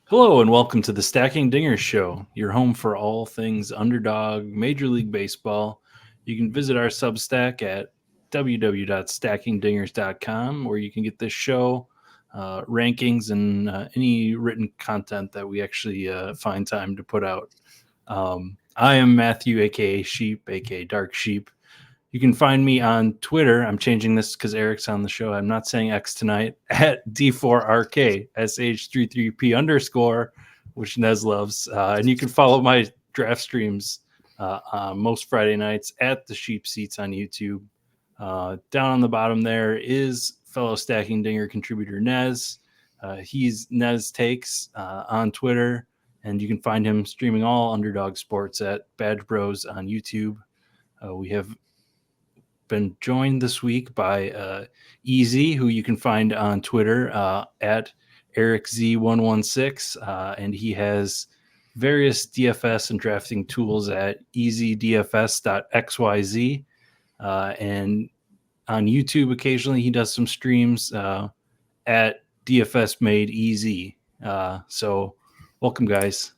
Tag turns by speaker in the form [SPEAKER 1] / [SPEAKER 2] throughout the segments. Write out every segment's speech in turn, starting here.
[SPEAKER 1] Hello and welcome to the Stacking Dingers Show, your home for all things Underdog, Major League Baseball. You can visit our Substack at www.stackingdingers.com, where you can get this show, rankings, and any written content that we actually find time to put out. I am Matthew, aka Sheep, aka Dark Sheep. You can find me on Twitter. I'm changing this because Eric's on the show. I'm not saying X tonight. At D4RK, SH33P _, which Nez loves. And you can follow my draft streams most Friday nights at the Sheep Seats on YouTube. Down on the bottom there is fellow Stacking Dinger contributor Nez. He's Nez Takes on Twitter. And you can find him streaming all Underdog sports at Badge Bros on YouTube. We have been joined this week by Easy, who you can find on Twitter at EricZ116, and he has various DFS and drafting tools at easydfs.xyz, and on YouTube occasionally he does some streams at DFS Made Easy. So welcome, guys.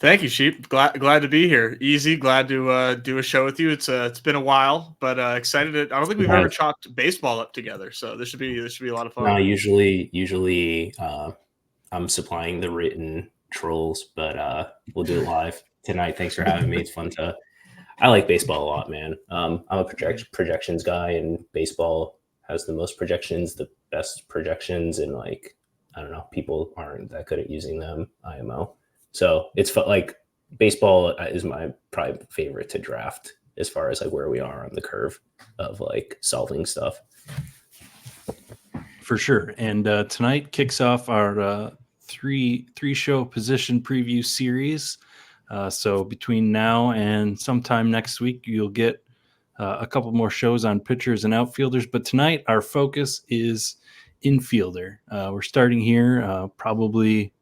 [SPEAKER 2] Thank you, Sheep. Glad to be here. Easy. Glad to do a show with you. It's been a while, but excited. I don't think we've ever chopped baseball up together, so this should be a lot of fun.
[SPEAKER 3] No, usually I'm supplying the written trolls, but we'll do it live tonight. Thanks for having me. It's fun to. I like baseball a lot, man. I'm a projections guy, and baseball has the most projections, the best projections, and I don't know, people aren't that good at using them. IMO. So it's like baseball is my probably favorite to draft as far as where we are on the curve of solving stuff.
[SPEAKER 1] For sure. And tonight kicks off our three show position preview series. So between now and sometime next week, you'll get a couple more shows on pitchers and outfielders. But tonight our focus is infielder. We're starting here probably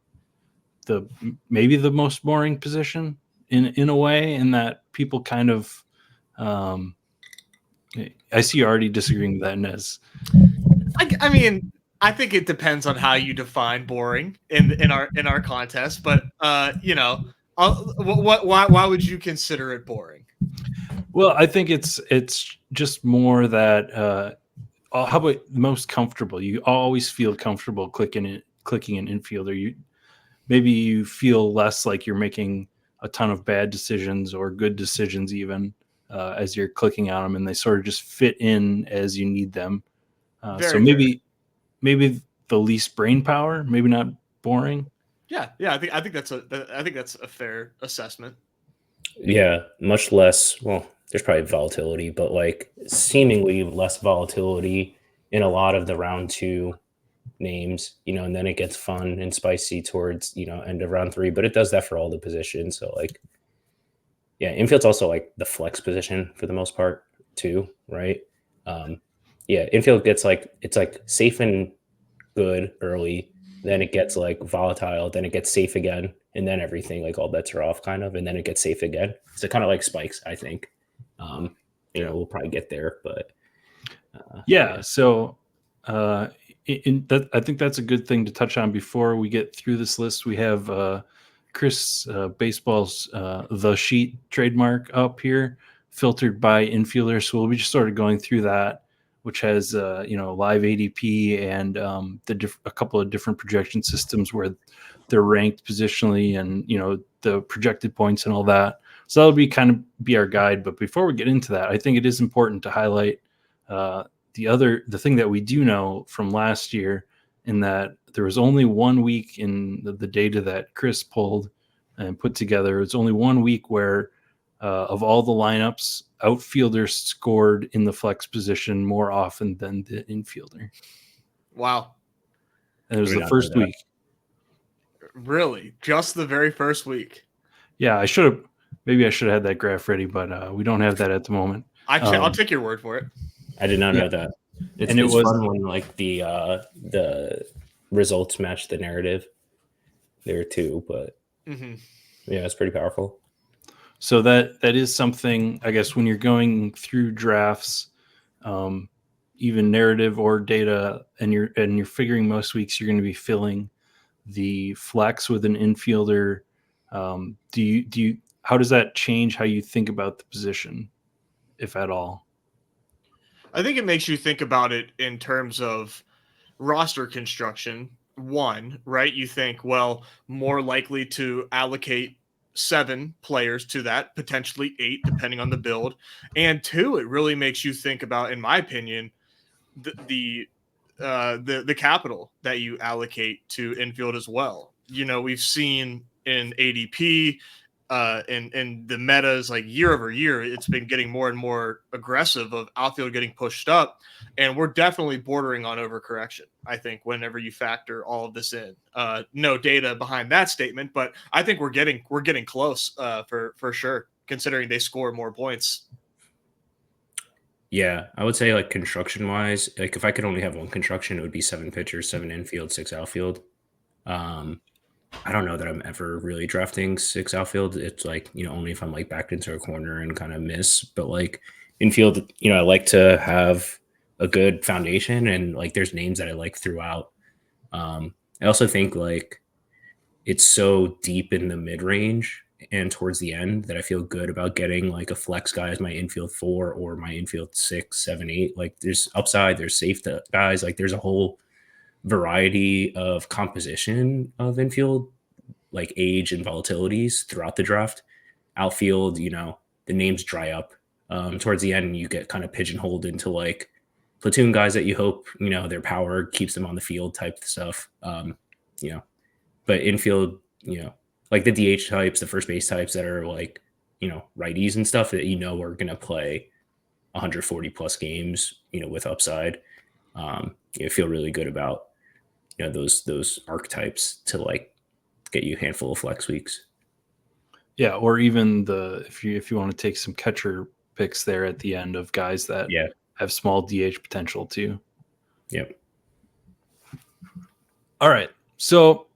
[SPEAKER 1] maybe the most boring position in a way, in that people kind of I see you already disagreeing with that, Nez.
[SPEAKER 2] I mean, I think it depends on how you define boring in our contest, but why would you consider it boring?
[SPEAKER 1] Well, I think it's just more that how about most comfortable? You always feel comfortable clicking an infielder. Maybe you feel less like you're making a ton of bad decisions or good decisions even as you're clicking on them, and they sort of just fit in as you need them. So maybe the least brain power, maybe not boring.
[SPEAKER 2] Yeah. I think that's a fair assessment.
[SPEAKER 3] Yeah, much less. Well, there's probably volatility, but seemingly less volatility in a lot of the round 2 names, and then it gets fun and spicy towards end of round 3, but it does that for all the positions. So infield's also the flex position for the most part too, right? Infield gets it's safe and good early, then it gets volatile, then it gets safe again, and then everything all bets are off kind of, and then it gets safe again. So kind of spikes, I think. We'll probably get there, but
[SPEAKER 1] so I think that's a good thing to touch on before we get through this list. We have Chris Baseball's The Sheet trademark up here, filtered by Infielder. So we'll be just sort of going through that, which has live ADP and a couple of different projection systems where they're ranked positionally and the projected points and all that. So that'll be our guide. But before we get into that, I think it is important to highlight the thing that we do know from last year, in that there was only 1 week in the data that Chris pulled and put together. It's only 1 week where of all the lineups, outfielders scored in the flex position more often than the infielder.
[SPEAKER 2] Wow.
[SPEAKER 1] And it was the first week.
[SPEAKER 2] Really? Just the very first week?
[SPEAKER 1] Yeah, I should have had that graph ready, but we don't have that at the moment.
[SPEAKER 2] I'll take your word for it.
[SPEAKER 3] I did not know that. It's fun when the results match the narrative there too, but yeah, it's pretty powerful.
[SPEAKER 1] So that is something, I guess, when you're going through drafts, even narrative or data, and you're figuring most weeks you're going to be filling the flex with an infielder. Do you how does that change how you think about the position, if at all?
[SPEAKER 2] I think it makes you think about it in terms of roster construction. One, right? You think, well, more likely to allocate 7 players to that, potentially 8, depending on the build. And two, it really makes you think about, in my opinion, the capital that you allocate to infield as well. You know, we've seen in ADP, and the metas, like year over year, it's been getting more and more aggressive of outfield getting pushed up, and we're definitely bordering on overcorrection. I think whenever you factor all of this in, no data behind that statement, but I think we're getting close for sure, considering they score more points.
[SPEAKER 3] Yeah, I would say like construction wise, like if I could only have one construction, it would be 7 pitchers, 7 infield, 6 outfield. I don't know that I'm ever really drafting 6 outfield. It's like, only if I'm like backed into a corner and kind of miss. But like infield, I like to have a good foundation, and like there's names that I like throughout. I also think like it's so deep in the mid range and towards the end that I feel good about getting like a flex guy as my infield 4 or my infield 6, 7, 8. Like there's upside, there's safe guys. Like there's a whole variety of composition of infield, like age and volatilities throughout the draft. Outfield, the names dry up towards the end, and you get kind of pigeonholed into like platoon guys that you hope, their power keeps them on the field type stuff. But infield, like the DH types, the first base types that are like, righties and stuff that are going to play 140 plus games, with upside. Feel really good about those archetypes to like get you a handful of flex weeks.
[SPEAKER 1] Yeah, or even if you want to take some catcher picks there at the end of guys that have small DH potential too.
[SPEAKER 3] Yep.
[SPEAKER 1] All right, so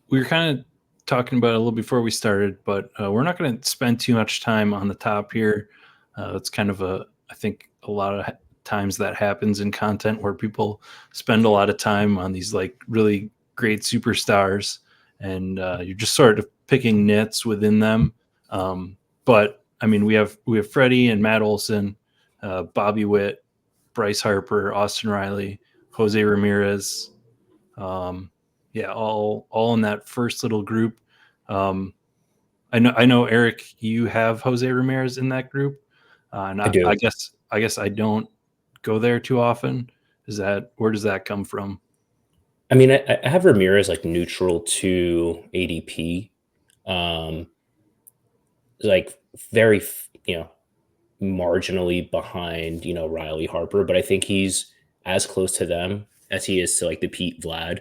[SPEAKER 1] we were kind of talking about it a little before we started, but we're not going to spend too much time on the top here. It's kind of I think a lot of times that happens in content where people spend a lot of time on these like really great superstars, and you're just sort of picking nits within them. But I mean, we have Freddie and Matt Olson, Bobby Witt, Bryce Harper, Austin Riley, Jose Ramirez. All in that first little group. I know Eric, you have Jose Ramirez in that group. And
[SPEAKER 3] I do.
[SPEAKER 1] I guess I don't go there too often. Where does that come from?
[SPEAKER 3] I mean, I have Ramirez like neutral to ADP, like very, marginally behind, Riley Harper, but I think he's as close to them as he is to like the Pete Vlad.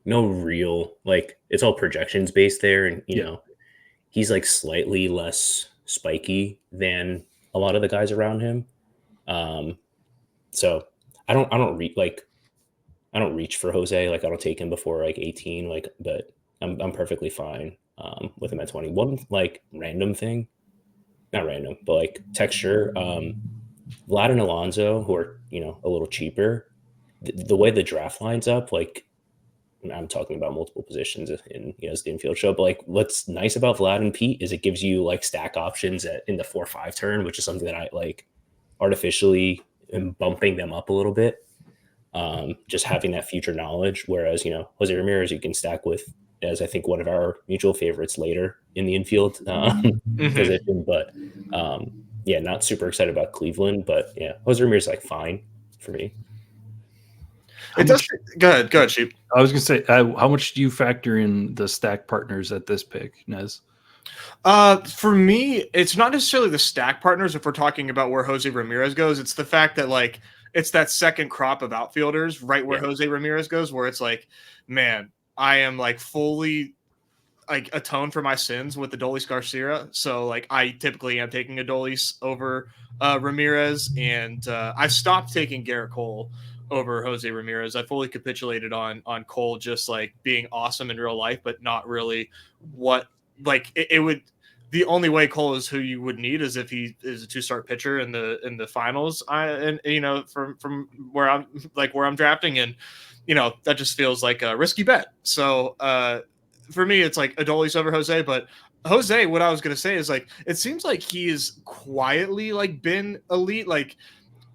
[SPEAKER 3] No real, like it's all projections based there. And, he's like slightly less spiky than a lot of the guys around him. So I don't reach for Jose. Like I don't take him before like 18, like, but I'm perfectly fine with him at 21. Like random thing, not random, but like texture. Vlad and Alonso, who are, a little cheaper, the way the draft lines up, like I'm talking about multiple positions in, as the infield show, but like what's nice about Vlad and Pete is it gives you like stack options in the 4-5 turn, which is something that I like artificially am bumping them up a little bit. Just having that future knowledge. Whereas, Jose Ramirez, you can stack with, as I think one of our mutual favorites later in the infield position. But not super excited about Cleveland. But yeah, Jose Ramirez is like fine for me.
[SPEAKER 2] Go ahead, Sheep.
[SPEAKER 1] I was going to say, how much do you factor in the stack partners at this pick, Nez?
[SPEAKER 2] For me, it's not necessarily the stack partners. If we're talking about where Jose Ramirez goes, it's the fact that like it's that second crop of outfielders right where Jose Ramirez goes, where it's like, man, I am like fully like atone for my sins with the Adolis Garcia. So like I typically am taking Adolis over Ramirez, and I've stopped taking Garrett Cole over Jose Ramirez. I fully capitulated on Cole just like being awesome in real life, but not really what like it would. the only way Cole is who you would need is if he is a 2-start pitcher in the finals. And from where I'm drafting, and that just feels like a risky bet. So for me, it's like Adolis over Jose. But Jose, what I was gonna say is like it seems like he's quietly like been elite. Like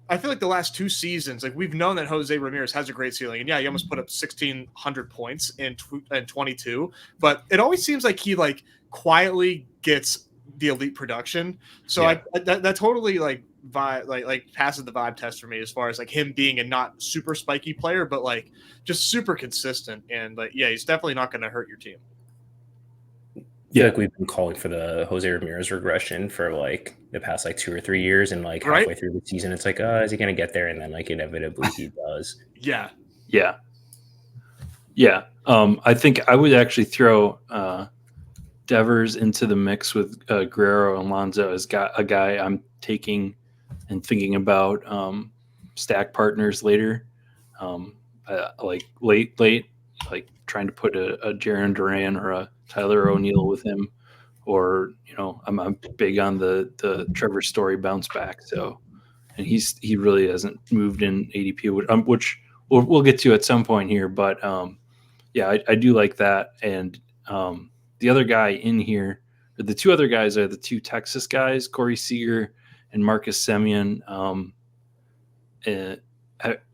[SPEAKER 2] I feel like the last 2 seasons, like we've known that Jose Ramirez has a great ceiling, and yeah, he almost put up 1,600 points in 22. But it always seems like he like quietly gets the elite production. So
[SPEAKER 3] Yeah.
[SPEAKER 2] that totally like vibe like passes the vibe test for me as far as like him being a not super spiky player, but like just super consistent. And like yeah, he's definitely not going to hurt your team.
[SPEAKER 3] I feel like we've been calling for the Jose Ramirez regression for like the past like 2 or 3 years, and like halfway through the season, it's like, is he gonna get there? And then like inevitably he does.
[SPEAKER 2] Yeah.
[SPEAKER 1] I think I would actually throw Devers into the mix with Guerrero and Alonso as a guy I'm taking and thinking about stack partners later, like late, like trying to put a Jaron Duran or a Tyler O'Neill with him, or I'm big on the Trevor Story bounce back. So, and he really hasn't moved in ADP, which we'll get to at some point here. But yeah, I do like that. And the other guy in here, or the 2 other guys are the 2 Texas guys, Corey Seager and Marcus Semien.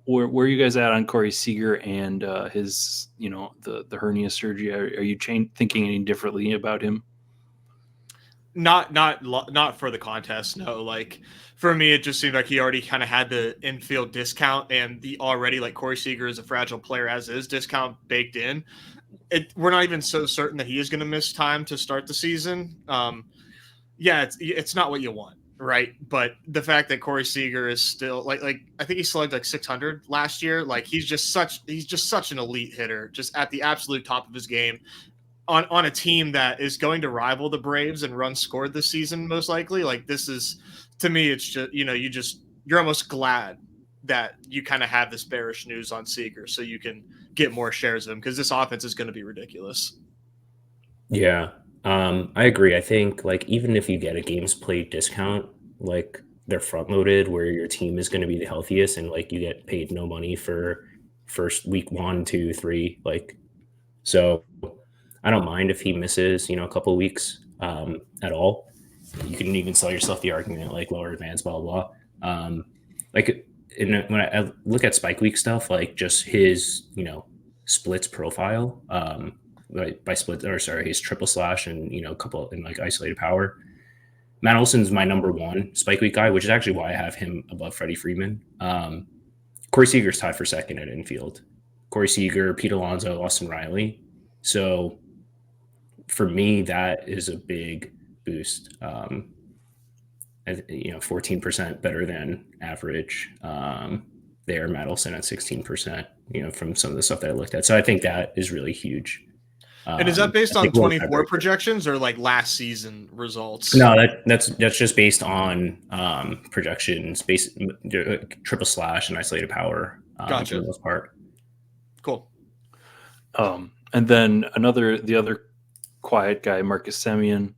[SPEAKER 1] Where are you guys at on Corey Seager and his, the hernia surgery? Are you thinking any differently about him?
[SPEAKER 2] Not for the contest. No, like for me, it just seemed like he already kind of had the infield discount, and the already like Corey Seager is a fragile player as is discount baked in. We're not even so certain that he is going to miss time to start the season. Yeah, it's not what you want. Right. But the fact that Corey Seager is still like I think he slugged like 600 last year. Like he's just such an elite hitter, just at the absolute top of his game on a team that is going to rival the Braves and runs scored this season, most likely. Like this is, to me, it's just, you're almost glad that you kind of have this bearish news on Seager so you can get more shares of him, because this offense is going to be ridiculous.
[SPEAKER 3] Yeah. I agree. I think like even if you get a games played discount, like they're front loaded where your team is going to be the healthiest, and like you get paid no money for first week 1, 2, 3. Like, so I don't mind if he misses, a couple of weeks at all. You can even sell yourself the argument like lower advance, blah, blah, blah. Like when I look at Spike Week stuff, like just his, splits profile, by split, or sorry, his triple slash and a couple in like isolated power. Matt Olson's my number 1 Spike Week guy, which is actually why I have him above Freddie Freeman. Corey Seager's tied for second at infield. Corey Seager, Pete Alonso, Austin Riley. So for me, that is a big boost. 14% better than average. There, Matt Olson at 16%. From some of the stuff that I looked at. So I think that is really huge.
[SPEAKER 2] And is that based on 24 projections or like last season results?
[SPEAKER 3] No, that's just based on projections, based triple slash and isolated power.
[SPEAKER 2] Gotcha.
[SPEAKER 3] For the most part.
[SPEAKER 2] Cool.
[SPEAKER 1] And then the other quiet guy, Marcus Semien,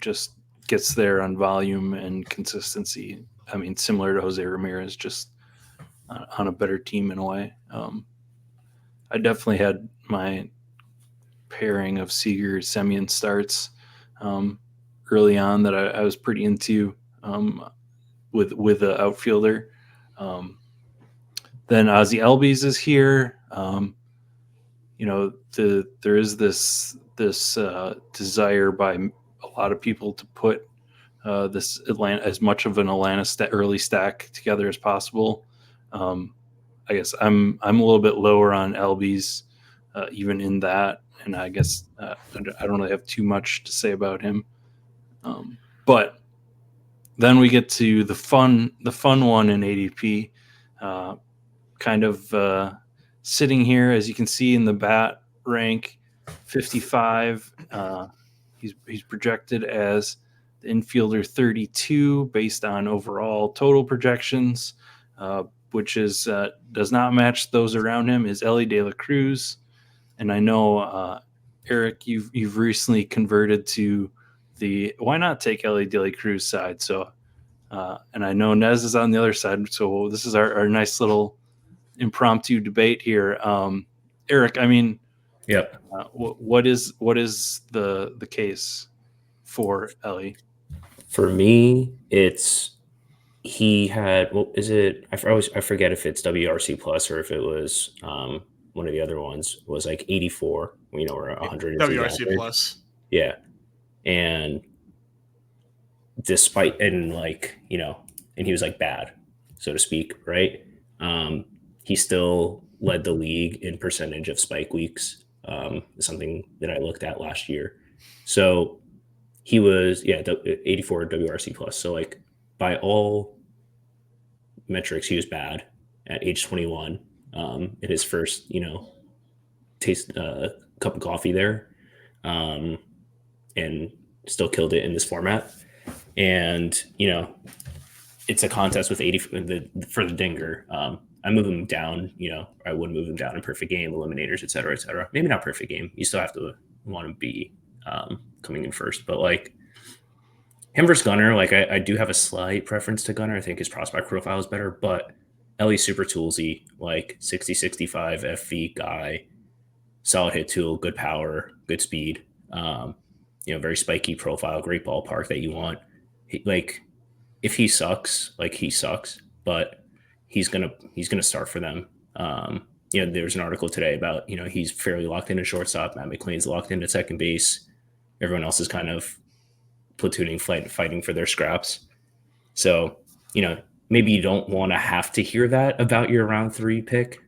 [SPEAKER 1] just gets there on volume and consistency. I mean, similar to Jose Ramirez, just on a better team in a way. I definitely had my pairing of Seager Semien starts early on that I was pretty into with the outfielder. Then Ozzie Albies is here. There is this desire by a lot of people to put this Atlanta, as much of an Atlanta early stack together as possible. I guess I'm a little bit lower on Albies, even in that, and I guess I don't really have too much to say about him. But then we get to the fun one in ADP, kind of sitting here, as you can see in the bat rank, 55. He's projected as the infielder 32 based on overall total projections, which is does not match those around him, is Ellie De La Cruz. And I know, Eric, you've recently converted to the why not take Ellie De La Cruz side. So, and I know Nez is on the other side. So this is our nice little impromptu debate here. Eric, I mean,
[SPEAKER 3] Yep.
[SPEAKER 1] what is the case for Ellie?
[SPEAKER 3] For me, it's he had I forget if it's WRC plus or if it was one of the other ones was like 84, or 100
[SPEAKER 2] WRC plus.
[SPEAKER 3] Yeah. And despite and he was like bad, so to speak, right? He still led the league in percentage of spike weeks, something that I looked at last year. So he was 84 WRC plus. So like by all metrics, he was bad at age 21 in his first taste cup of coffee there, and still killed it in this format. And it's a contest with 80 for the dinger. I move him down. I would move him down in perfect game, eliminators, et cetera, et cetera. Maybe not perfect game. You still have to want to be coming in first, but like him versus Gunner, like I do have a slight preference to Gunner. I think his prospect profile is better, but Ellie's super toolsy, like 60-65 FV guy, solid hit tool, good power, good speed, very spiky profile, great ballpark that you want. If he sucks, he sucks, but he's gonna start for them. There's an article today about he's fairly locked in at shortstop. Matt McLean's locked in at second base. Everyone else is kind of platooning, fighting for their scraps. So maybe you don't want to have to hear that about your round 3 pick.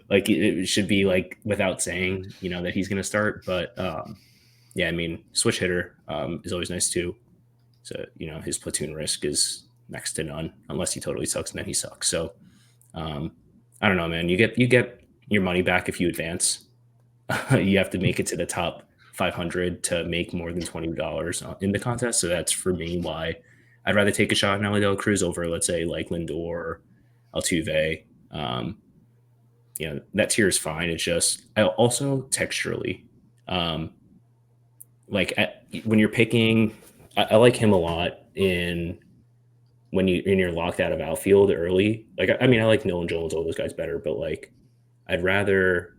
[SPEAKER 3] Like it should be like without saying that he's going to start. But I mean, switch hitter is always nice too. So his platoon risk is next to none unless he totally sucks, and then he sucks. So I don't know, man. You get your money back if you advance. You have to make it to the top 500 to make more than $20 in the contest. So that's for me why I'd rather take a shot in Ellie De La Cruz over, let's say, like Lindor or Altuve. That tier is fine. It's just I also texturally, when you're picking, I like him a lot when you're locked out of outfield early. Like I mean, I like Nolan Jones, all those guys better, but like I'd rather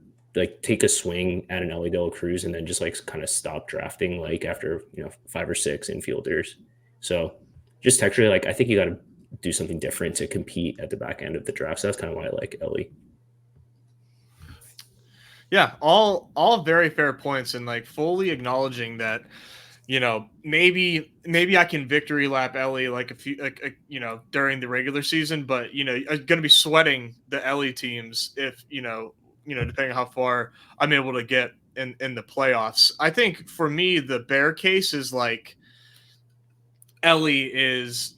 [SPEAKER 3] take a swing at an Ellie De La Cruz and then just kind of stop drafting after 5 or 6 infielders. So just texturally, I think you got to do something different to compete at the back end of the draft. So that's kind of why I like Ellie.
[SPEAKER 2] Yeah, all very fair points, and fully acknowledging that maybe I can victory lap Ellie during the regular season, but I'm going to be sweating the Ellie teams if depending on how far I'm able to get in the playoffs. I think for me the bear case is Ellie is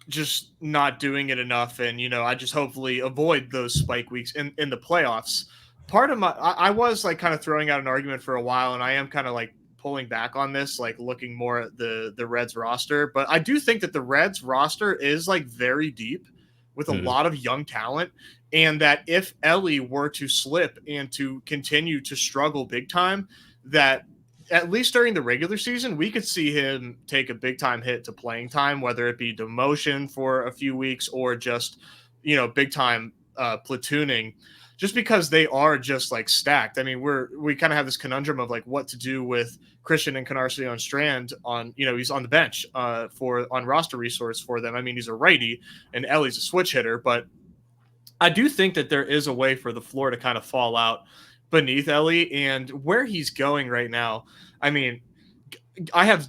[SPEAKER 2] just not doing it enough, and I just hopefully avoid those spike weeks in the playoffs. Part of I was kind of throwing out an argument for a while, and I am kind of pulling back on this, looking more at the Reds roster. But I do think that the Reds roster is very deep with a lot of young talent, and that if Ellie were to slip and to continue to struggle big time, that at least during the regular season, we could see him take a big time hit to playing time, whether it be demotion for a few weeks or just, big time platooning, just because they are just stacked. I mean, we kind of have this conundrum of what to do with Christian Encarnacion Strand on, he's on the bench on roster resource for them. I mean, he's a righty and Ellie's a switch hitter, but I do think that there is a way for the floor to kind of fall out beneath Ellie, and where he's going right now. I mean, I have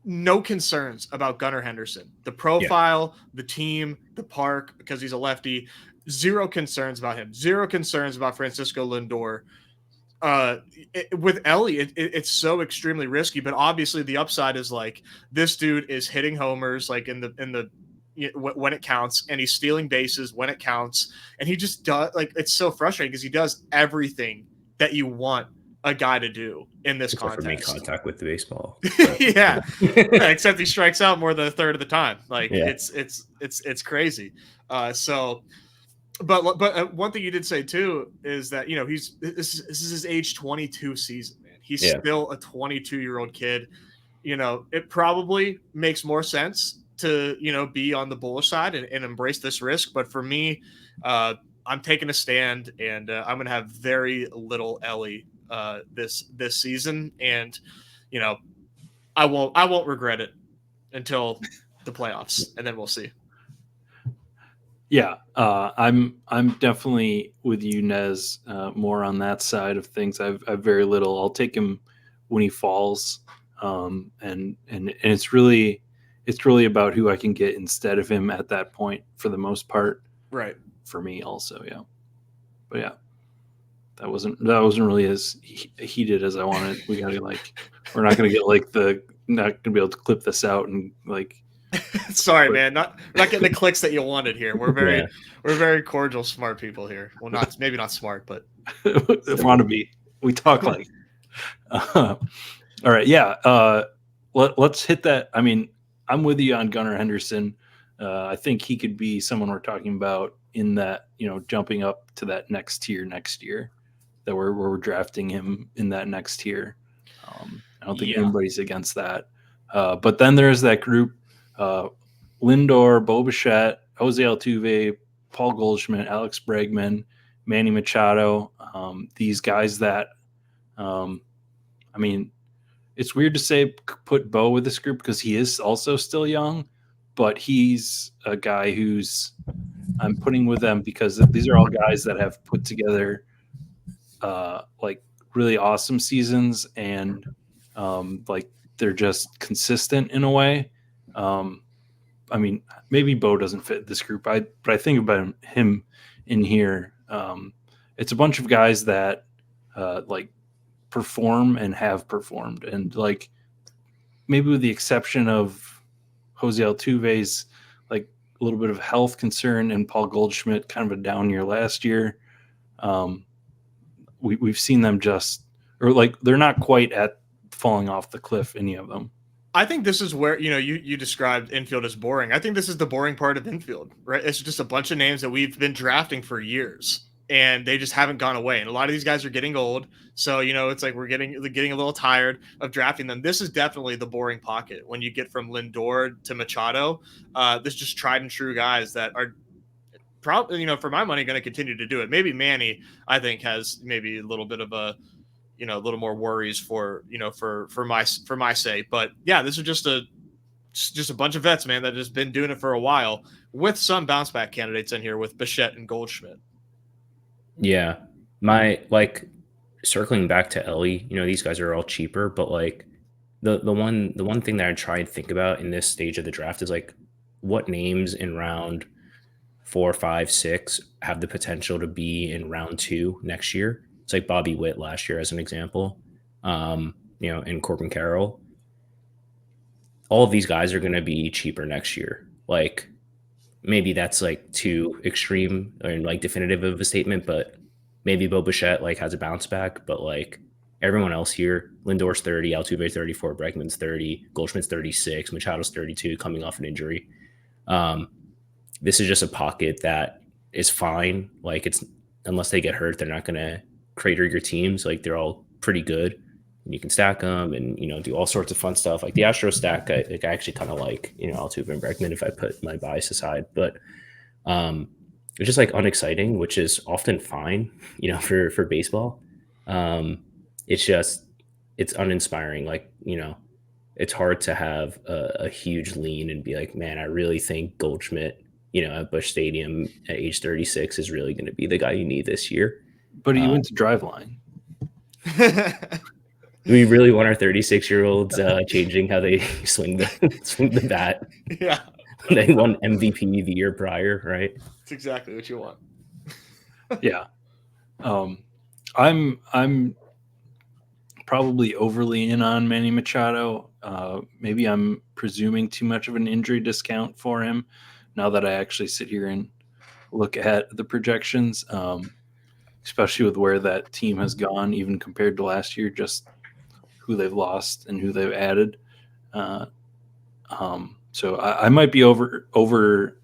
[SPEAKER 2] no concerns about Gunnar Henderson, the profile, the team, the park, because he's a lefty. Zero concerns about him. Zero concerns about Francisco Lindor. With Ellie, it's so extremely risky, but obviously the upside is this dude is hitting homers in the when it counts, and he's stealing bases when it counts, and he just does it's so frustrating because he does everything that you want a guy to do in this contest.
[SPEAKER 3] For make contact with the baseball.
[SPEAKER 2] Yeah, except he strikes out more than a third of the time. It's crazy. But one thing you did say too is that this is his age 22 season, man. He's
[SPEAKER 3] Yeah.
[SPEAKER 2] still a 22-year-old kid. It probably makes more sense to, be on the bullish side and embrace this risk. But for me, I'm taking a stand, and I'm going to have very little Ellie this season. And, I won't regret it until the playoffs, and then we'll see.
[SPEAKER 1] Yeah, I'm definitely with you, Nez. More on that side of things. I've very little. I'll take him when he falls, and it's really about who I can get instead of him at that point for the most part.
[SPEAKER 2] Right.
[SPEAKER 1] For me, also, yeah. But yeah, that wasn't really as heated as I wanted. We're not gonna get not gonna be able to clip this out and like.
[SPEAKER 2] Sorry, man. Not getting the clicks that you wanted here. We're very cordial, smart people here. Well, maybe not smart, but
[SPEAKER 1] want to be. We talk like. All right, yeah. Let's hit that. I mean, I'm with you on Gunnar Henderson. I think he could be someone we're talking about in that, jumping up to that next tier next year. That we're drafting him in that next tier. I don't think anybody's against that. But then there's that group. Lindor, Bo Bichette, Jose Altuve, Paul Goldschmidt, Alex Bregman, Manny Machado. These guys that, I mean, it's weird to say put Bo with this group because he is also still young, but he's a guy who's I'm putting with them because these are all guys that have put together like really awesome seasons and like they're just consistent in a way. I mean, maybe Bo doesn't fit this group, but I think about him in here. It's a bunch of guys that like perform and have performed, and like maybe with the exception of Jose Altuve's like a little bit of health concern and Paul Goldschmidt kind of a down year last year. We've seen them they're not quite at falling off the cliff, any of them.
[SPEAKER 2] I think this is where, you described infield as boring. I think this is the boring part of infield, right? It's just a bunch of names that we've been drafting for years and they just haven't gone away. And a lot of these guys are getting old. So, it's like we're getting a little tired of drafting them. This is definitely the boring pocket when you get from Lindor to Machado. This is just tried and true guys that are probably, for my money, going to continue to do it. Maybe Manny, I think, has maybe a little bit of a little more worries for my sake. But yeah, this is just a bunch of vets, man, that has been doing it for a while with some bounce back candidates in here with Bichette and Goldschmidt.
[SPEAKER 3] Yeah. Circling back to Ellie, these guys are all cheaper, but like the one thing that I try and think about in this stage of the draft is like what names in round 4, 5, 6 have the potential to be in round 2 next year. It's like Bobby Witt last year as an example, and Corbin Carroll. All of these guys are going to be cheaper next year. Like maybe that's like too extreme or like definitive of a statement, but maybe Bo Bichette like has a bounce back, but like everyone else here, Lindor's 30, Altuve's 34, Bregman's 30, Goldschmidt's 36, Machado's 32 coming off an injury. This is just a pocket that is fine. Like it's, unless they get hurt, they're not going to crater your teams. Like they're all pretty good and you can stack them and, do all sorts of fun stuff. Like the Astro stack, I actually kind of like, Altuve and Bregman if I put my bias aside, but it's just like unexciting, which is often fine, for baseball. It's uninspiring. Like, it's hard to have a huge lean and be like, man, I really think Goldschmidt, at Busch Stadium at age 36 is really going to be the guy you need this year.
[SPEAKER 1] But he went to Driveline.
[SPEAKER 3] Do we really want our 36-year-olds changing how they swing the bat?
[SPEAKER 2] Yeah.
[SPEAKER 3] They won MVP the year prior, right?
[SPEAKER 2] That's exactly what you want.
[SPEAKER 1] Yeah. I'm probably overly in on Manny Machado. Maybe I'm presuming too much of an injury discount for him now that I actually sit here and look at the projections, especially with where that team has gone, even compared to last year, just who they've lost and who they've added. So I might be over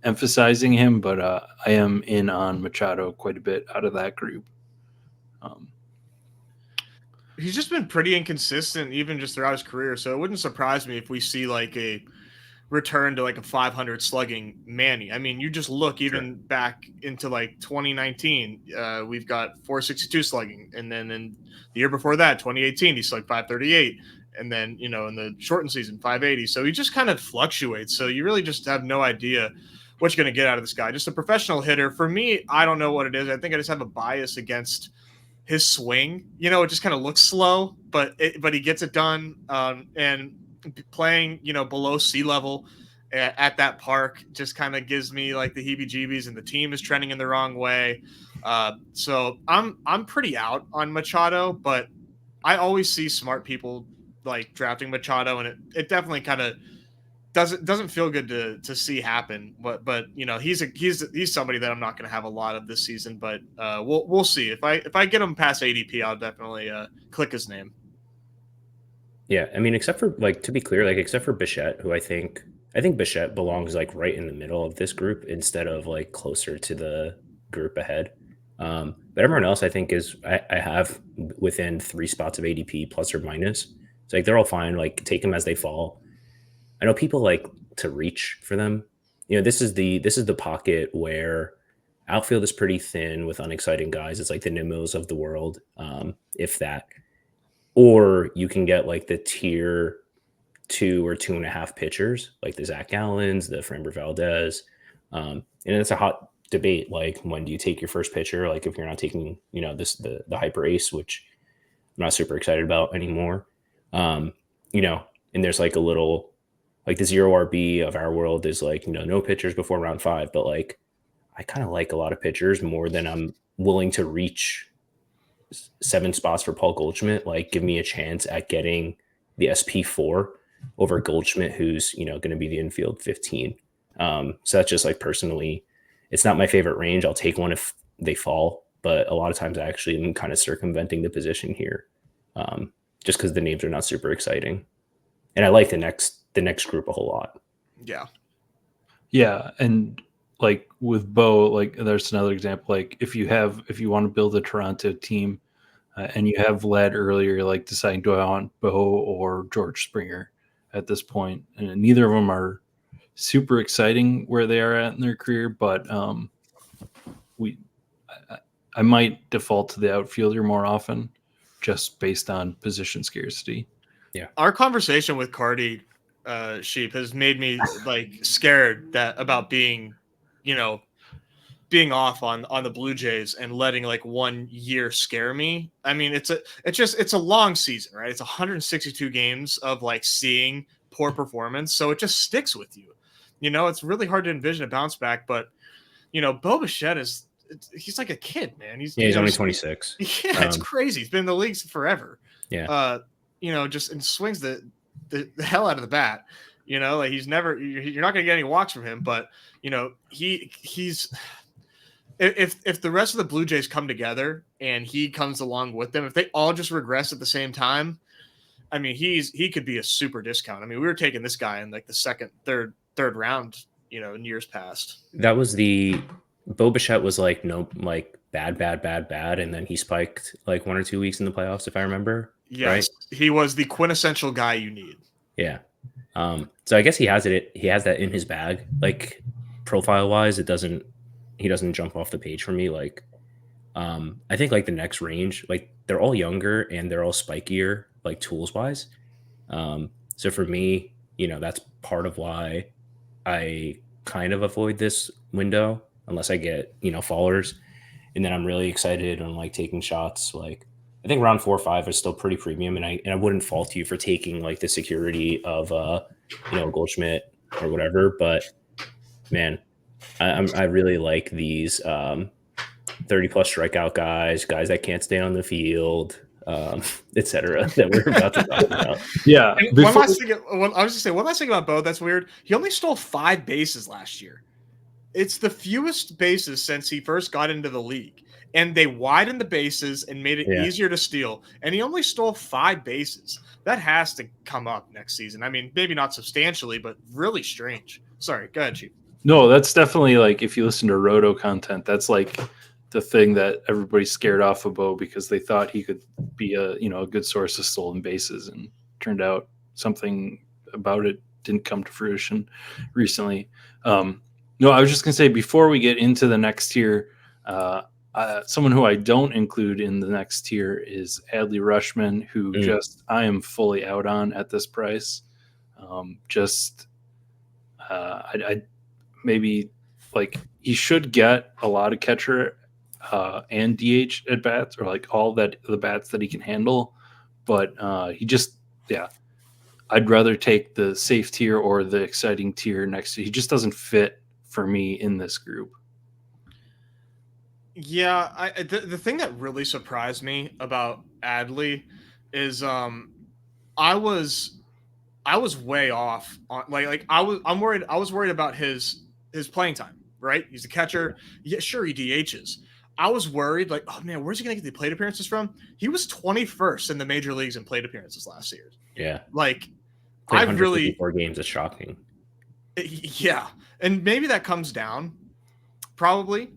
[SPEAKER 1] emphasizing him, but I am in on Machado quite a bit out of that group.
[SPEAKER 2] he's just been pretty inconsistent, even just throughout his career. So it wouldn't surprise me if we see like a return to like a 500 slugging Manny. I mean, you just look even back into like 2019, we've got 462 slugging, and then in the year before that, 2018, he slugged 538, and then in the shortened season, 580. So he just kind of fluctuates. So you really just have no idea what you're going to get out of this guy. Just a professional hitter. For me, I don't know what it is. I think I just have a bias against his swing. It just kind of looks slow, but he gets it done. And playing, below sea level at that park just kind of gives me like the heebie-jeebies, and the team is trending in the wrong way. So I'm pretty out on Machado, but I always see smart people like drafting Machado, and it definitely kind of doesn't feel good to see happen. But he's somebody that I'm not going to have a lot of this season, but we'll see. If I get him past ADP, I'll definitely click his name.
[SPEAKER 3] Yeah, I mean, except for like, to be clear, like except for Bichette, who I think Bichette belongs like right in the middle of this group instead of like closer to the group ahead. But everyone else I think is I have within 3 spots of ADP plus or minus. So like they're all fine. Like take them as they fall. I know people like to reach for them. This is the pocket where outfield is pretty thin with unexciting guys. It's like the Nimos of the world, if that. Or you can get like the tier 2 or 2.5 pitchers, like the Zach Allens, the Framber Valdez. And it's a hot debate. Like, when do you take your first pitcher? Like, if you're not taking, the hyper ace, which I'm not super excited about anymore. And there's like a little, like the 0 RB of our world is like, no pitchers before round 5. But like, I kind of like a lot of pitchers more than I'm willing to reach 7 spots for Paul Goldschmidt. Like, give me a chance at getting the SP4 over Goldschmidt, who's going to be the infield 15. So that's just like, personally, it's not my favorite range. I'll take one if they fall, but a lot of times I actually am kind of circumventing the position here, just because the names are not super exciting, and I like the next group a whole lot.
[SPEAKER 1] Yeah, and like with Bo, like there's another example. Like if you want to build a Toronto team, and you have led earlier, like deciding, do I want Bo or George Springer at this point? And neither of them are super exciting where they are at in their career, but I might default to the outfielder more often, just based on position scarcity.
[SPEAKER 2] Yeah, our conversation with Cardi Sheep has made me like scared about being off on the Blue Jays and letting like 1 year scare me. I mean, it's a long season, right? It's 162 games of like seeing poor performance, so it just sticks with you. It's really hard to envision a bounce back, but Bo Bichette he's like a kid, man. He's
[SPEAKER 3] only 26.
[SPEAKER 2] Yeah, it's crazy. He's been in the league forever.
[SPEAKER 3] Yeah.
[SPEAKER 2] Just and swings the hell out of the bat. Like you're not going to get any walks from him, but he's if the rest of the Blue Jays come together and he comes along with them, if they all just regress at the same time, I mean, he could be a super discount. I mean, we were taking this guy in like the second, third round, in years past.
[SPEAKER 3] That was Bo Bichette was like, nope, like bad. And then he spiked like 1 or 2 weeks in the playoffs, if I remember.
[SPEAKER 2] Yes.
[SPEAKER 3] Right?
[SPEAKER 2] He was the quintessential guy you need.
[SPEAKER 3] Yeah. So I guess he has that in his bag. Like, profile wise, he doesn't jump off the page for me. Like, I think like the next range, like they're all younger and they're all spikier, like tools wise. So for me, that's part of why I kind of avoid this window unless I get, fallers. And then I'm really excited on like taking shots. Like, I think round 4 or 5 is still pretty premium, and I wouldn't fault you for taking like the security of Goldschmidt or whatever. But man, I really like these 30+ strikeout guys that can't stay on the field, etc. that we're about to talk about.
[SPEAKER 1] Yeah.
[SPEAKER 2] One last thing about Bo that's weird. He only stole 5 bases last year. It's the fewest bases since he first got into the league. And they widened the bases and made it easier to steal. And he only stole 5 bases. That has to come up next season. I mean, maybe not substantially, but really strange. Sorry, go ahead, Chief.
[SPEAKER 1] No, that's definitely like, if you listen to Roto content, that's like the thing that everybody scared off of Bo because they thought he could be a good source of stolen bases, and turned out something about it didn't come to fruition recently. No, I was just gonna say before we get into the next tier, someone who I don't include in the next tier is Adley Rushman, who I am fully out on at this price. I maybe like he should get a lot of catcher and DH at bats, or like all that the bats that he can handle, but I'd rather take the safe tier or the exciting tier next to. He just doesn't fit for me in this group.
[SPEAKER 2] Yeah, the thing that really surprised me about Adley is I was way off on I was worried about his playing time, right? He's a catcher. Yeah, sure, he DHs. I was worried, like, oh man, where's he gonna get the plate appearances from? He was 21st in the major leagues in plate appearances last year.
[SPEAKER 3] Yeah.
[SPEAKER 2] Like,
[SPEAKER 3] I really 4 games is shocking.
[SPEAKER 2] Yeah. And maybe that comes down, probably.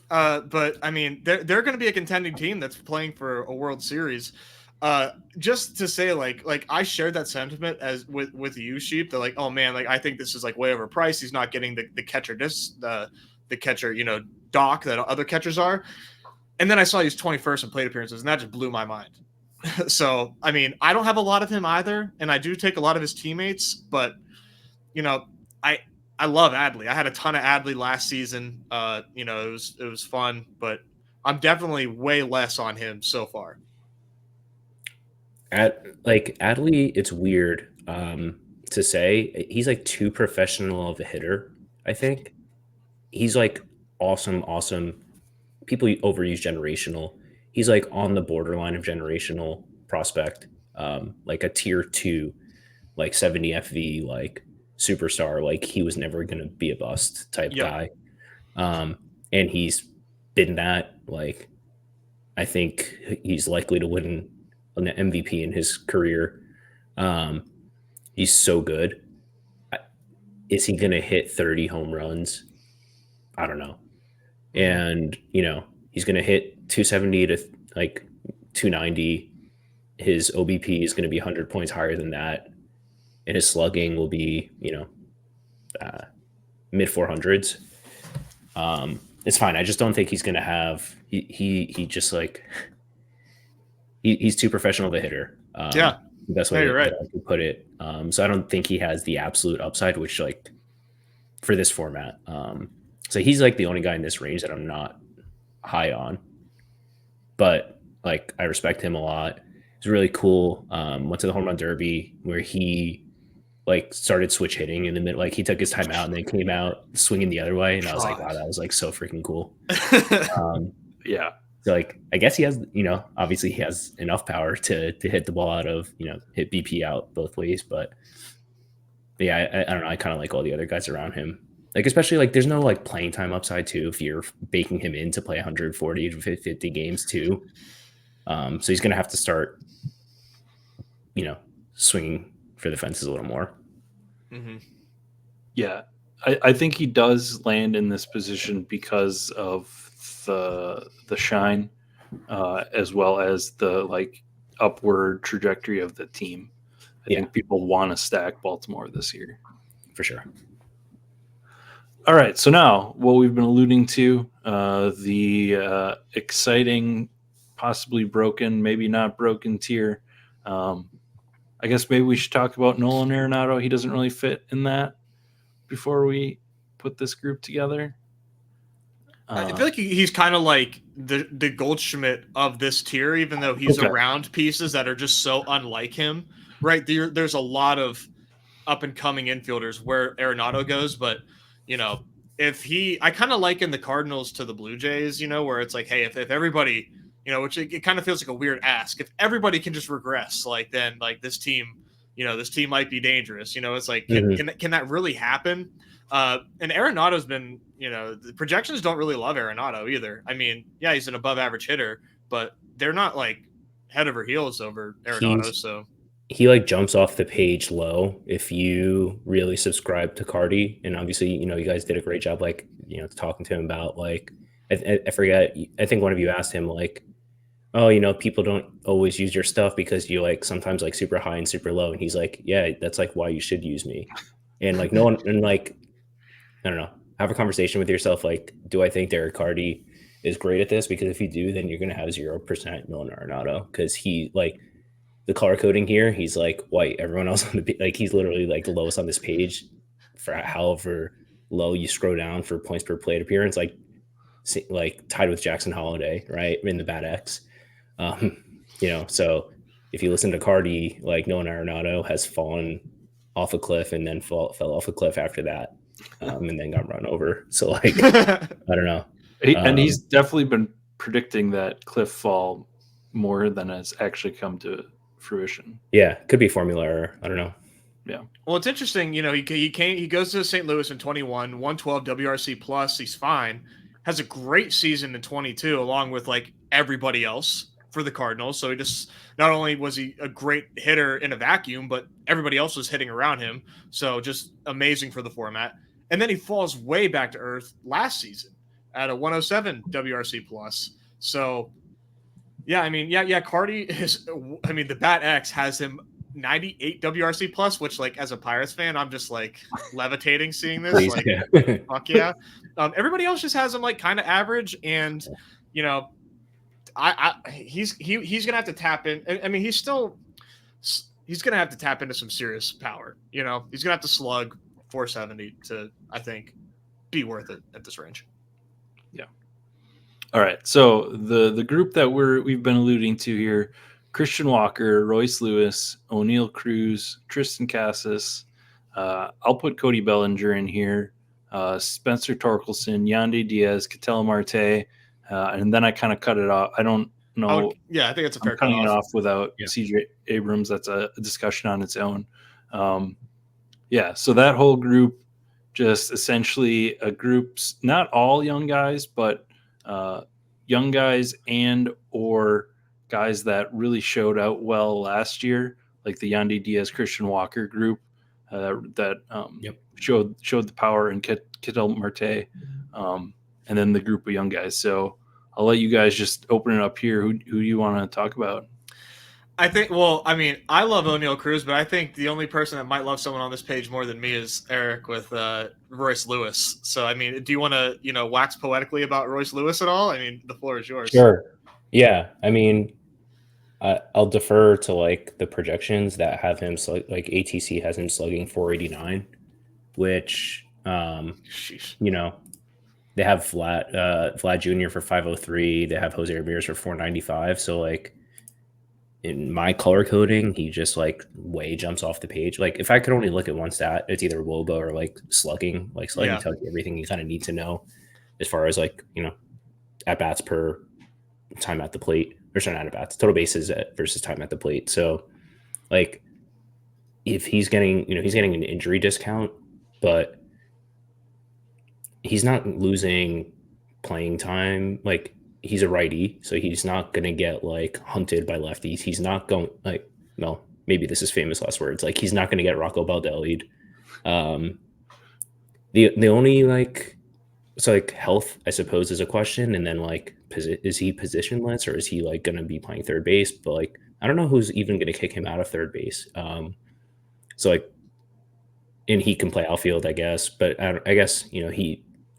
[SPEAKER 2] But I mean, they're going to be a contending team that's playing for a World Series. Just to say, like I shared that sentiment as with you, Sheep. They're like, oh man, like I think this is like way overpriced. He's not getting the catcher the catcher dock that other catchers are. And then I saw he's 21st in plate appearances, and that just blew my mind. So I mean, I don't have a lot of him either, and I do take a lot of his teammates, but I love Adley. I had a ton of Adley last season. It was fun, but I'm definitely way less on him so far.
[SPEAKER 3] Adley, it's weird to say. He's like too professional of a hitter, I think. He's like awesome. People overuse generational. He's like on the borderline of generational prospect, like a tier 2, like 70 FV, like superstar. Like he was never going to be a bust type guy. And he's been that. Like, I think he's likely to win an MVP in his career. He's so good. Is he going to hit 30 home runs? I don't know. And, he's going to hit 270 to like 290. His OBP is going to be 100 points higher than that. And his slugging will be, mid 400s. It's fine. I just don't think he's going to have, he just like, he's too professional of a hitter. The best way I could put it. So I don't think he has the absolute upside, which like for this format. So he's like the only guy in this range that I'm not high on, but like I respect him a lot. It's really cool. Went to the home run derby where he like started switch hitting in the middle. Like he took his time out and then came out swinging the other way. And I was like, wow, that was like so freaking cool.
[SPEAKER 1] Yeah.
[SPEAKER 3] So like, I guess he has, obviously he has enough power to hit the ball out of, hit BP out both ways. But yeah, I don't know. I kind of like all the other guys around him. Like, especially like there's no like playing time upside too, if you're baking him in to play 140 to 50 games too. So he's going to have to start, swinging for the fences a little more.
[SPEAKER 2] Mm-hmm.
[SPEAKER 1] Yeah. I think he does land in this position because of the shine, as well as the like upward trajectory of the team. I think people want to stack Baltimore this year.
[SPEAKER 3] For sure.
[SPEAKER 1] All right. So now what we've been alluding to, the exciting, possibly broken, maybe not broken tier. I guess maybe we should talk about Nolan Arenado. He doesn't really fit in that before we put this group together.
[SPEAKER 2] I feel like he's kind of like the Goldschmidt of this tier, even though he's around pieces that are just so unlike him, right? There's a lot of up and coming infielders where Arenado goes, but I kind of liken the Cardinals to the Blue Jays, where it's like, hey, if everybody, which it kind of feels like a weird ask, if everybody can just regress, like then like this team might be dangerous. It's like, can that really happen? And Arenado's been, the projections don't really love Arenado either. I mean, yeah, he's an above average hitter, but they're not like head over heels over Arenado.
[SPEAKER 3] He like jumps off the page low if you really subscribe to Cardi. And obviously, you guys did a great job, like, talking to him about like I forget. I think one of you asked him like, "Oh, you know, people don't always use your stuff because you like sometimes like super high and super low." And he's like, "Yeah, that's like why you should use me." And like no one, and like I don't know, have a conversation with yourself. Like, do I think Derek Carty is great at this? Because if you do, then you're gonna have 0% Milner Arenado because he like the color coding here. He's like white. Everyone else on the like he's literally like the lowest on this page for however low you scroll down for points per plate appearance. Like tied with Jackson Holiday, right, in the bad X. You know, so if you listen to Cardi, like Nolan Arenado has fallen off a cliff and then fell off a cliff after that, and then got run over. So like, I don't know.
[SPEAKER 1] And he's definitely been predicting that cliff fall more than has actually come to fruition.
[SPEAKER 3] Yeah, could be formula error. I don't know.
[SPEAKER 1] Yeah.
[SPEAKER 2] Well, it's interesting. You know, he goes to St. Louis in 21, 112 WRC plus. He's fine. Has a great season in 22, along with like everybody else for the Cardinals. So he just not only was he a great hitter in a vacuum, but everybody else was hitting around him. So just amazing for the format. And then he falls way back to earth last season at a 107 WRC plus. So yeah, I mean, yeah, Cardi is. I mean, the Bat X has him 98 WRC plus, which like as a Pirates fan, I'm just like levitating seeing this.
[SPEAKER 3] Please,
[SPEAKER 2] Like,
[SPEAKER 3] yeah.
[SPEAKER 2] fuck yeah. Everybody else just has him like kind of average, and you know, he's gonna have to tap in. I mean, he's gonna have to tap into some serious power. You know, he's gonna have to slug 470 to, I think, be worth it at this range.
[SPEAKER 1] Yeah. All right. So the group that we've been alluding to here: Christian Walker, Royce Lewis, O'Neill Cruz, Tristan Cassis. I'll put Cody Bellinger in here. Spencer Torkelson, Yandy Diaz, Ketel Marte, and then I kind of cut it off. I don't know.
[SPEAKER 2] I think it's a fair
[SPEAKER 1] cutting it
[SPEAKER 2] cutoff.
[SPEAKER 1] off without CJ Abrams. That's a discussion on its own. Yeah. So that whole group, just essentially a group's not all young guys, but young guys and or guys that really showed out well last year, like the Yandy Diaz Christian Walker group that showed the power in Ketel Marte, and then the group of young guys. So I'll let you guys just open it up here. Who do you want to talk about?
[SPEAKER 2] I think, well, I mean, I love O'Neill Cruz, but I think the only person that might love someone on this page more than me is Eric with Royce Lewis. So, I mean, do you want to, wax poetically about Royce Lewis at all? I mean, the floor is yours.
[SPEAKER 3] Sure. Yeah. I mean, I'll defer to like the projections that have him like ATC has him slugging 489, which, they have Vlad Jr. for 503. They have Jose Ramirez for 495. So like, in my color coding, he just like way jumps off the page. Like if I could only look at one stat, it's either WOBA or like slugging. Like slugging tells you everything you kind of need to know as far as like, at bats per time at the plate, or sorry, not at bats, total bases versus time at the plate. So like if he's getting, he's getting an injury discount, but he's not losing playing time. Like he's a righty, so he's not going to get like hunted by lefties. He's not going like, well, maybe this is famous last words. Like he's not going to get Rocco Baldelli'd. The only like, so like health, I suppose, is a question. And then like, is he positionless or is he like going to be playing third base? But like, I don't know who's even going to kick him out of third base. So like, and he can play outfield, I guess. But I guess,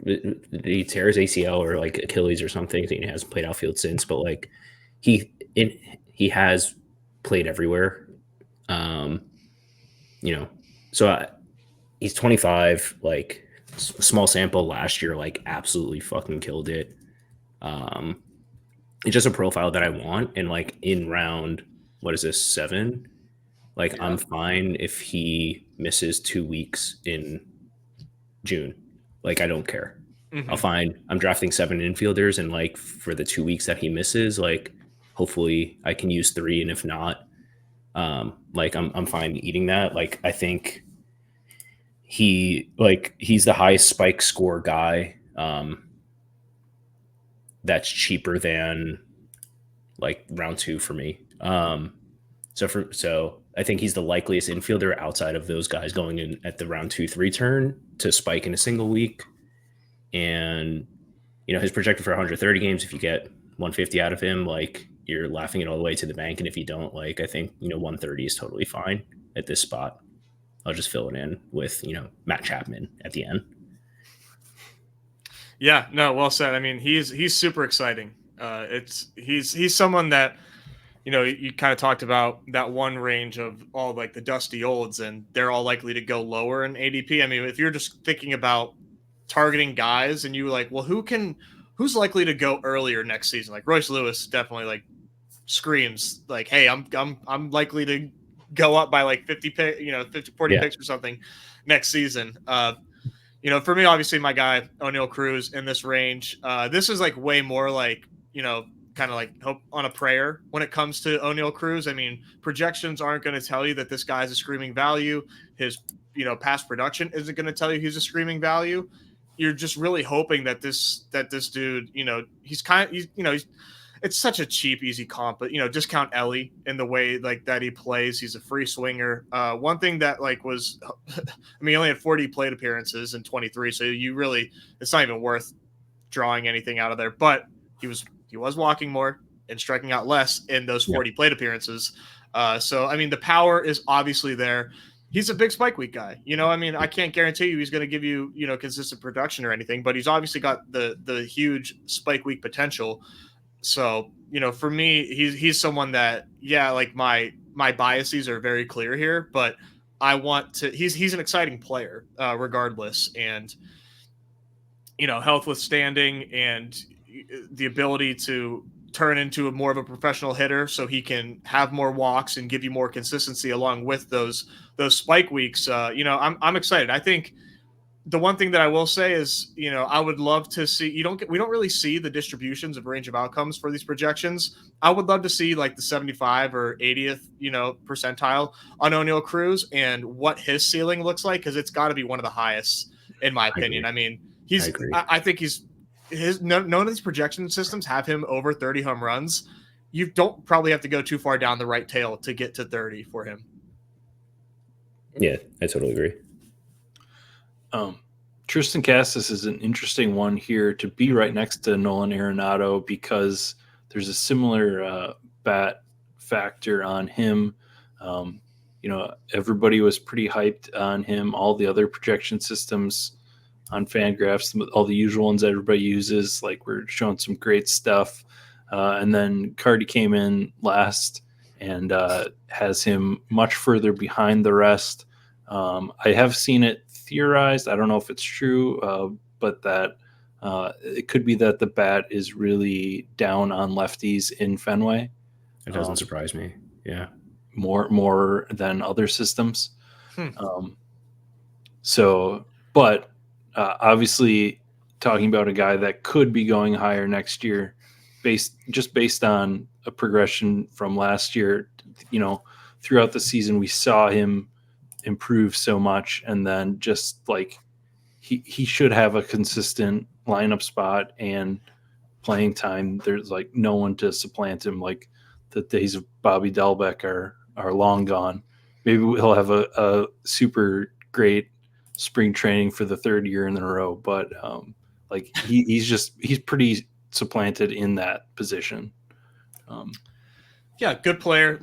[SPEAKER 3] he tears ACL or like Achilles or something. He hasn't played outfield since, but like he has played everywhere. So he's 25, like small sample last year, like absolutely fucking killed it. It's just a profile that I want. And like in round, what is this, 7? Like I'm fine if he misses 2 weeks in June. Like, I don't care. Mm-hmm. I'm drafting 7 infielders, and like for the 2 weeks that he misses, like hopefully I can use 3. And if not, like I'm fine eating that. Like, I think he's the highest spike score guy. That's cheaper than like round 2 for me. So I think he's the likeliest infielder outside of those guys going in at the round 2-3 turn to spike in a single week. And his projected for 130 games. If you get 150 out of him, like, you're laughing it all the way to the bank. And if you don't, like, I think 130 is totally fine at this spot. I'll just fill it in with Matt Chapman at the end.
[SPEAKER 2] Yeah, no, well said. I mean, he's super exciting. He's someone that, you kind of talked about that one range of all like the dusty olds, and they're all likely to go lower in ADP. I mean, if you're just thinking about targeting guys and you like, well, who's likely to go earlier next season? Like Royce Lewis definitely like screams like, hey, I'm likely to go up by like 50 pick, 50, 40 picks or something next season. For me, obviously my guy, O'Neal Cruz in this range, this is like way more like, kind of like hope on a prayer when it comes to O'Neal Cruz. I mean, projections aren't going to tell you that this guy's a screaming value. His, past production isn't going to tell you he's a screaming value. You're just really hoping that this dude, it's such a cheap, easy comp, but discount Ellie in the way like that he plays. He's a free swinger. One thing that like was, I mean, he only had 40 plate appearances in 23, so it's not even worth drawing anything out of there. But he was walking more and striking out less in those 40 plate appearances. So I mean, the power is obviously there. He's a big spike week guy. I mean, I can't guarantee you he's going to give you, consistent production or anything, but he's obviously got the huge spike week potential. So, for me, he's someone that, like my biases are very clear here, but I want to, he's an exciting player, regardless. And, health withstanding and the ability to turn into more of a professional hitter so he can have more walks and give you more consistency along with those spike weeks. I'm excited. I think the one thing that I will say is, I would love to see, we don't really see the distributions of range of outcomes for these projections. I would love to see like the 75 or 80th, percentile on O'Neal Cruz and what his ceiling looks like. Cause it's gotta be one of the highest in my opinion. I mean, I think none of these projection systems have him over 30 home runs. You don't probably have to go too far down the right tail to get to 30 for him.
[SPEAKER 3] Yeah, I totally agree.
[SPEAKER 1] Tristan Cassis is an interesting one here to be right next to Nolan Arenado because there's a similar bat factor on him. Everybody was pretty hyped on him. All the other projection systems on Fangraphs, all the usual ones that everybody uses, like we're showing some great stuff. And then Cardi came in last and has him much further behind the rest. I have seen it theorized. I don't know if it's true, but that it could be that the bat is really down on lefties in Fenway.
[SPEAKER 3] It doesn't surprise me. Yeah.
[SPEAKER 1] More than other systems. But obviously talking about a guy that could be going higher next year based on a progression from last year, throughout the season, we saw him improve so much. And then just like he should have a consistent lineup spot and playing time. There's like no one to supplant him. Like the days of Bobby Delbeck are long gone. Maybe he'll have a super great spring training for the third year in a row, but he's pretty supplanted in that position.
[SPEAKER 2] Yeah, good player.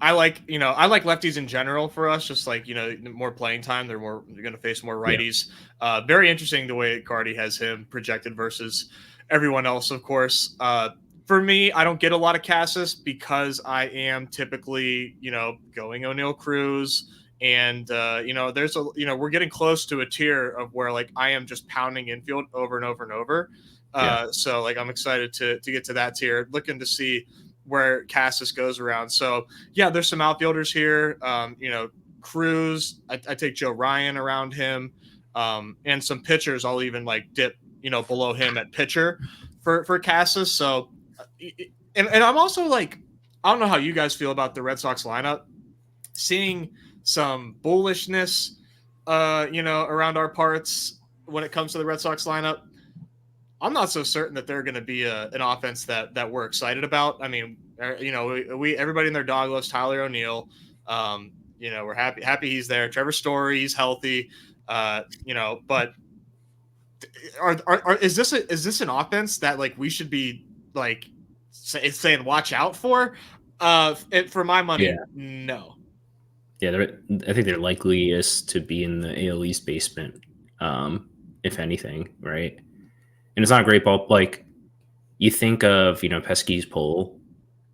[SPEAKER 2] I like lefties in general for us, just like, more playing time. They're going to face more righties. Yeah. Very interesting the way Cardi has him projected versus everyone else, of course. For me, I don't get a lot of Cassis because I am typically, going O'Neal Cruz. And, we're getting close to a tier of where like I am just pounding infield over and over and over. So like I'm excited to get to that tier, looking to see where Cassis goes around. So yeah, there's some outfielders here. Cruz, I take Joe Ryan around him, and some pitchers. I'll even like dip, below him at pitcher for Cassis. So, and I'm also like, I don't know how you guys feel about the Red Sox lineup, seeing some bullishness, around our parts when it comes to the Red Sox lineup. I'm not so certain that they're going to be an offense that we're excited about. I mean, we everybody and their dog loves Tyler O'Neill. We're happy he's there. Trevor Story, he's healthy. But is this an offense that like we should be like saying watch out for? For my money, no.
[SPEAKER 3] Yeah, I think they're likeliest to be in the AL East basement, if anything, right? And it's not a great ball. Like you think of, Pesky's pole.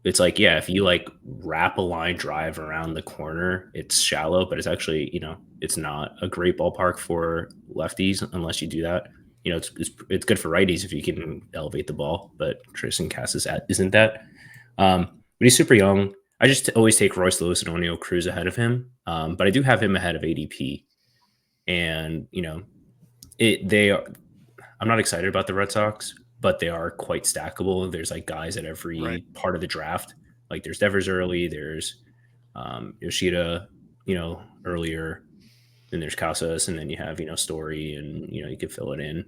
[SPEAKER 3] It's like, yeah, if you like wrap a line drive around the corner, it's shallow, but it's actually, it's not a great ballpark for lefties unless you do that. It's good for righties if you can elevate the ball, but Tristan Cassis isn't that. But he's super young. I just always take Royce Lewis and O'Neill Cruz ahead of him, but I do have him ahead of ADP. And they are. I'm not excited about the Red Sox, but they are quite stackable. There's like guys at every part of the draft. Like there's Devers early, there's Yoshida, earlier. Then there's Casas, and then you have Story, and you could fill it in,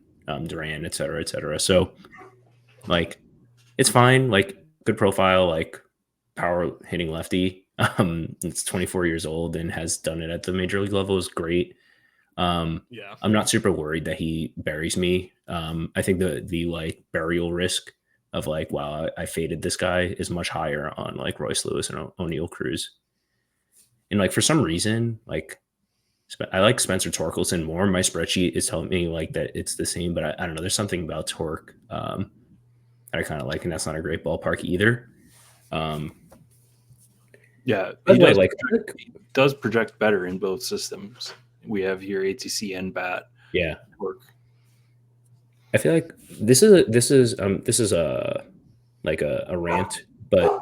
[SPEAKER 3] Duran, et cetera, et cetera. So like it's fine. Like good profile, like power hitting lefty. It's 24 years old and has done it at the major league level is great. I'm not super worried that he buries me. I think the like burial risk of like, wow, I faded this guy is much higher on like Royce Lewis and O'Neill Cruz. And like for some reason, like I like Spencer Torkelson more. My spreadsheet is telling me like that it's the same, but I don't know. There's something about Torque that I kind of like, and that's not a great ballpark either.
[SPEAKER 1] Yeah, he does project better in both systems. We have here ATC and BAT.
[SPEAKER 3] Yeah,
[SPEAKER 1] work.
[SPEAKER 3] I feel like this is a like a rant, but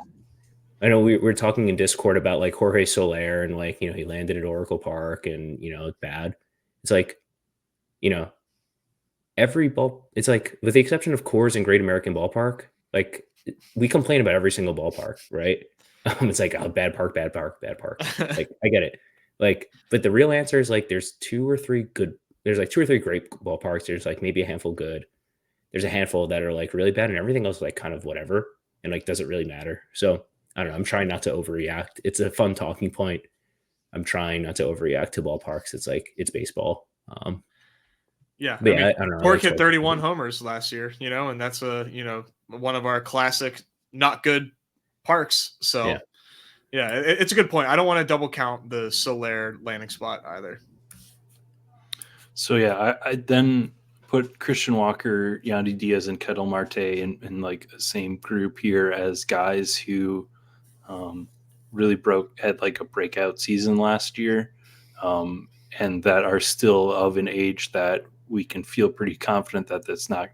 [SPEAKER 3] I know we're talking in Discord about like Jorge Soler and like he landed at Oracle Park and it's bad. It's like every ball. It's like with the exception of Coors and Great American Ballpark, like we complain about every single ballpark, right? It's like bad park. Like I get it. Like, but the real answer is like there's like two or three great ballparks. There's like maybe a handful good. There's a handful that are like really bad, and everything else is like kind of whatever, and like doesn't really matter. So I don't know. I'm trying not to overreact. It's a fun talking point. I'm trying not to overreact to ballparks. It's like it's baseball.
[SPEAKER 2] Yeah,
[SPEAKER 3] I don't know.
[SPEAKER 2] Torque hit 31 homers last year, and that's one of our classic not good parks. So yeah, it's a good point. I don't want to double count the Soler landing spot either.
[SPEAKER 1] So yeah, I then put Christian Walker, Yandy Diaz, and Ketel Marte in like the same group here as guys who really had like a breakout season last year, and that are still of an age that we can feel pretty confident that that's not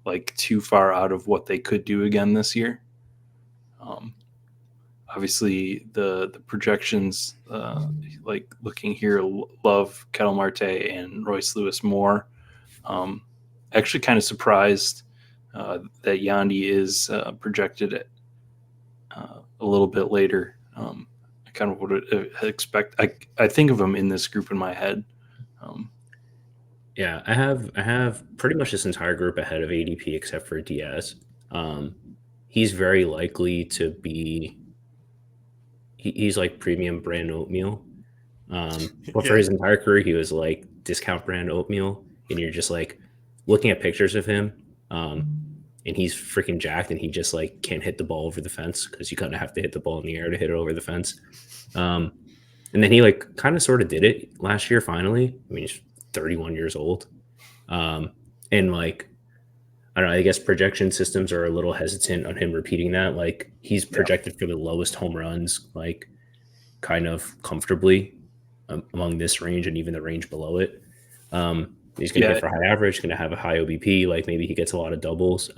[SPEAKER 1] like too far out of what they could do again this year. Obviously, the projections, like looking here, love Ketel Marte and Royce Lewis more. Actually, kind of surprised that Yandy is projected at a little bit later. I kind of would expect. I think of him in this group in my head.
[SPEAKER 3] Yeah, I have pretty much this entire group ahead of ADP except for Diaz. He's very likely to be. He's like premium brand oatmeal. But for his entire career, he was like discount brand oatmeal, and you're just like looking at pictures of him, and he's freaking jacked, and he just like can't hit the ball over the fence because you kind of have to hit the ball in the air to hit it over the fence. And then he like kind of sort of did it last year. Finally, I mean, he's 31 years old, and like I don't know. I guess projection systems are a little hesitant on him repeating that. Like he's projected for the lowest home runs, like kind of comfortably among this range and even the range below it. He's going to hit for high average, going to have a high OBP. Like maybe he gets a lot of doubles.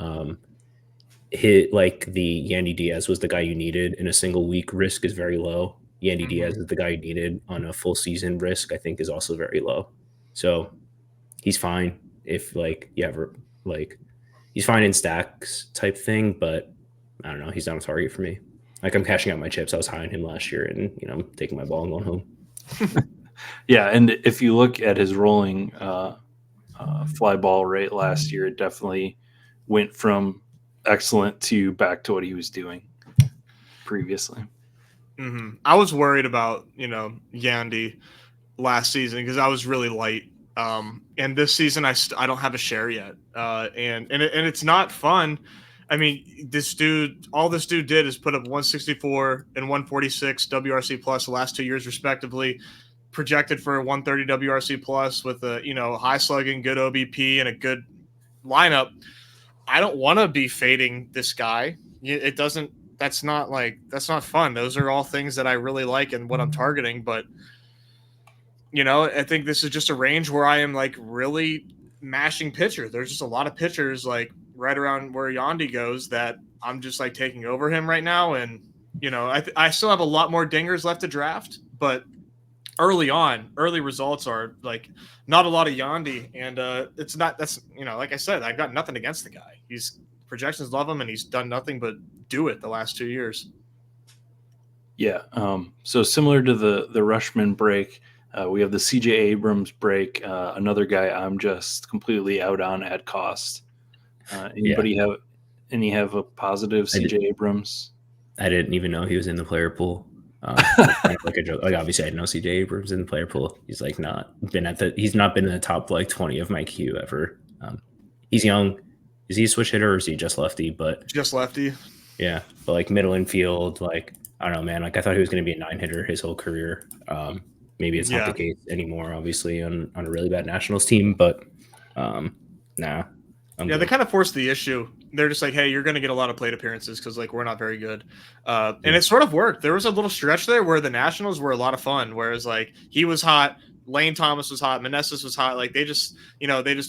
[SPEAKER 3] Hit like the Yandy Diaz was the guy you needed in a single week. Risk is very low. Yandy Diaz is the guy you needed on a full season. Risk I think is also very low. So he's fine if like you ever like. He's fine in stacks type thing, but I don't know. He's not a target for me. Like I'm cashing out my chips. I was high on him last year, and I'm taking my ball and going home.
[SPEAKER 1] Yeah, and if you look at his rolling fly ball rate last year, it definitely went from excellent to back to what he was doing previously.
[SPEAKER 2] I was worried about Yandy last season because I was really light And this season, I don't have a share yet, and it's not fun. I mean, all this dude did is put up 164 and 146 WRC plus the last 2 years, respectively. Projected for 130 WRC plus with a high slugging, good OBP, and a good lineup. I don't want to be fading this guy. It doesn't. That's not fun. Those are all things that I really like and what I'm targeting, but. I think this is just a range where I am like really mashing pitcher. There's just a lot of pitchers like right around where Yandy goes that I'm just like taking over him right now. And, I still have a lot more dingers left to draft, but early results are like not a lot of Yandy. And like I said, I've got nothing against the guy. Projections love him and he's done nothing but do it the last 2 years.
[SPEAKER 1] Yeah. So similar to the Rushman break, we have the CJ Abrams break, another guy I'm just completely out on at cost. Anybody have a positive CJ Abrams?
[SPEAKER 3] I didn't even know he was in the player pool. Kind of like a joke. Like obviously I know CJ Abrams in the player pool. He's like he's not been in the top like 20 of my queue ever. He's young. Is he a switch hitter or is he just lefty? But
[SPEAKER 2] just lefty.
[SPEAKER 3] Yeah. But like middle infield, like I don't know, man. Like I thought he was going to be a 9-hitter his whole career. Maybe it's not the case anymore, obviously, on a really bad Nationals team, but nah.
[SPEAKER 2] They kind of forced the issue. They're just like, hey, you're going to get a lot of plate appearances because like we're not very good. And it sort of worked. There was a little stretch there where the Nationals were a lot of fun, whereas like he was hot, Lane Thomas was hot, Meneses was hot. Like they just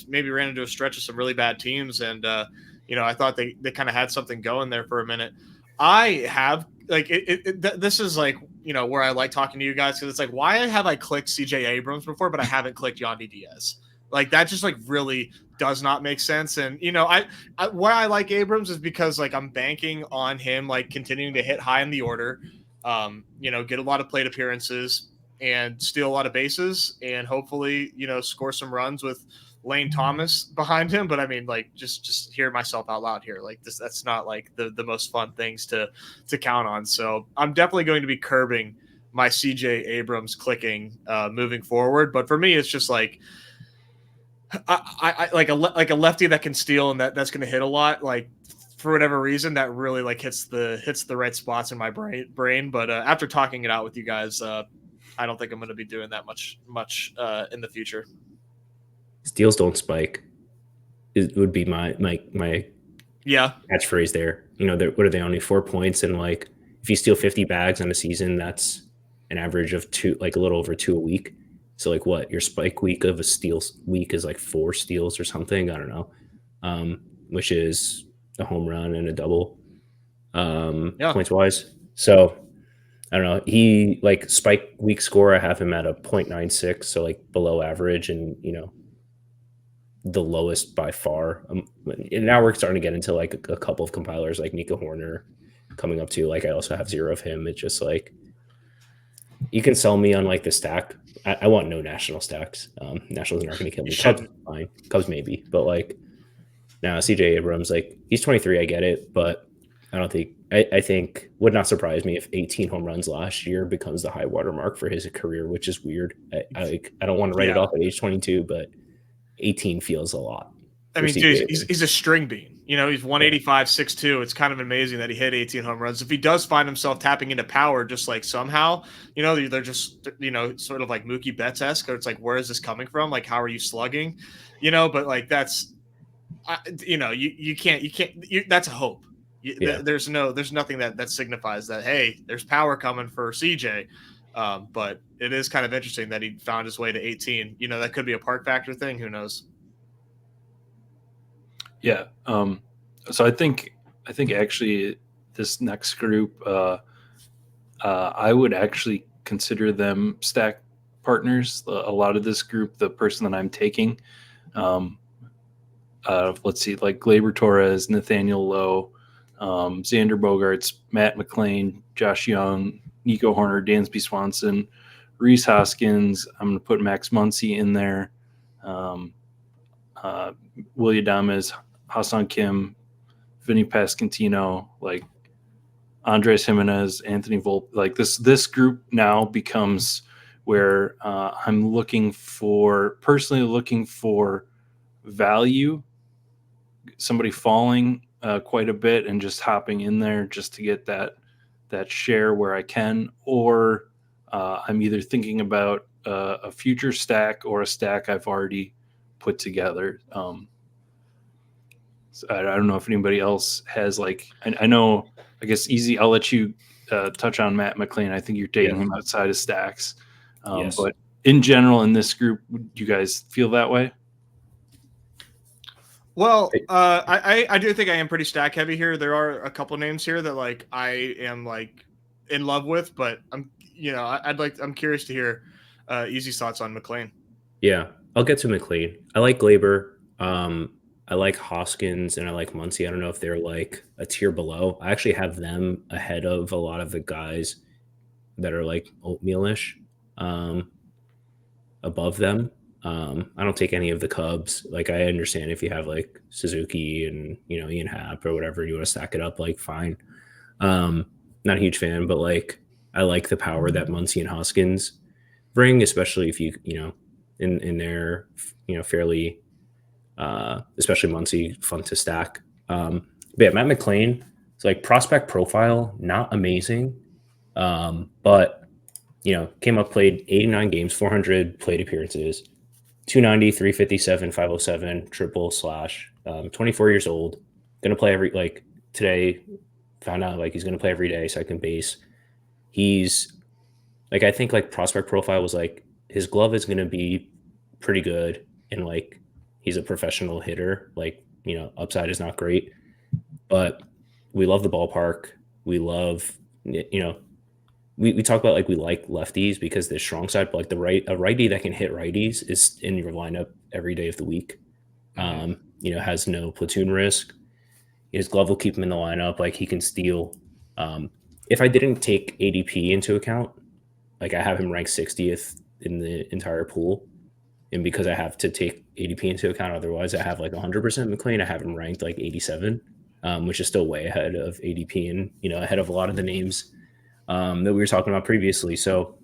[SPEAKER 2] maybe ran into a stretch of some really bad teams. And, I thought they kind of had something going there for a minute. I have like this is like, where I like talking to you guys because it's like, why have I clicked CJ Abrams before, but I haven't clicked Yandy Diaz? Like that just like really does not make sense. And, why I like Abrams is because like I'm banking on him, like continuing to hit high in the order, get a lot of plate appearances and steal a lot of bases and hopefully, score some runs with Lane Thomas behind him. But I mean, like just hear myself out loud here. Like that's not like the most fun things to count on. So I'm definitely going to be curbing my CJ Abrams clicking moving forward. But for me, it's just like, I like a lefty that can steal and that's going to hit a lot. Like for whatever reason, that really like hits the right spots in my brain. But after talking it out with you guys, I don't think I'm going to be doing that much in the future.
[SPEAKER 3] Steals don't spike. It would be my catchphrase there. What are they, only 4 points? And like if you steal 50 bags in a season, that's an average of 2, like a little over 2 a week. So like what your spike week of a steals week is like 4 steals or something. I don't know, which is a home run and a double points wise. So I don't know. He like spike week score. I have him at a 0.96. So like below average and, the lowest by far. And now we're starting to get into like a couple of compilers like Nico Horner coming up to like, I also have 0 of him. It's just like, you can sell me on like the stack. I want no national stacks. Nationals aren't going to kill me. Cubs, fine. Cubs maybe, but like now CJ Abrams, like he's 23. I get it, but I don't think. I think would not surprise me if 18 home runs last year becomes the high water mark for his career, which is weird. I don't want to write it off at age 22, but 18 feels a lot.
[SPEAKER 2] I mean, dude, he's a string bean. He's 185, 6'2". It's kind of amazing that he hit 18 home runs. If he does find himself tapping into power just like somehow, they're just, sort of like Mookie Betts-esque. Or it's like, where is this coming from? Like, how are you slugging? But like, that's, you can't, that's a hope. There's nothing that signifies that, hey, there's power coming for CJ. But it is kind of interesting that he found his way to 18. That could be a park factor thing. Who knows?
[SPEAKER 1] Yeah. So I think actually this next group, I would actually consider them stack partners. A lot of this group, the person that I'm taking, let's see, like Gleyber Torres, Nathaniel Lowe, Xander Bogaerts, Matt McClain, Josh Young, Nico Horner, Dansby Swanson, Rhys Hoskins. I'm going to put Max Muncy in there. Willie Adames, Hassan Kim, Vinny Pasquantino, like Andres Jimenez, Anthony Volpe. Like this group now becomes where I'm personally looking for value, somebody falling quite a bit and just hopping in there just to get that share where I can, or I'm either thinking about a future stack or a stack I've already put together. So I don't know if anybody else has I know, I guess easy. I'll let you touch on Matt McLean. I think you're taking him outside of stacks,
[SPEAKER 3] Yes.
[SPEAKER 1] but in general in this group, do you guys feel that way?
[SPEAKER 2] Well, I do think I am pretty stack heavy here. There are a couple names here that like I am like in love with, but I'm I'm curious to hear Easy's thoughts on McLean.
[SPEAKER 3] Yeah, I'll get to McLean. I like Glaber. I like Hoskins and I like Muncie. I don't know if they're like a tier below. I actually have them ahead of a lot of the guys that are like oatmealish above them. I don't take any of the Cubs. Like I understand if you have like Suzuki and Ian Happ or whatever, you want to stack it up, like fine. Not a huge fan, but like I like the power that Muncie and Hoskins bring, especially if you in their fairly especially Muncie fun to stack. But yeah, Matt McLean, it's like prospect profile, not amazing, but came up, played 89 games, 400 plate appearances, 290, 357, 507, triple slash, 24 years old, gonna play today, found out like he's gonna play every day, second base. He's like, I think like prospect profile was like his glove is gonna be pretty good, and like he's a professional hitter. Like, upside is not great, but we love the ballpark. We love, we talk about like we like lefties because they're strong side, but like a righty that can hit righties is in your lineup every day of the week. Has no platoon risk. His glove will keep him in the lineup. Like he can steal. If I didn't take ADP into account, like I have him ranked 60th in the entire pool. And because I have to take ADP into account, otherwise I have like 100% McLean. I have him ranked like 87, which is still way ahead of ADP and, ahead of a lot of the names that we were talking about previously. So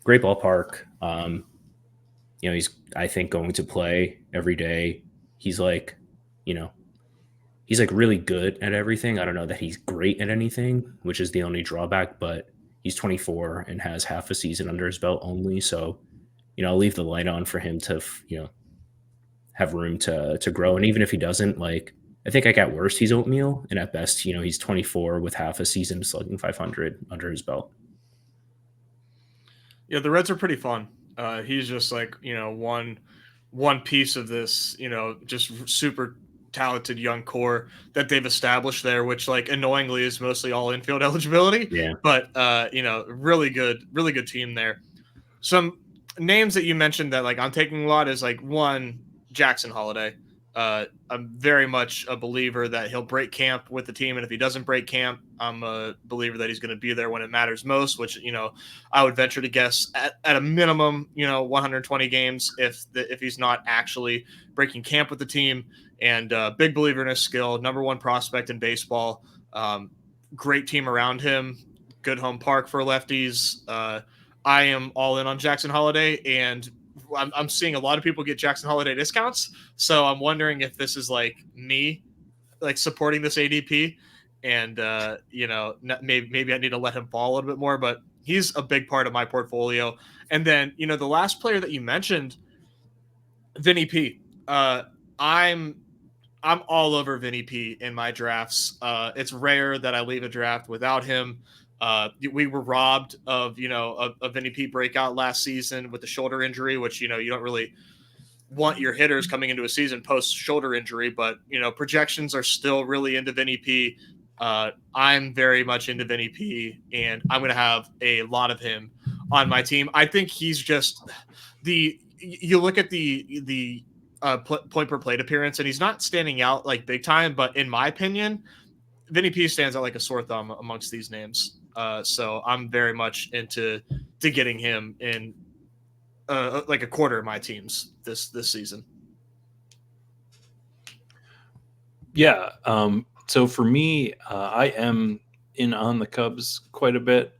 [SPEAKER 3] great ballpark. He's, I think, going to play every day. He's like, he's like really good at everything. I don't know that he's great at anything, which is the only drawback, but he's 24 and has half a season under his belt only. So, I'll leave the light on for him to, have room to grow. And even if he doesn't, like, I think at worst he's oatmeal, and at best, he's 24 with half a season slugging 500 under his belt.
[SPEAKER 2] Yeah, the Reds are pretty fun. He's just like one piece of this, just super talented young core that they've established there, which like annoyingly is mostly all infield eligibility.
[SPEAKER 3] Yeah.
[SPEAKER 2] But really good team there. Some names that you mentioned that like I'm taking a lot is like one, Jackson Holiday. I'm very much a believer that he'll break camp with the team, and if he doesn't break camp, I'm a believer that he's going to be there when it matters most. Which I would venture to guess at a minimum, 120 games if he's not actually breaking camp with the team. And big believer in his skill, number one prospect in baseball. Great team around him, good home park for lefties. I am all in on Jackson Holiday, and I'm seeing a lot of people get Jackson Holiday discounts. So I'm wondering if this is like me, like supporting this ADP, and maybe I need to let him fall a little bit more. But he's a big part of my portfolio. And then the last player that you mentioned, Vinny P. I'm all over Vinny P in my drafts. It's rare that I leave a draft without him. We were robbed of a Vinny P breakout last season with the shoulder injury, which you don't really want your hitters coming into a season post shoulder injury, but projections are still really into Vinny P. I'm very much into Vinny P, and I'm going to have a lot of him on my team. I think he's just you look at the point per plate appearance, and he's not standing out like big time, but in my opinion, Vinny P stands out like a sore thumb amongst these names. So I'm very much into getting him in like a quarter of my teams this season.
[SPEAKER 1] Yeah. So for me, I am in on the Cubs quite a bit.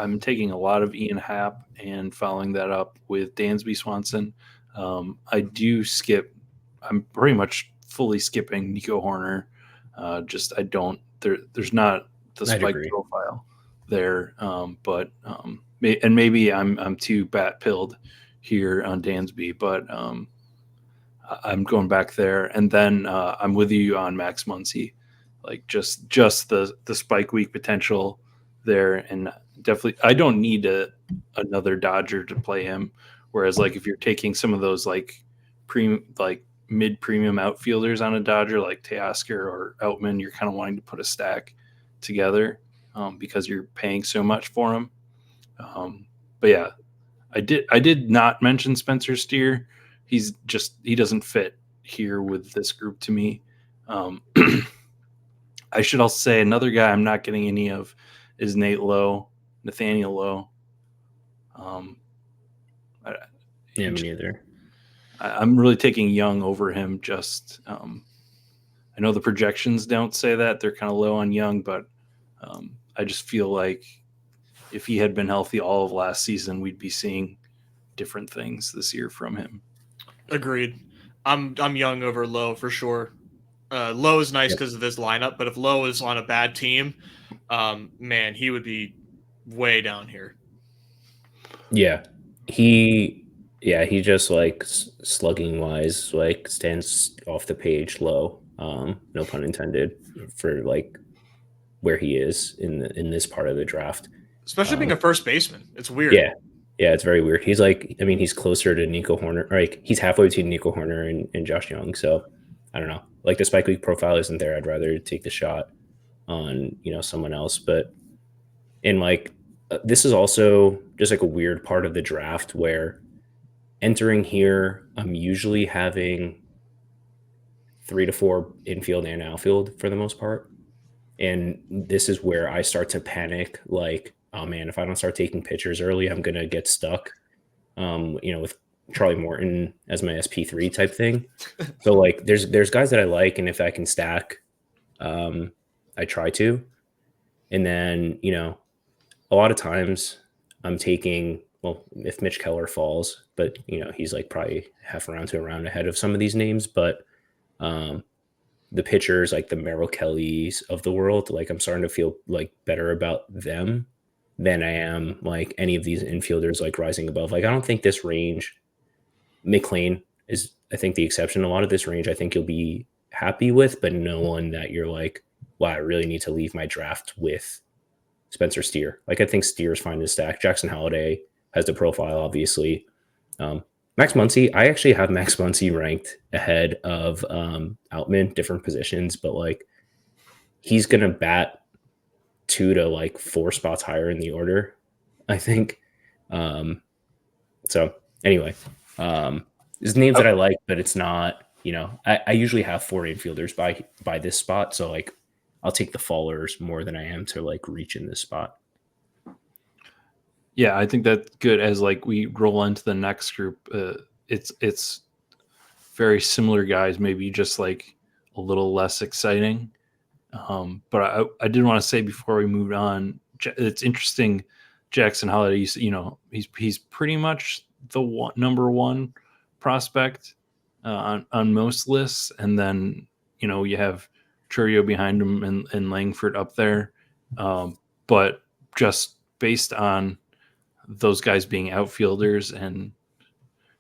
[SPEAKER 1] I'm taking a lot of Ian Happ and following that up with Dansby Swanson. I do skip. I'm pretty much fully skipping Nico Horner. Just I don't. There's not the
[SPEAKER 3] I'd
[SPEAKER 1] spike
[SPEAKER 3] agree.
[SPEAKER 1] profile there. And maybe I'm too bat pilled here on Dansby, but I'm going back there, and then I'm with you on Max Muncy, like just the spike week potential there, and definitely I don't need another Dodger to play him. Whereas like if you're taking some of those like mid premium outfielders on a Dodger like Teoscar or Outman, you're kind of wanting to put a stack together because you're paying so much for them. But yeah, I did not mention Spencer Steer. He doesn't fit here with this group to me. I should also say another guy I'm not getting any of is Nathaniel Lowe.
[SPEAKER 3] Me neither.
[SPEAKER 1] I'm really taking Young over him. I know the projections don't say that. They're kind of low on Young, but I just feel like if he had been healthy all of last season, we'd be seeing different things this year from him.
[SPEAKER 2] Agreed. I'm Young over Lowe for sure. Lowe is nice because of this lineup, but if Lowe is on a bad team, man, he would be way down here.
[SPEAKER 3] Yeah, he just like slugging wise, like stands off the page low. No pun intended for like where he is in this part of the draft.
[SPEAKER 2] Especially being a first baseman, it's weird.
[SPEAKER 3] Yeah, it's very weird. He's like, I mean, he's closer to Nico Horner. Like he's halfway between Nico Horner and Josh Young. So I don't know. Like the spike week profile isn't there. I'd rather take the shot on someone else. But in like this is also just like a weird part of the draft where entering here, I'm usually having 3 to 4 infield and outfield for the most part. And this is where I start to panic. Like, oh man, if I don't start taking pitchers early, I'm going to get stuck, with Charlie Morton as my SP3 type thing. So like there's guys that I like. And if I can stack, I try to. And then, a lot of times I'm taking, well, if Mitch Keller falls, but he's like probably half a round to a round ahead of some of these names, but the pitchers like the Merrill Kellys of the world, like I'm starting to feel like better about them than I am like any of these infielders like rising above. Like I don't think this range, McLean is I think the exception. A lot of this range I think you'll be happy with, but no one that you're like, wow, I really need to leave my draft with Spencer Steer. Like I think Steer's fine to stack. Jackson Holliday has the profile, obviously. Max Muncy, I actually have Max Muncy ranked ahead of Outman, different positions, but like he's gonna bat 2 to like 4 spots higher in the order, I think. So anyway, there's names that I like, but it's not, I usually have 4 infielders by this spot, so like I'll take the fallers more than I am to like reach in this spot.
[SPEAKER 1] Yeah, I think that's good. As like we roll into the next group, it's very similar guys, maybe just like a little less exciting. But I did want to say before we moved on, it's interesting. Jackson Holliday, he's pretty much the number one prospect on most lists, and then you have Churio behind him and Langford up there. But just based on those guys being outfielders, and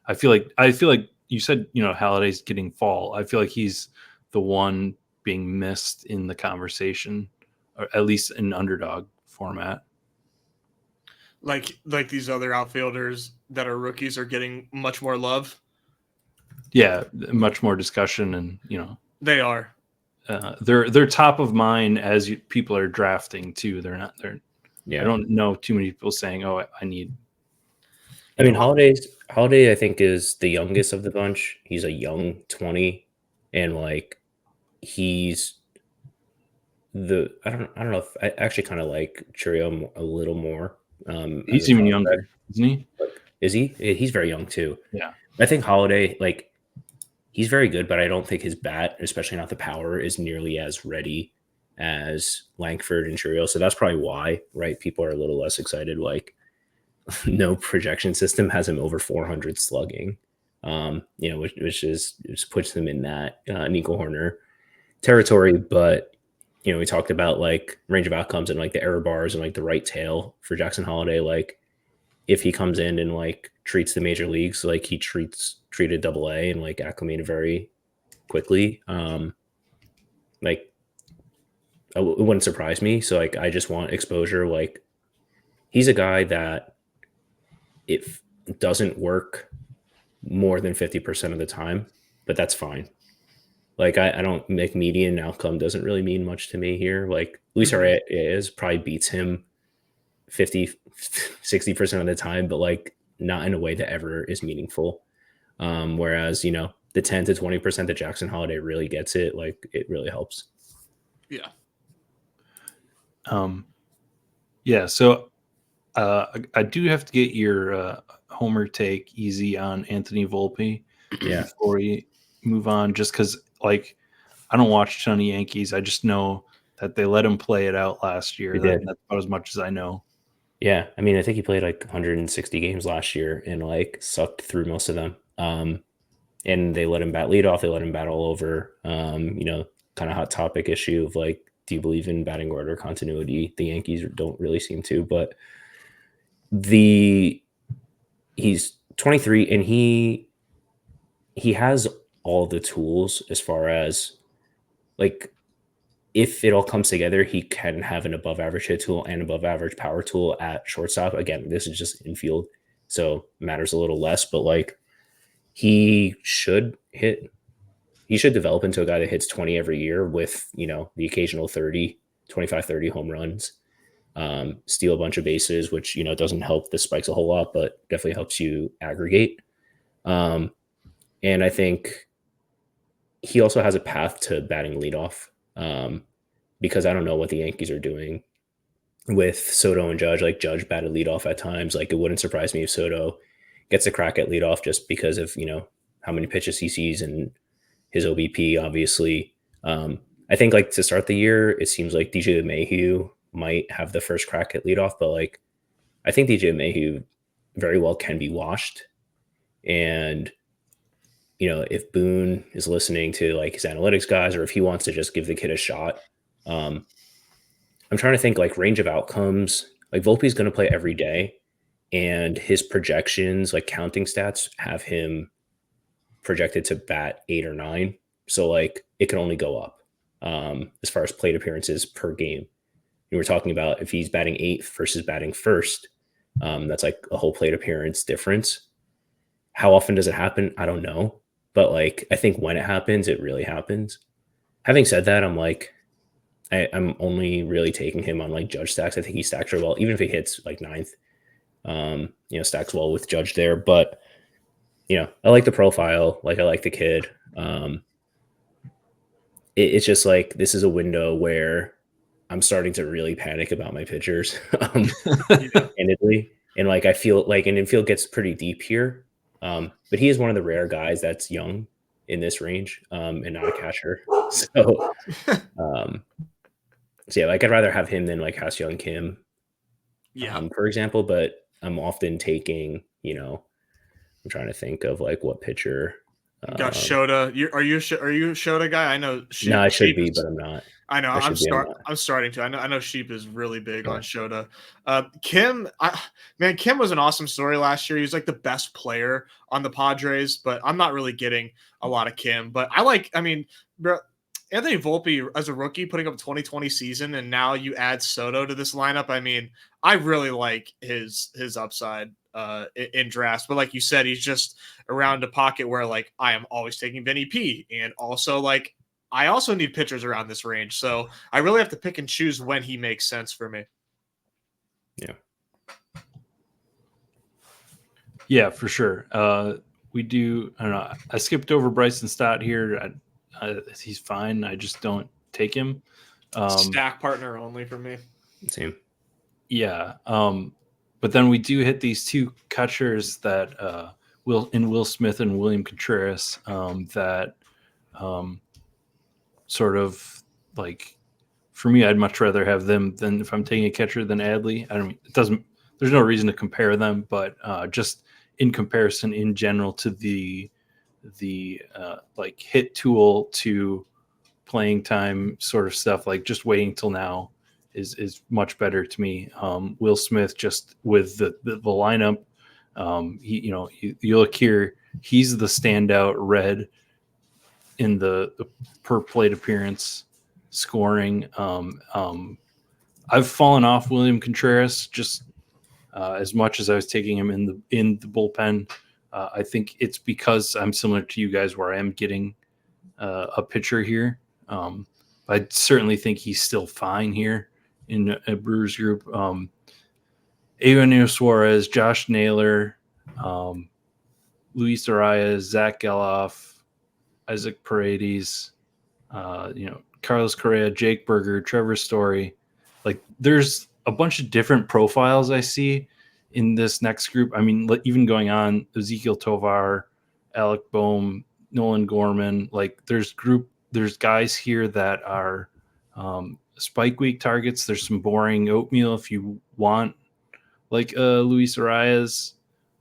[SPEAKER 1] I feel like you said, Halliday's getting fall. I feel like he's the one being missed in the conversation, or at least in underdog format.
[SPEAKER 2] Like these other outfielders that are rookies are getting much more love.
[SPEAKER 1] Yeah, much more discussion, and
[SPEAKER 2] they are.
[SPEAKER 1] They're top of mind as people are drafting too. They're not there. Yeah, I don't know too many people saying, "Oh, I need."
[SPEAKER 3] I mean, Holiday, I think is the youngest of the bunch. He's a young 20, and like he's I don't know if I actually kind of like Churio a little more.
[SPEAKER 1] He's even younger, isn't he?
[SPEAKER 3] Is he? He's very young too.
[SPEAKER 1] Yeah,
[SPEAKER 3] I think Holiday, like he's very good, but I don't think his bat, especially not the power, is nearly as ready as Langford and Churiel. So that's probably why, right? People are a little less excited. Like, no projection system has him over 400 slugging, which puts him in that Nico Horner territory. But, we talked about like range of outcomes and like the error bars and like the right tail for Jackson Holiday. Like, if he comes in and like treats the major leagues like he treated AA and like acclimated very quickly, like it wouldn't surprise me. So like I just want exposure. Like, he's a guy that it doesn't work more than 50% of the time, but that's fine. Like, I don't make median outcome doesn't really mean much to me here. Like, Luis Arias probably beats him 50-60% of the time, but like not in a way that ever is meaningful. Whereas, the 10 to 20% that Jackson Holiday really gets it, like, it really helps.
[SPEAKER 2] Yeah.
[SPEAKER 1] Yeah. So I do have to get your Homer take easy on Anthony Volpe before we move on, just because like I don't watch a ton of Yankees. I just know that they let him play it out last year. That's about as much as I know.
[SPEAKER 3] Yeah. I mean, I think he played like 160 games last year and like sucked through most of them. And they let him bat leadoff. They let him bat all over. Kind of hot topic issue of like, do you believe in batting order continuity? The Yankees don't really seem to, but he's 23 and he has all the tools as far as like, if it all comes together, he can have an above average hit tool and above average power tool at shortstop. Again, this is just infield, so matters a little less, but like he should develop into a guy that hits 20 every year with, the occasional 25, 30 home runs, steal a bunch of bases, which, doesn't help the spikes a whole lot, but definitely helps you aggregate. And I think he also has a path to batting leadoff. Because I don't know what the Yankees are doing with Soto and Judge. Like, Judge batted leadoff at times. Like, it wouldn't surprise me if Soto gets a crack at leadoff just because of, how many pitches he sees and his OBP, obviously. I think like to start the year, it seems like DJ Mayhew might have the first crack at leadoff, but like I think DJ Mayhew very well can be washed. And if Boone is listening to like his analytics guys, or if he wants to just give the kid a shot, I'm trying to think like range of outcomes. Like, Volpe's going to play every day, and his projections, like counting stats, have him projected to bat 8 or 9. So like it can only go up as far as plate appearances per game. We were talking about if he's batting 8th versus batting 1st, that's like a whole plate appearance difference. How often does it happen? I don't know. But like, I think when it happens, it really happens. Having said that, I'm like, I'm only really taking him on like Judge stacks. I think he stacks her well, even if he hits like 9th, stacks well with Judge there. But, I like the profile. Like, I like the kid. It's just like, this is a window where I'm starting to really panic about my pitchers, candidly. And like, I feel like an infield gets pretty deep here. But he is one of the rare guys that's young in this range, and not a catcher. So, yeah, like I'd rather have him than like Ha-Seong Kim, for example. But I'm often taking, I'm trying to think of like what pitcher.
[SPEAKER 2] Got Shota. Are you a Shota guy? I know.
[SPEAKER 3] No, I should be, but I'm not.
[SPEAKER 2] I know. I'm starting to. I know Sheep is really big on Shota. Kim, Kim was an awesome story last year. He was like the best player on the Padres, but I'm not really getting a lot of Kim. But bro, Anthony Volpe as a rookie putting up a 2020 season, and now you add Soto to this lineup. I mean, I really like his upside in drafts, but like you said, he's just around a pocket where like I am always taking Vinny P, and also like I also need pitchers around this range, so I really have to pick and choose when he makes sense for me.
[SPEAKER 1] Yeah, for sure. We do. I don't know. I skipped over Bryson Stott here. He's fine. I just don't take him.
[SPEAKER 2] Stack partner only for me.
[SPEAKER 3] Same.
[SPEAKER 1] Yeah. But then we do hit these two catchers that Will Smith and William Contreras that sort of like for me, I'd much rather have them than if I'm taking a catcher than Adley. There's no reason to compare them, but just in comparison in general to the like hit tool to playing time sort of stuff, like just waiting till now is much better to me. Will Smith, just with the lineup, you look here, he's the standout red in the per plate appearance scoring. I've fallen off William Contreras just as much as I was taking him in the bullpen. I think it's because I'm similar to you guys where I am getting a pitcher here. I certainly think he's still fine here in a Brewers group. Eugenio Suarez, Josh Naylor, Luis Arias, Zach Geloff, Isaac Paredes, Carlos Correa, Jake Berger, Trevor Story. Like, there's a bunch of different profiles I see in this next group. I mean, even going on, Ezekiel Tovar, Alec Boehm, Nolan Gorman. Like, there's guys here that are spike week targets. There's some boring oatmeal if you want, like Luis Arias,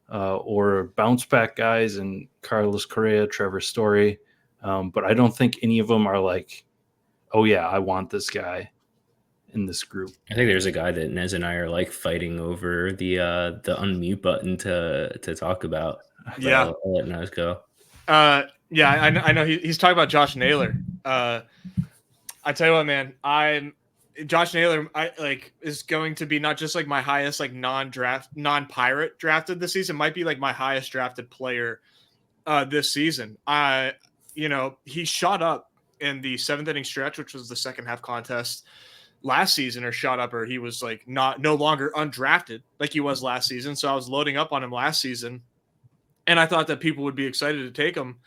[SPEAKER 1] or bounce back guys and Carlos Correa, Trevor Story. But I don't think any of them are like, oh yeah, I want this guy in this group.
[SPEAKER 3] I think there's a guy that Nez and I are like fighting over the unmute button to talk about.
[SPEAKER 2] Yeah,
[SPEAKER 3] I'll let Nez go.
[SPEAKER 2] Yeah, I know he's talking about Josh Naylor. I tell you what, man, Josh Naylor is going to be not just like my highest like non-pirate drafted this season, might be like my highest drafted player this season. He shot up in the 7th inning stretch, which was the second half contest last season, or he was like no longer undrafted like he was last season. So I was loading up on him last season, and I thought that people would be excited to take him,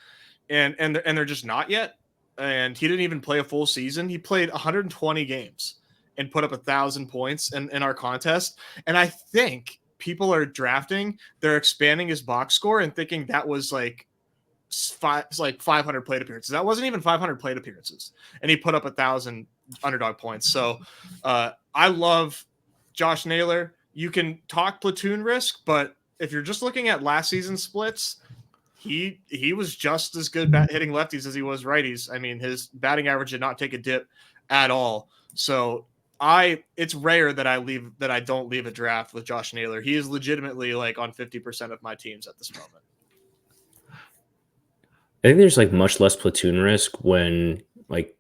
[SPEAKER 2] and they're just not yet. And he didn't even play a full season. He played 120 games and put up 1,000 points in our contest. And I think people are they're expanding his box score and thinking that was like 500 plate appearances. That wasn't even 500 plate appearances. And he put up 1,000 underdog points. So I love Josh Naylor. You can talk platoon risk, but if you're just looking at last season's splits, he was just as good hitting lefties as he was righties. I mean, his batting average did not take a dip at all. So it's rare that I don't leave a draft with Josh Naylor. He is legitimately like on 50% of my teams at this moment.
[SPEAKER 3] I think there's like much less platoon risk when like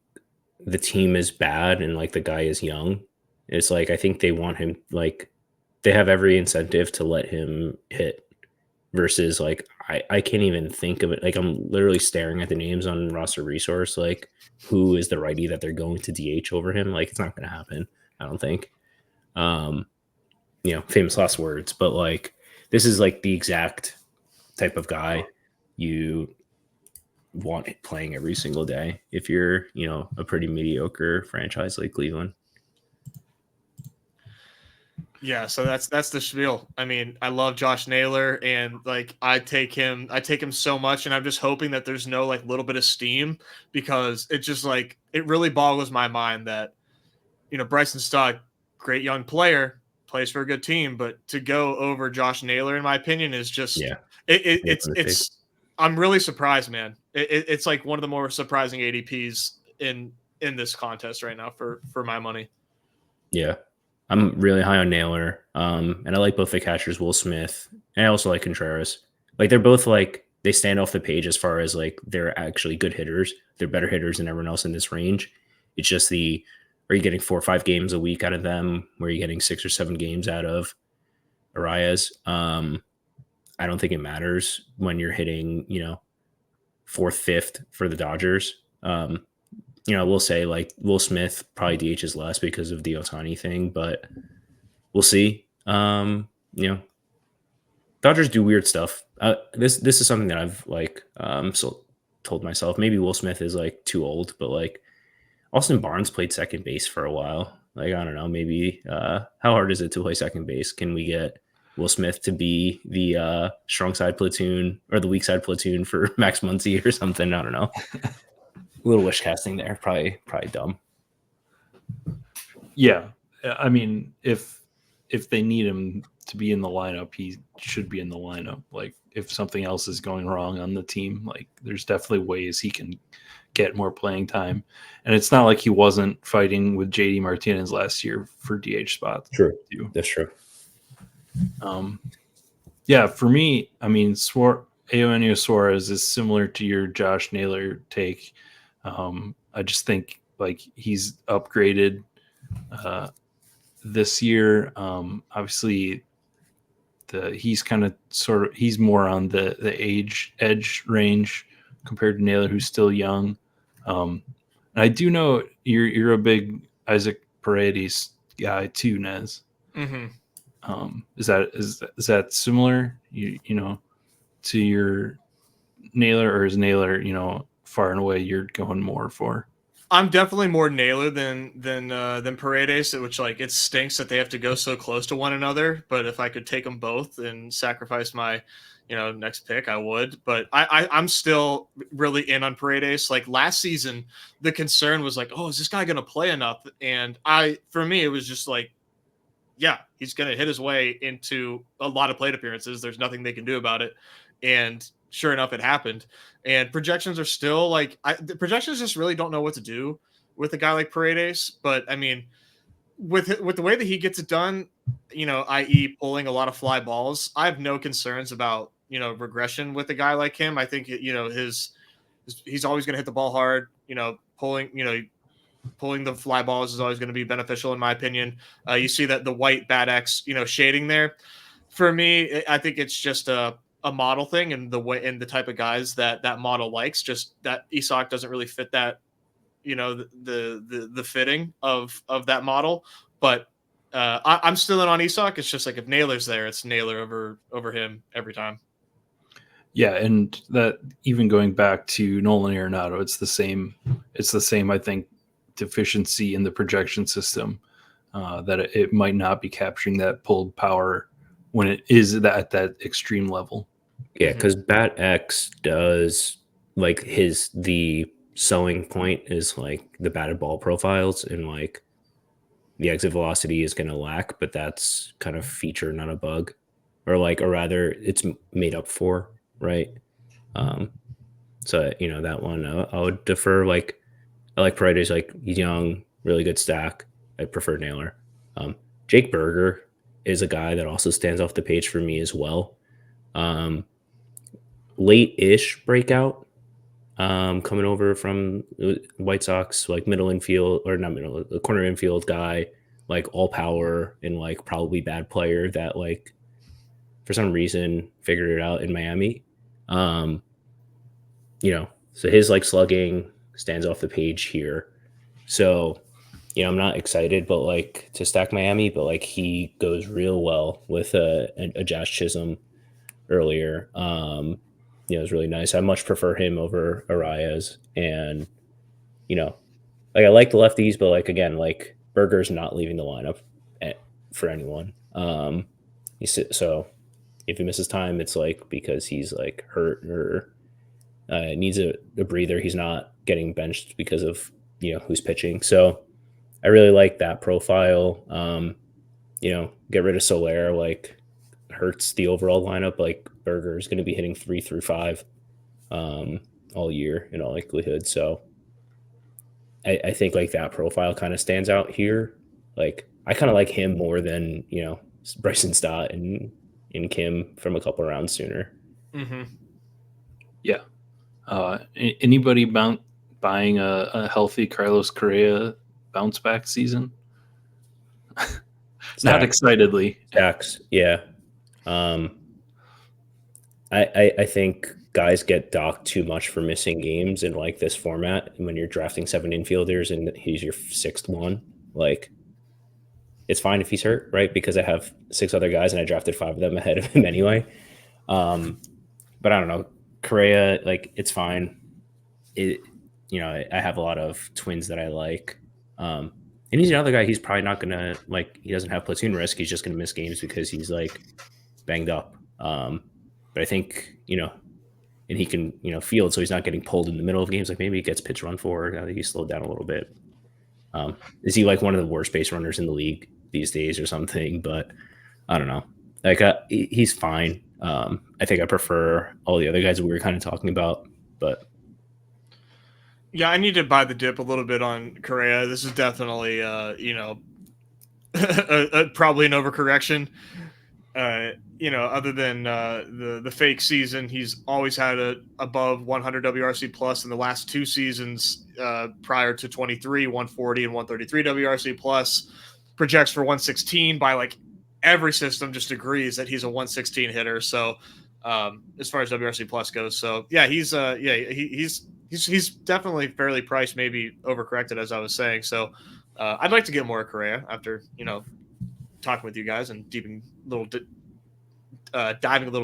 [SPEAKER 3] the team is bad and like the guy is young. It's like, I think they want him, like they have every incentive to let him hit, versus like, I can't even think of it. Like, I'm literally staring at the names on roster resource. Like, who is the righty that they're going to DH over him? Like, it's not going to happen, I don't think. Famous last words, but like, this is like the exact type of guy you want it playing every single day if you're, a pretty mediocre franchise like Cleveland.
[SPEAKER 2] Yeah, so that's the spiel. I mean, I love Josh Naylor, and like I take him so much, and I'm just hoping that there's no like little bit of steam, because it just like it really boggles my mind that Bryson Stott, great young player, plays for a good team, but to go over Josh Naylor, in my opinion, is just it's I'm really surprised, man. It's like one of the more surprising ADPs in this contest right now for my money.
[SPEAKER 3] Yeah. I'm really high on Naylor, and I like both the catchers, Will Smith, and I also like Contreras. Like, they're both like, they stand off the page as far as like they're actually good hitters. They're better hitters than everyone else in this range. It's just are you getting 4 or 5 games a week out of them? Where are you getting 6 or 7 games out of Arias? I don't think it matters when you're hitting, 4th, 5th for the Dodgers. We'll say like Will Smith probably DHs less because of the Ohtani thing, but we'll see. Dodgers do weird stuff. This is something that I've like told myself. Maybe Will Smith is like too old, but like Austin Barnes played second base for a while. Like, I don't know, maybe how hard is it to play second base? Can we get Will Smith to be the strong side platoon or the weak side platoon for Max Muncy or something? I don't know. A little wish casting there, probably dumb.
[SPEAKER 1] Yeah, I mean, if they need him to be in the lineup, he should be in the lineup. Like if something else is going wrong on the team, like there's definitely ways he can get more playing time. And it's not like he wasn't fighting with JD Martinez last year for DH spots.
[SPEAKER 3] True.
[SPEAKER 1] Too.
[SPEAKER 3] That's true.
[SPEAKER 1] Yeah, for me, I mean, Eugenio Suarez is similar to your Josh Naylor take. I just think like he's upgraded this year. Obviously, he's kind of he's more on the age edge range compared to Naylor, who's still young. And I do know you're a big Isaac Paredes guy too, Nez.
[SPEAKER 2] Mm-hmm.
[SPEAKER 1] Is that similar? You know, to your Naylor, or is Naylor, you know, far and away you're going more for?
[SPEAKER 2] I'm definitely more Naylor than Paredes, which like it stinks that they have to go so close to one another. But if I could take them both and sacrifice my, next pick, I would. But I'm still really in on Paredes. Like last season, the concern was like, oh, is this guy going to play enough? And for me, it was just like, yeah, he's going to hit his way into a lot of plate appearances. There's nothing they can do about it. And sure enough, it happened. And projections are still like, the projections just really don't know what to do with a guy like Paredes. But I mean, with the way that he gets it done, i.e. pulling a lot of fly balls, I have no concerns about, regression with a guy like him. I think, he's always going to hit the ball hard, pulling the fly balls is always going to be beneficial in my opinion. You see that the white bad X, shading there. For me, I think it's just a model thing, and the way and the type of guys that model likes. Just that Isak doesn't really fit that, the fitting of that model. But I'm still in on Isak. It's just like if Naylor's there, it's Naylor over him every time.
[SPEAKER 1] Yeah, and that even going back to Nolan Arenado, it's the same. It's the same, I think, deficiency in the projection system, that it might not be capturing that pulled power when it is at that extreme level.
[SPEAKER 3] Yeah, because Bat X does like the sewing point is like the batted ball profiles, and like the exit velocity is going to lack, but that's kind of feature, not a bug, or rather it's made up for, right? So that one I would defer. Like I like Paredes, like he's young, really good stack. I prefer Naylor. Jake Berger is a guy that also stands off the page for me as well. Late-ish breakout, coming over from White Sox, like middle infield, or not middle, a corner infield guy, like all power and like probably bad player that like for some reason figured it out in Miami. So his like slugging stands off the page here. So, I'm not excited, but like to stack Miami, but like he goes real well with a Josh Chisholm earlier. It was really nice. I much prefer him over Arias, and like I like the lefties, but like again, like Berger's not leaving the lineup for anyone. So if he misses time, it's like because he's like hurt or needs a breather. He's not getting benched because of who's pitching. So I really like that profile. Get rid of Soler, like hurts the overall lineup. Like Berger is going to be hitting 3 through 5 all year in all likelihood. So I think like that profile kind of stands out here. Like I kind of like him more than Bryson Stott and Kim from a couple rounds sooner.
[SPEAKER 2] Mm-hmm.
[SPEAKER 1] Yeah. Anybody buying a healthy Carlos Correa bounce back season? Not excitedly.
[SPEAKER 3] Stacks, yeah. I think guys get docked too much for missing games in like this format. When you're drafting 7 infielders and he's your 6th one, like it's fine if he's hurt, right? Because I have 6 other guys and I drafted 5 of them ahead of him anyway. But I don't know, Correa, like it's fine. I have a lot of twins that I like. And he's another guy. He's probably not gonna he doesn't have platoon risk. He's just gonna miss games because he's like banged up. But I think and he can field, so he's not getting pulled in the middle of games. Like maybe he gets pitch run for. Now that he's slowed down a little bit. Is he like one of the worst base runners in the league these days or something? But I don't know. Like he's fine. I think I prefer all the other guys that we were kind of talking about, but
[SPEAKER 2] Yeah, I need to buy the dip a little bit on Correa. This is definitely, probably an overcorrection. Other than the fake season, he's always had a above 100 WRC plus in the last 2 seasons prior to 23, 140 and 133 WRC plus. Projects for 116 by like every system just agrees that he's a 116 hitter. So as far as WRC plus goes, so yeah, he's definitely fairly priced, maybe overcorrected as I was saying. So I'd like to get more Correa after talking with you guys and diving a little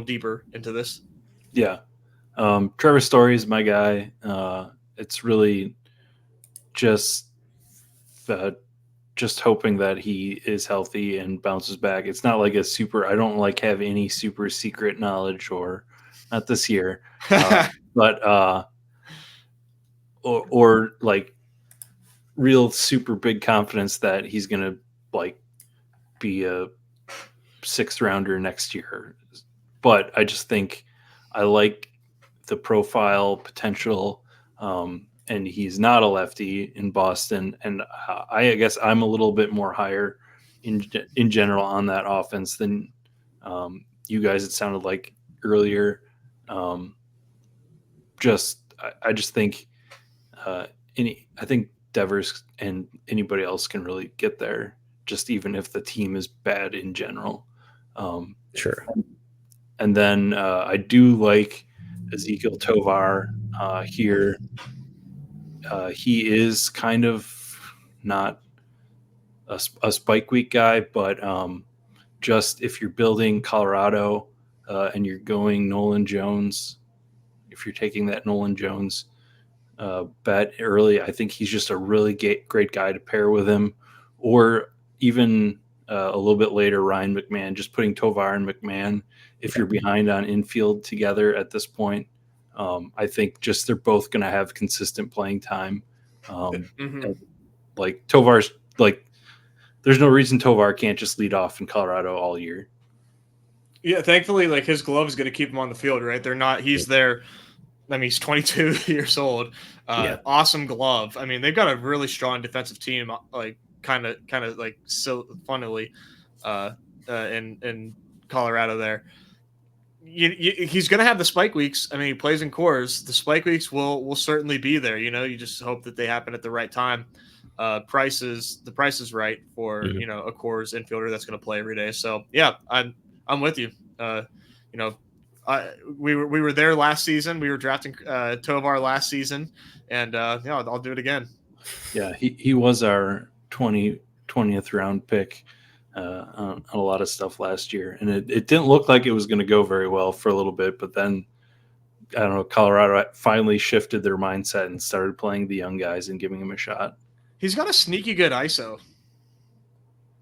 [SPEAKER 2] deeper into this.
[SPEAKER 1] Yeah. Trevor Story is my guy. It's really just hoping that he is healthy and bounces back. It's not like I don't like have any super secret knowledge, or not this year, but or like real super big confidence that he's going to like be a 6th rounder next year. But I just think I like the profile potential, and he's not a lefty in Boston. And I guess I'm a little bit more higher in general on that offense than you guys. It sounded like earlier. I just think I think Devers and anybody else can really get there, just even if the team is bad in general.
[SPEAKER 3] sure.
[SPEAKER 1] And then I do like Ezekiel Tovar here. He is kind of not a spike week guy, but just if you're building Colorado and you're going Nolan Jones, if you're taking that Nolan Jones bet early, I think he's just a really great guy to pair with him. Or even a little bit later, Ryan McMahon, just putting Tovar and McMahon if you're behind on infield together at this point. I think just they're both going to have consistent playing time. And like Tovar's like, there's no reason Tovar can't just lead off in Colorado all year.
[SPEAKER 2] Yeah, thankfully, like his glove is going to keep him on the field, right? They're not. He's there. I mean, he's 22 years old. Awesome glove. I mean, they've got a really strong defensive team. Like kind of like so funnily, in Colorado there. He's going to have the spike weeks. I mean, he plays in cores. The spike weeks will certainly be there. You just hope that they happen at the right time. The price is right for a cores infielder that's going to play every day. So yeah, I'm with you. We were there last season. We were drafting Tovar last season, and I'll do it again.
[SPEAKER 1] Yeah, he was our 20th round pick on a lot of stuff last year, and it didn't look like it was going to go very well for a little bit, but then I don't know, Colorado finally shifted their mindset and started playing the young guys and giving him a shot.
[SPEAKER 2] He's got a sneaky good ISO.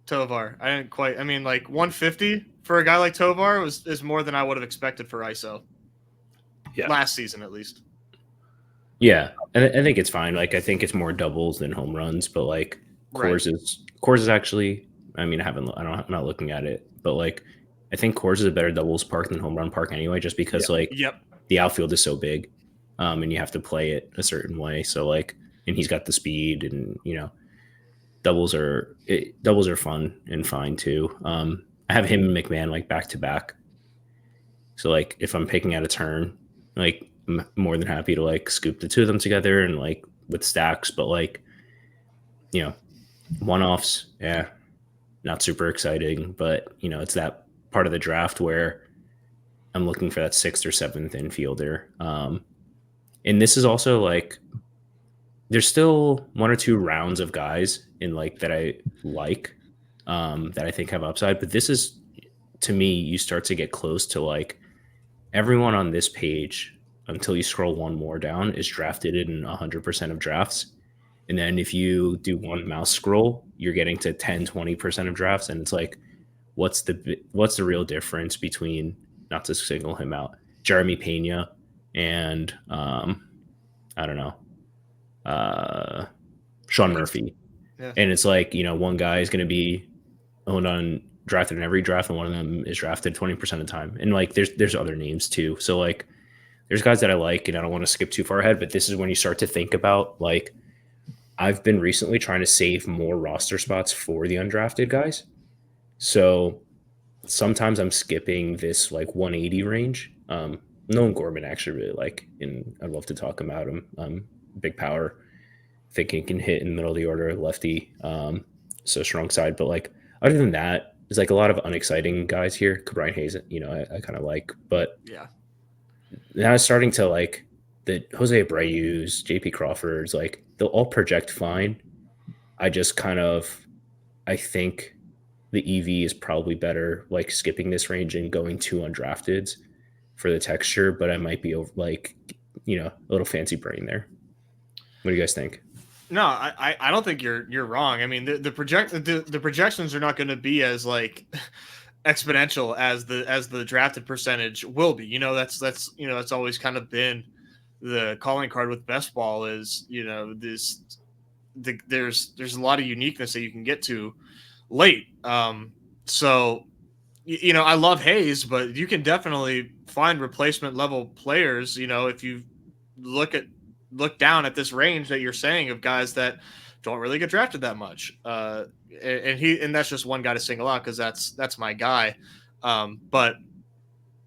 [SPEAKER 2] Tovar. I mean, like 150 for a guy like Tovar is more than I would have expected for ISO. Yeah. Last season, at least.
[SPEAKER 3] Yeah. I think it's fine. Like, I think it's more doubles than home runs, but like Coors is actually, I mean, I'm not looking at it, but like, I think Coors is a better doubles park than home run park anyway, just because the outfield is so big, and you have to play it a certain way. So like, and he's got the speed, and doubles are fun and fine too. I have him and McMahon like back to back. So like if I'm picking out a turn, like I'm more than happy to like scoop the two of them together and like with stacks, but like, one-offs, yeah, not super exciting, but it's that part of the draft where I'm looking for that 6th or 7th infielder. And this is also like, there's still 1 or 2 rounds of guys in like that I like, that I think have upside, but this is, to me, you start to get close to like everyone on this page until you scroll one more down is drafted in 100% of drafts. And then if you do one mouse scroll, you're getting to 10-20% of drafts. And it's like, what's the real difference between, not to single him out, Jeremy Pena and I don't know, Sean Murphy?
[SPEAKER 2] Yeah.
[SPEAKER 3] And it's like, one guy is going to be drafted in every draft, and one of them is drafted 20% of the time. And like, there's other names too. So like, there's guys that I like, and I don't want to skip too far ahead, but this is when you start to think about, like, I've been recently trying to save more roster spots for the undrafted guys. So sometimes I'm skipping this like 180 range. Nolan Gorman actually really like, and I'd love to talk about him. Big power, think he can hit in the middle of the order, lefty, so strong side. But like, other than that, there's like a lot of unexciting guys here. Brian Hayes, I kind of like, but
[SPEAKER 2] Yeah.
[SPEAKER 3] now it's starting to like the Jose Abreu's, JP Crawford's, like they'll all project fine. I just I think the EV is probably better, like skipping this range and going 2 undrafteds for the texture, but I might be a little fancy brain there. What do you guys think?
[SPEAKER 2] No, I don't think you're wrong. I mean, the projections are not going to be as like exponential as the drafted percentage will be. That's always kind of been the calling card with best ball is, there's a lot of uniqueness that you can get to late. So I love Hayes, but you can definitely find replacement level players. If you look down at this range that you're saying of guys that don't really get drafted that much. And that's just one guy to single out because that's my guy. But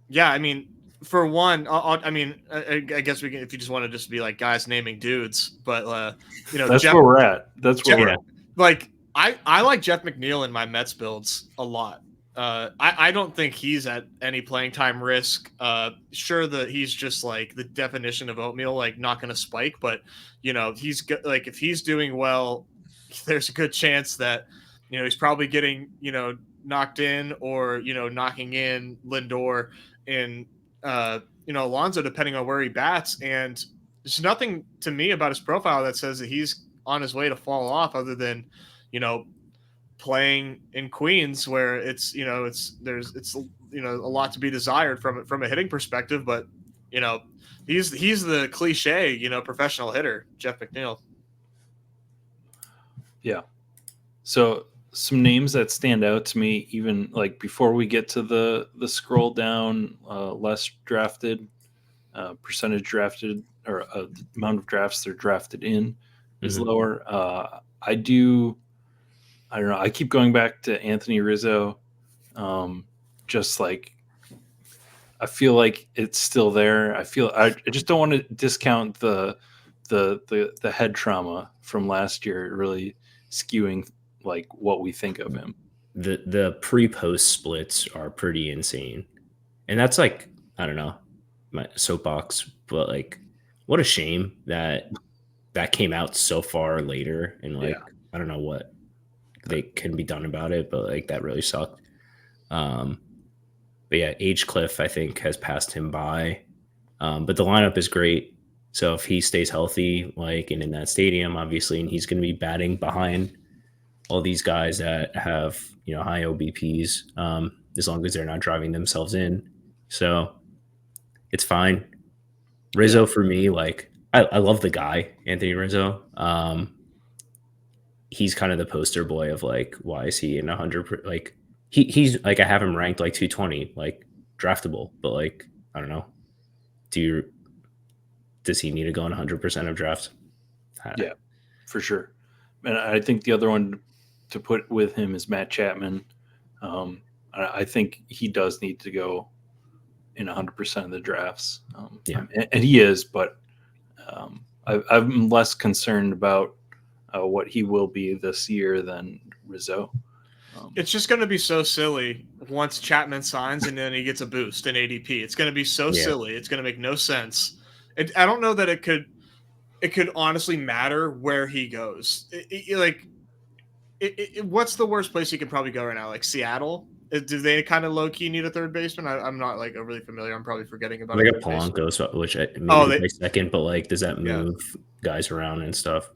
[SPEAKER 2] yeah, I mean, for one, I guess we can, if you just want to just be like guys naming dudes, but
[SPEAKER 1] that's where we're at. That's where we're at.
[SPEAKER 2] Like I like Jeff McNeil in my Mets builds a lot. I don't think he's at any playing time risk. Sure that he's just like the definition of oatmeal, like not going to spike, but he's like, if he's doing well, there's a good chance that, he's probably getting, knocked in or, knocking in Lindor and, Alonso, depending on where he bats. And there's nothing to me about his profile that says that he's on his way to fall off other than, playing in Queens where it's a lot to be desired from a hitting perspective, but he's the cliche, professional hitter, Jeff McNeil.
[SPEAKER 1] Yeah. So some names that stand out to me, even like before we get to the scroll down, less drafted, percentage drafted, or the amount of drafts they're drafted in is lower. I don't know. I keep going back to Anthony Rizzo. Just like, I feel like it's still there. I just don't want to discount the head trauma from last year really skewing like what we think of him.
[SPEAKER 3] The pre-post splits are pretty insane. And that's like, I don't know, my soapbox, but like, what a shame that came out so far later. And like, I don't know what they can be done about it, but like that really sucked. But yeah, Age Cliff I think has passed him by. But the lineup is great. So if he stays healthy, like, and in that stadium, obviously, and he's going to be batting behind all these guys that have, high OBPs, as long as they're not driving themselves in. So it's fine. Rizzo for me, like, I love the guy, Anthony Rizzo. He's kind of the poster boy of like, why is he in 100? Like he's like, I have him ranked like 220, like draftable, but like, I don't know. Does he need to go in 100% of drafts?
[SPEAKER 1] Yeah, for sure. And I think the other one to put with him is Matt Chapman. I think he does need to go in 100% of the drafts. And he is, but I'm less concerned about what he will be this year than Rizzo.
[SPEAKER 2] It's just going to be so silly once Chapman signs and then he gets a boost in ADP. It's going to be so silly. It's going to make no sense. I don't know that it could honestly matter where he goes. What's the worst place he could probably go right now? Like Seattle? Do they kind of low key need a third baseman? I'm not like overly familiar. I'm probably forgetting about
[SPEAKER 3] like a Polanco, which maybe second, but like, does that move guys around and stuff?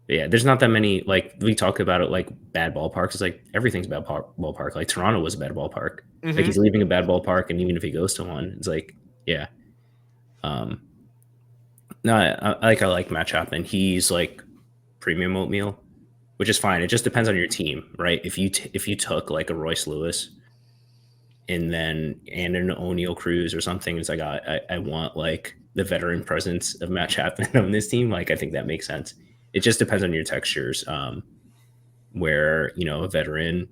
[SPEAKER 3] Yeah, there's not that many. Like, we talk about it like bad ballparks. It's like everything's bad ballpark. Like Toronto was a bad ballpark. Like he's leaving a bad ballpark, and even if he goes to one, it's like, yeah. No, I like Matt Chapman. He's like premium oatmeal. which is fine. It just depends on your team, right? If you took like a Royce Lewis and an O'Neal Cruz or something, it's like I want like the veteran presence of Matt Chapman on this team. Like I think that makes sense. It just depends on your textures. Where a veteran,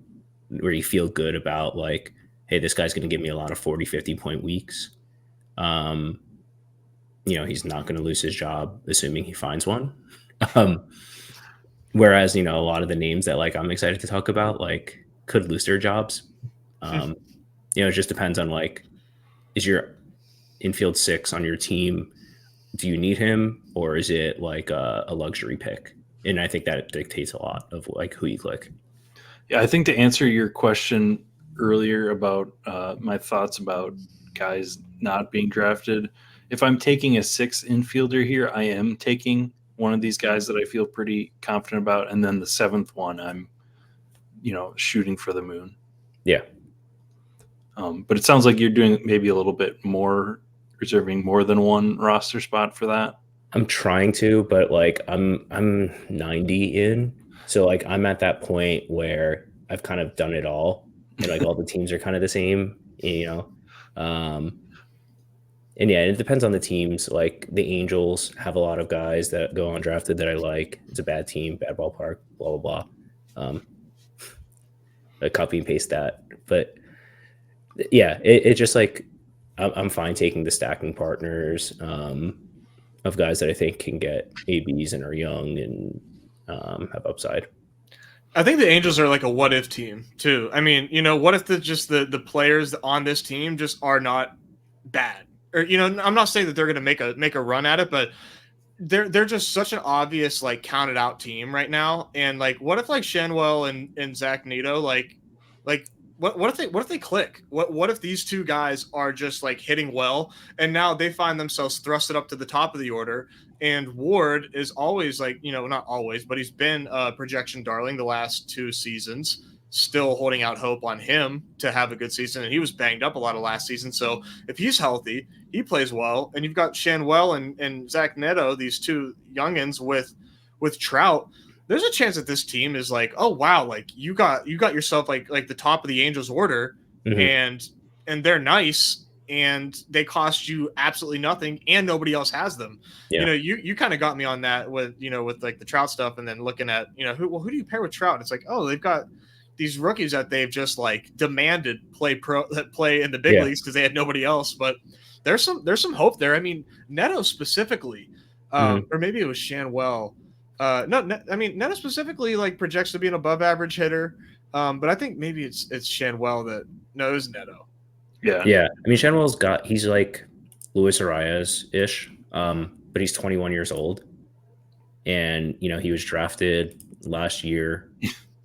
[SPEAKER 3] where you feel good about like, hey, this guy's going to give me a lot of 40, 50 point weeks. He's not going to lose his job, assuming he finds one. Whereas, a lot of the names that like I'm excited to talk about, like could lose their jobs. It just depends on like, is your infield 6 on your team? Do you need him, or is it like a luxury pick? And I think that dictates a lot of like who you click.
[SPEAKER 1] Yeah, I think to answer your question earlier about my thoughts about guys not being drafted, if I'm taking a 6th infielder here, I am taking one of these guys that I feel pretty confident about, and then the 7th one, I'm shooting for the moon.
[SPEAKER 3] Yeah.
[SPEAKER 1] But it sounds like you're doing maybe a little bit more, reserving more than one roster spot for that.
[SPEAKER 3] I'm trying to, but like I'm 90 in, so like I'm at that point where I've kind of done it all, and like all the teams are kind of the same, and yeah, it depends on the teams. Like the Angels have a lot of guys that go undrafted that I like. It's a bad team, bad ballpark, blah blah blah. I copy and paste that, but yeah, it just like I'm fine taking the stacking partners. Of guys that I think can get ABs and are young and have upside.
[SPEAKER 2] I think the Angels are like a what if team too. I mean, what if the players on this team just are not bad? Or I'm not saying that they're going to make a run at it, but they're just such an obvious like counted out team right now. And like, what if like Shanwell and Zach Neto like what if they click? What if these two guys are just like hitting well, and now they find themselves thrusted up to the top of the order? And Ward is always like, not always, but he's been a projection darling the last 2 seasons. Still holding out hope on him to have a good season, and he was banged up a lot of last season. So if he's healthy, he plays well, and you've got Shanwell and Zach Neto, these two youngins with Trout. There's a chance that this team is like, oh wow, like you got yourself like the top of the Angels order, and they're nice, and they cost you absolutely nothing, and nobody else has them.
[SPEAKER 3] Yeah.
[SPEAKER 2] You kind of got me on that with with like the Trout stuff, and then looking at who do you pair with Trout? It's like, oh, they've got these rookies that they've just like demanded play in the big leagues because they had nobody else. But there's some hope there. I mean, Neto specifically, or maybe it was Shanwell. Neto specifically like projects to be an above average hitter. But I think maybe it's Shanwell that knows Neto.
[SPEAKER 3] Yeah. I mean, Shanwell's he's like Luis Arias ish, but he's 21 years old, and he was drafted last year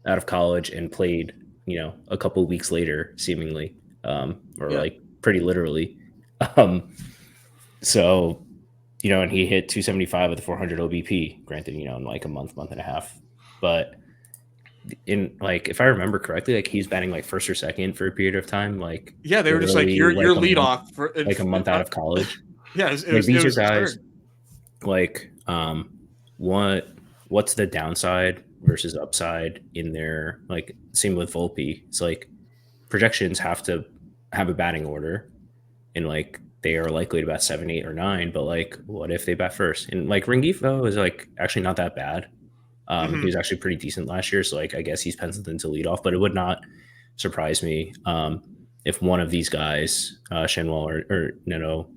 [SPEAKER 3] out of college and played a couple of weeks later, seemingly, like pretty literally. So. And he hit 275 with a 400 OBP, granted, in like a month and a half. But in like, if I remember correctly, like he's batting like first or second for a period of time. Like,
[SPEAKER 2] yeah, they were just like your lead off for
[SPEAKER 3] like a month out of college.
[SPEAKER 2] Yeah,
[SPEAKER 3] these are guys. Like, what's the downside versus upside in there? Like, same with Volpe. It's like projections have to have a batting order, and like. They are likely to bat 7, 8, or 9, but like, what if they bat first? And like Rengifo is like actually not that bad. He was actually pretty decent last year, so like I guess he's penciled into leadoff. But it would not surprise me if one of these guys, Shanwell or Neto,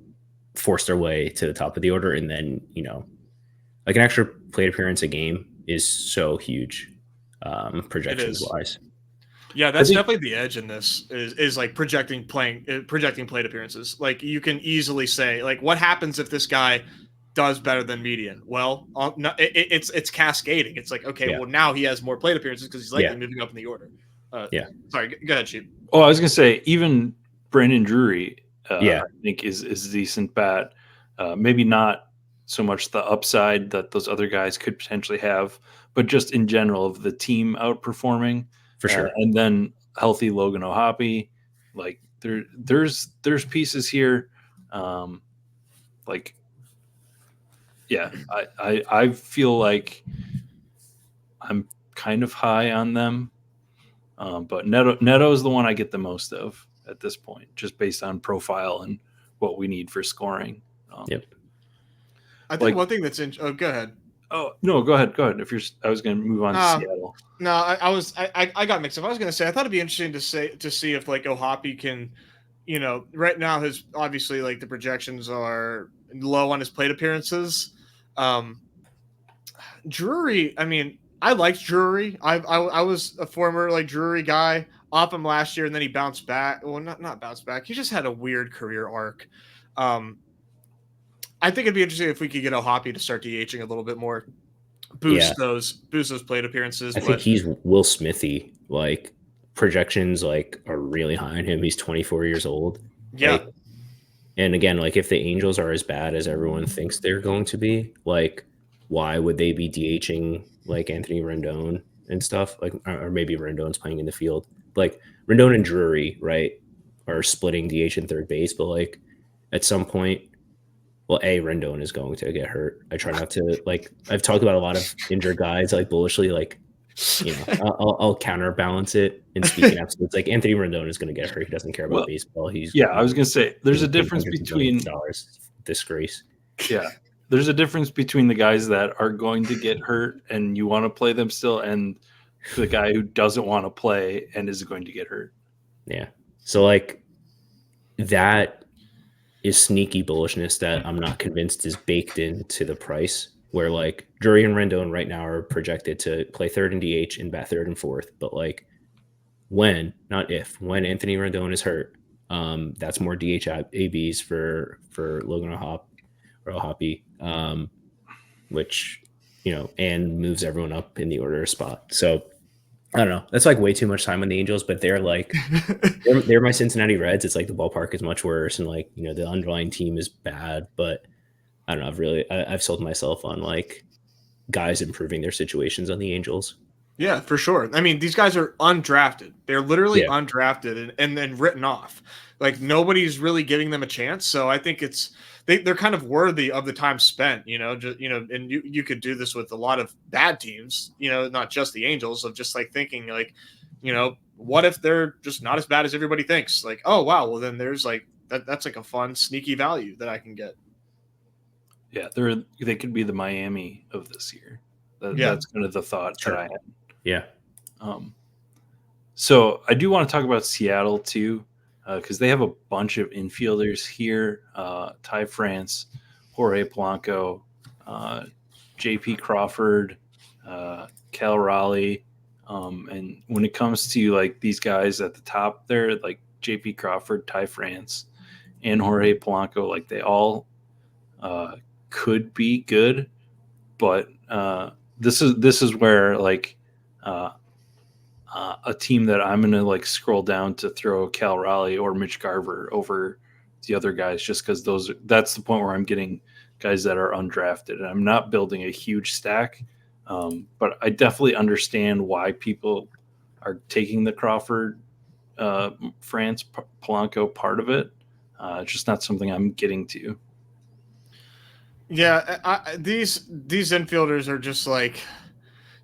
[SPEAKER 3] force their way to the top of the order, and then like an extra plate appearance a game is so huge, projections wise.
[SPEAKER 2] Yeah, that's definitely the edge in this is like projecting plate appearances. Like you can easily say like, what happens if this guy does better than median? Well, it's cascading. It's like, okay, well now he has more plate appearances because he's likely moving up in the order. Sorry, go ahead, Sheep.
[SPEAKER 1] Oh, I was gonna say even Brandon Drury, I think is a decent bat. Maybe not so much the upside that those other guys could potentially have, but just in general of the team outperforming.
[SPEAKER 3] For sure.
[SPEAKER 1] And then healthy Logan O'Hoppe, like there's pieces here. I feel like I'm kind of high on them. But Neto is the one I get the most of at this point, just based on profile and what we need for scoring.
[SPEAKER 3] Yep.
[SPEAKER 2] I think one thing that's oh, go ahead.
[SPEAKER 1] Oh no, go ahead. I was going to move on to Seattle.
[SPEAKER 2] No, I got mixed up. I was going to say I thought it'd be interesting to see if like Ohapi can, right now his obviously like the projections are low on his plate appearances. Drury, I mean, I liked Drury. I was a former like Drury guy off him last year, and then he bounced back. Well, not bounced back. He just had a weird career arc. I think it'd be interesting if we could get Ohapi to start DHing a little bit more, boost those plate appearances.
[SPEAKER 3] I think he's Will Smithy. Like projections like are really high on him. He's 24 years old.
[SPEAKER 2] Yeah.
[SPEAKER 3] Like, and again, like if the Angels are as bad as everyone thinks they're going to be, like why would they be DHing like Anthony Rendon and stuff? Like, or maybe Rendon's playing in the field. Like Rendon and Drury, right, are splitting DH and third base, but like at some point, well, Rendon is going to get hurt. I try not to like. I've talked about a lot of injured guys, like bullishly, like I'll counterbalance it and speak in absolutes. Like Anthony Rendon is going to get hurt. He doesn't care about baseball.
[SPEAKER 1] I was going to say there's a difference between
[SPEAKER 3] disgrace.
[SPEAKER 1] Yeah, there's a difference between the guys that are going to get hurt and you want to play them still, and the guy who doesn't want to play and is going to get hurt.
[SPEAKER 3] Yeah, so like that is sneaky bullishness that I'm not convinced is baked into the price, where like Drury and Rendon right now are projected to play third and DH and bat third and fourth. But like when, not if, when Anthony Rendon is hurt, that's more DH ABs for Logan Ohapi, which, and moves everyone up in the order of spot. So I don't know. That's like way too much time on the Angels, but they're like, they're my Cincinnati Reds. It's like the ballpark is much worse. And like, the underlying team is bad, but I don't know. I've sold myself on like guys improving their situations on the Angels.
[SPEAKER 2] Yeah, for sure. I mean, these guys are undrafted. They're literally undrafted and then written off. Like nobody's really giving them a chance. So I think they're kind of worthy of the time spent, and you could do this with a lot of bad teams, not just the Angels, of just like thinking like, what if they're just not as bad as everybody thinks? Like, oh, wow. Well, then there's like, that's like a fun, sneaky value that I can get.
[SPEAKER 1] Yeah. They could be the Miami of this year. That's kind of the thought that I had.
[SPEAKER 3] Yeah.
[SPEAKER 1] So I do want to talk about Seattle too, because they have a bunch of infielders here. Ty France, Jorge Polanco, JP Crawford, Cal Raleigh. And when it comes to like these guys at the top there, like JP Crawford, Ty France, and Jorge Polanco, like they all could be good, but this is where like a team that I'm going to like scroll down to throw Cal Raleigh or Mitch Garver over the other guys, just because that's the point where I'm getting guys that are undrafted, and I'm not building a huge stack. But I definitely understand why people are taking the Crawford, France, Polanco part of it. It's just not something I'm getting to.
[SPEAKER 2] Yeah, these infielders are just like,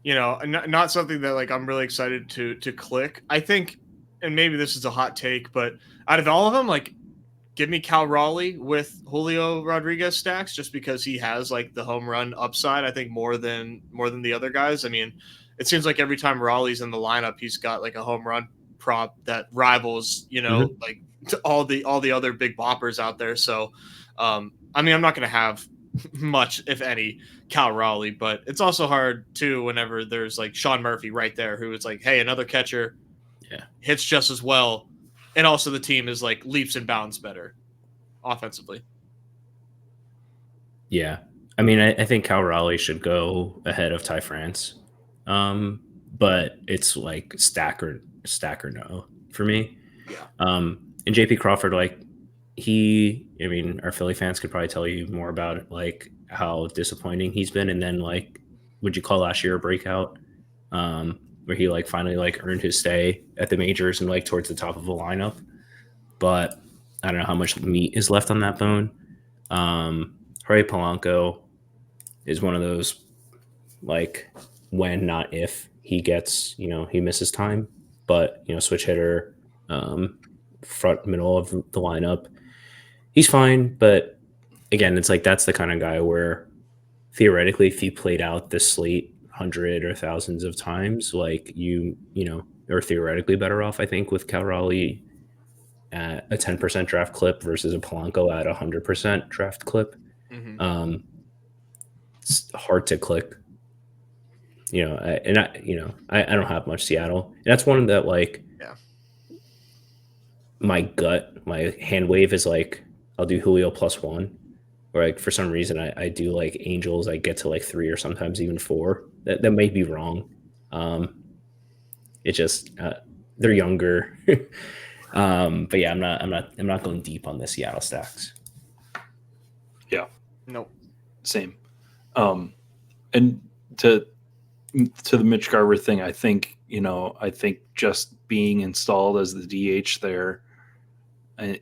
[SPEAKER 2] not something that like I'm really excited to click. I think, and maybe this is a hot take, but out of all of them, like give me Cal Raleigh with Julio Rodriguez stacks, just because he has like the home run upside, I think more than the other guys. I mean, it seems like every time Raleigh's in the lineup, he's got like a home run prop that rivals, like all the other big boppers out there. So, I mean, I'm not going to have much, if any, Cal Raleigh, but it's also hard too whenever there's like Sean Murphy right there, who is like, hey, another catcher hits just as well, and also the team is like leaps and bounds better offensively.
[SPEAKER 3] Yeah, I mean, I think Cal Raleigh should go ahead of Ty France, but it's like stack or no for me.
[SPEAKER 2] Yeah.
[SPEAKER 3] And JP Crawford, like I mean, our Philly fans could probably tell you more about it, like how disappointing he's been. And then like, would you call last year a breakout? Where he like finally like earned his stay at the majors and like towards the top of the lineup. But I don't know how much meat is left on that bone. Jorge Polanco is one of those like when, not if he gets, he misses time, but switch hitter, front middle of the lineup, he's fine. But again, it's like that's the kind of guy where theoretically, if he played out this slate hundred or thousands of times, like you are theoretically better off, I think, with Cal Raleigh at a 10% draft clip versus a Polanco at 100% draft clip.
[SPEAKER 2] Mm-hmm.
[SPEAKER 3] It's hard to click, I don't have much Seattle, and that's one that like,
[SPEAKER 2] Yeah.
[SPEAKER 3] my hand wave is like, I'll do Julio +1, or like for some reason I do like Angels, I get to like 3 or sometimes even 4. That may be wrong. It just they're younger. But yeah, I'm not going deep on the Seattle stacks.
[SPEAKER 1] Yeah.
[SPEAKER 2] Nope.
[SPEAKER 1] Same. And to the Mitch Garver thing, I think just being installed as the DH there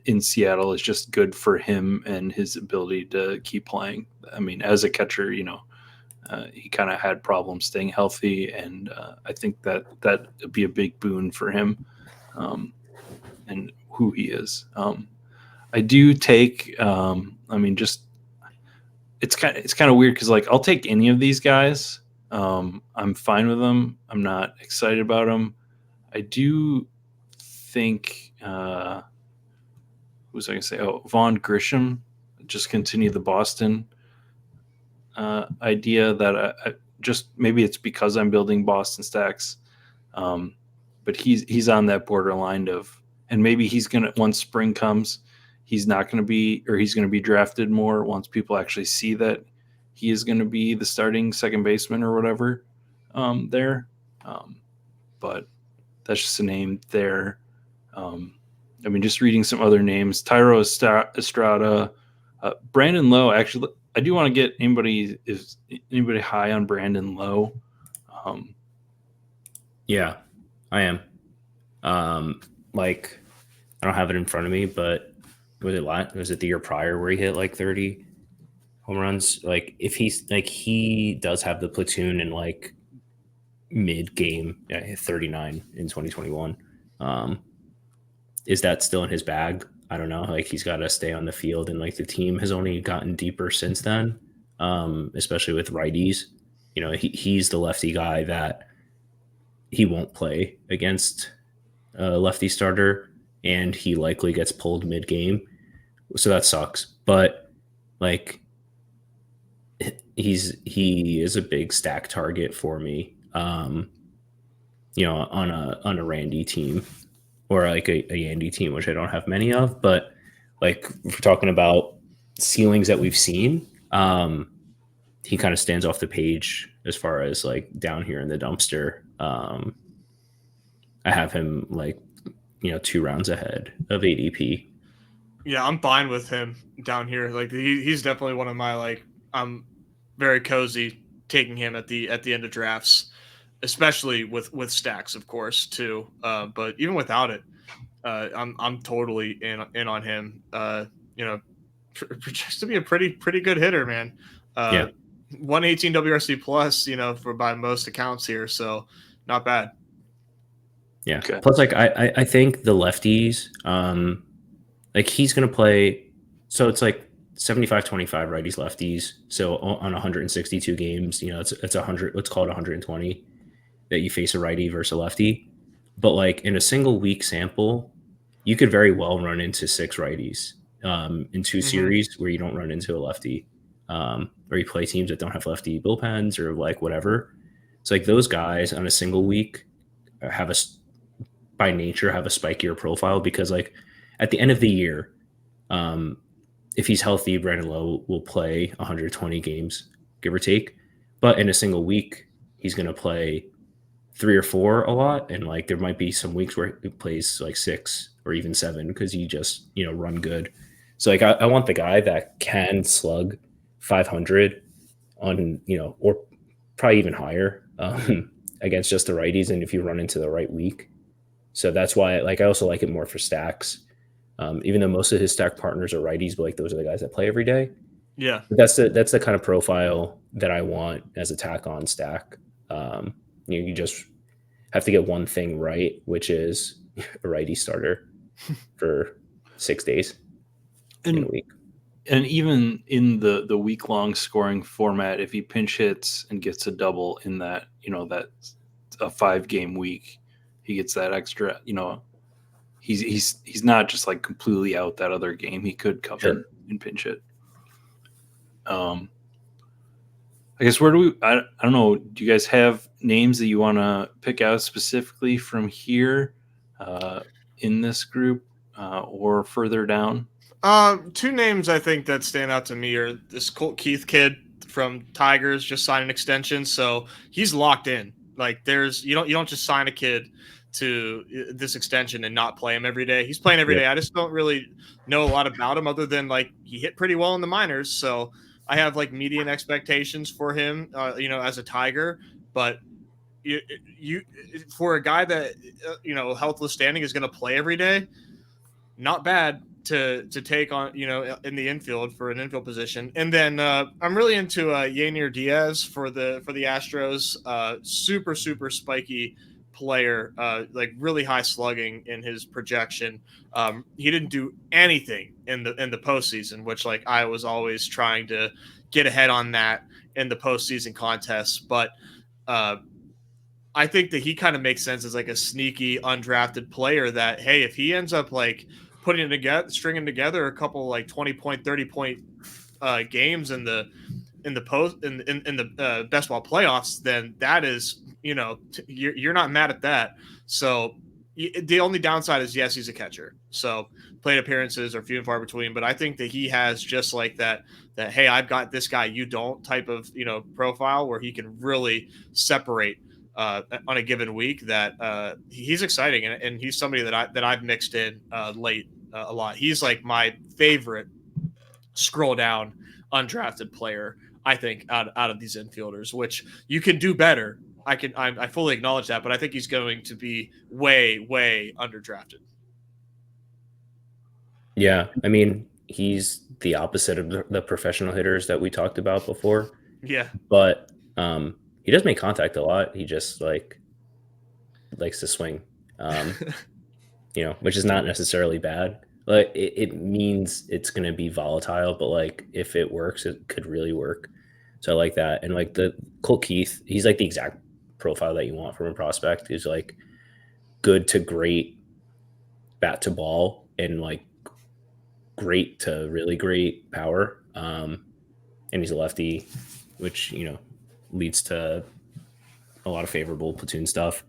[SPEAKER 1] in Seattle is just good for him and his ability to keep playing. I mean, as a catcher, he kind of had problems staying healthy, and I think that would be a big boon for him and who he is. I do take. Just it's kind of weird because like I'll take any of these guys. I'm fine with them. I'm not excited about them. I do think. Who was I going to say? Oh, Vaughn Grisham. Just continue the Boston idea that I just maybe it's because I'm building Boston stacks, but he's on that borderline of, and maybe he's gonna, once spring comes, he's not going to be, or he's going to be drafted more once people actually see that he is going to be the starting second baseman or whatever there. But that's just a name there. Just reading some other names, Tyro Estrada, Brandon Lowe. Actually, I do want to get anybody high on Brandon Lowe.
[SPEAKER 3] Yeah, I am. Like, I don't have it in front of me, but was it the year prior where he hit like 30 home runs? Like, if he's like, he does have the platoon in like mid game, hit 39 in 2021. Is that still in his bag? I don't know. Like, he's got to stay on the field, and like the team has only gotten deeper since then, especially with righties. He's the lefty guy that he won't play against a lefty starter, and he likely gets pulled mid game. So that sucks. But like, he is a big stack target for me. On a Randy team, or like a Yandy team, which I don't have many of. But like, if we're talking about ceilings that we've seen, he kind of stands off the page as far as like down here in the dumpster. I have him like 2 rounds ahead of ADP.
[SPEAKER 2] Yeah, I'm fine with him down here. Like he's definitely one of my, like, I'm very cozy taking him at the end of drafts, especially with stacks, of course, too. But even without it, I'm totally in on him. Projects to be a pretty good hitter, man. 118 WRC plus, for by most accounts here, so not bad.
[SPEAKER 3] Yeah. Okay. Plus, like I think the lefties, like he's gonna play. So it's like 75-25 righties lefties. So on 162 games, it's 100. Let's call it 120 that you face a righty versus a lefty. But like in a single week sample, you could very well run into 6 righties in 2 series where you don't run into a lefty, or you play teams that don't have lefty bullpens or like whatever. So like those guys on a single week by nature have a spikier profile, because like at the end of the year, if he's healthy, Brandon Lowe will play 120 games, give or take. But in a single week, he's going to play 3 or 4 a lot. And like, there might be some weeks where he plays like 6 or even 7 because he just, run good. So like, I want the guy that can slug 500 on, or probably even higher against just the righties. And if you run into the right week. So that's why, like, I also like it more for stacks, even though most of his stack partners are righties, but like those are the guys that play every day.
[SPEAKER 2] Yeah,
[SPEAKER 3] but that's the kind of profile that I want as a tack on stack. You just have to get one thing right, which is a righty starter for 6 days in a week.
[SPEAKER 1] And even in the week long scoring format, if he pinch hits and gets a double in that, that a 5-game week, he gets that extra, he's not just like completely out that other game. He could come in and pinch hit. I guess I don't know. Do you guys have names that you want to pick out specifically from here in this group or further down?
[SPEAKER 2] 2 names I think that stand out to me are this Colt Keith kid from Tigers just signed an extension, so he's locked in. Like you don't just sign a kid to this extension and not play him every day. He's playing every day. I just don't really know a lot about him other than like he hit pretty well in the minors, so I have like median expectations for him, as a Tiger. But you for a guy that healthless standing is going to play every day, not bad to take on, in the infield for an infield position. And then I'm really into Yainer Diaz for the Astros. Super spiky player, like really high slugging in his projection. He didn't do anything in the postseason, which like I was always trying to get ahead on that in the postseason contests, but I think that he kind of makes sense as like a sneaky undrafted player that, hey, if he ends up like putting it together, stringing together a couple like 20-point, 30-point games in the best ball playoffs, then that is, you're not mad at that. So the only downside is, yes, he's a catcher. So plate appearances are few and far between, but I think that he has just like that, hey, I've got this guy, you don't type of, profile where he can really separate on a given week. That he's exciting, and he's somebody that I've mixed in late a lot. He's like my favorite scroll down undrafted player, I think, out of these infielders, which you can do better. I fully acknowledge that, but I think he's going to be way underdrafted.
[SPEAKER 3] Yeah, I mean, he's the opposite of the professional hitters that we talked about before.
[SPEAKER 2] Yeah,
[SPEAKER 3] but he does make contact a lot. He just like likes to swing, which is not necessarily bad. Like it means it's going to be volatile, but like if it works, it could really work. So I like that. And like the Colt Keith, he's like the exact profile that you want from a prospect. He's like good to great bat to ball and like great to really great power. And he's a lefty, which, leads to a lot of favorable platoon stuff.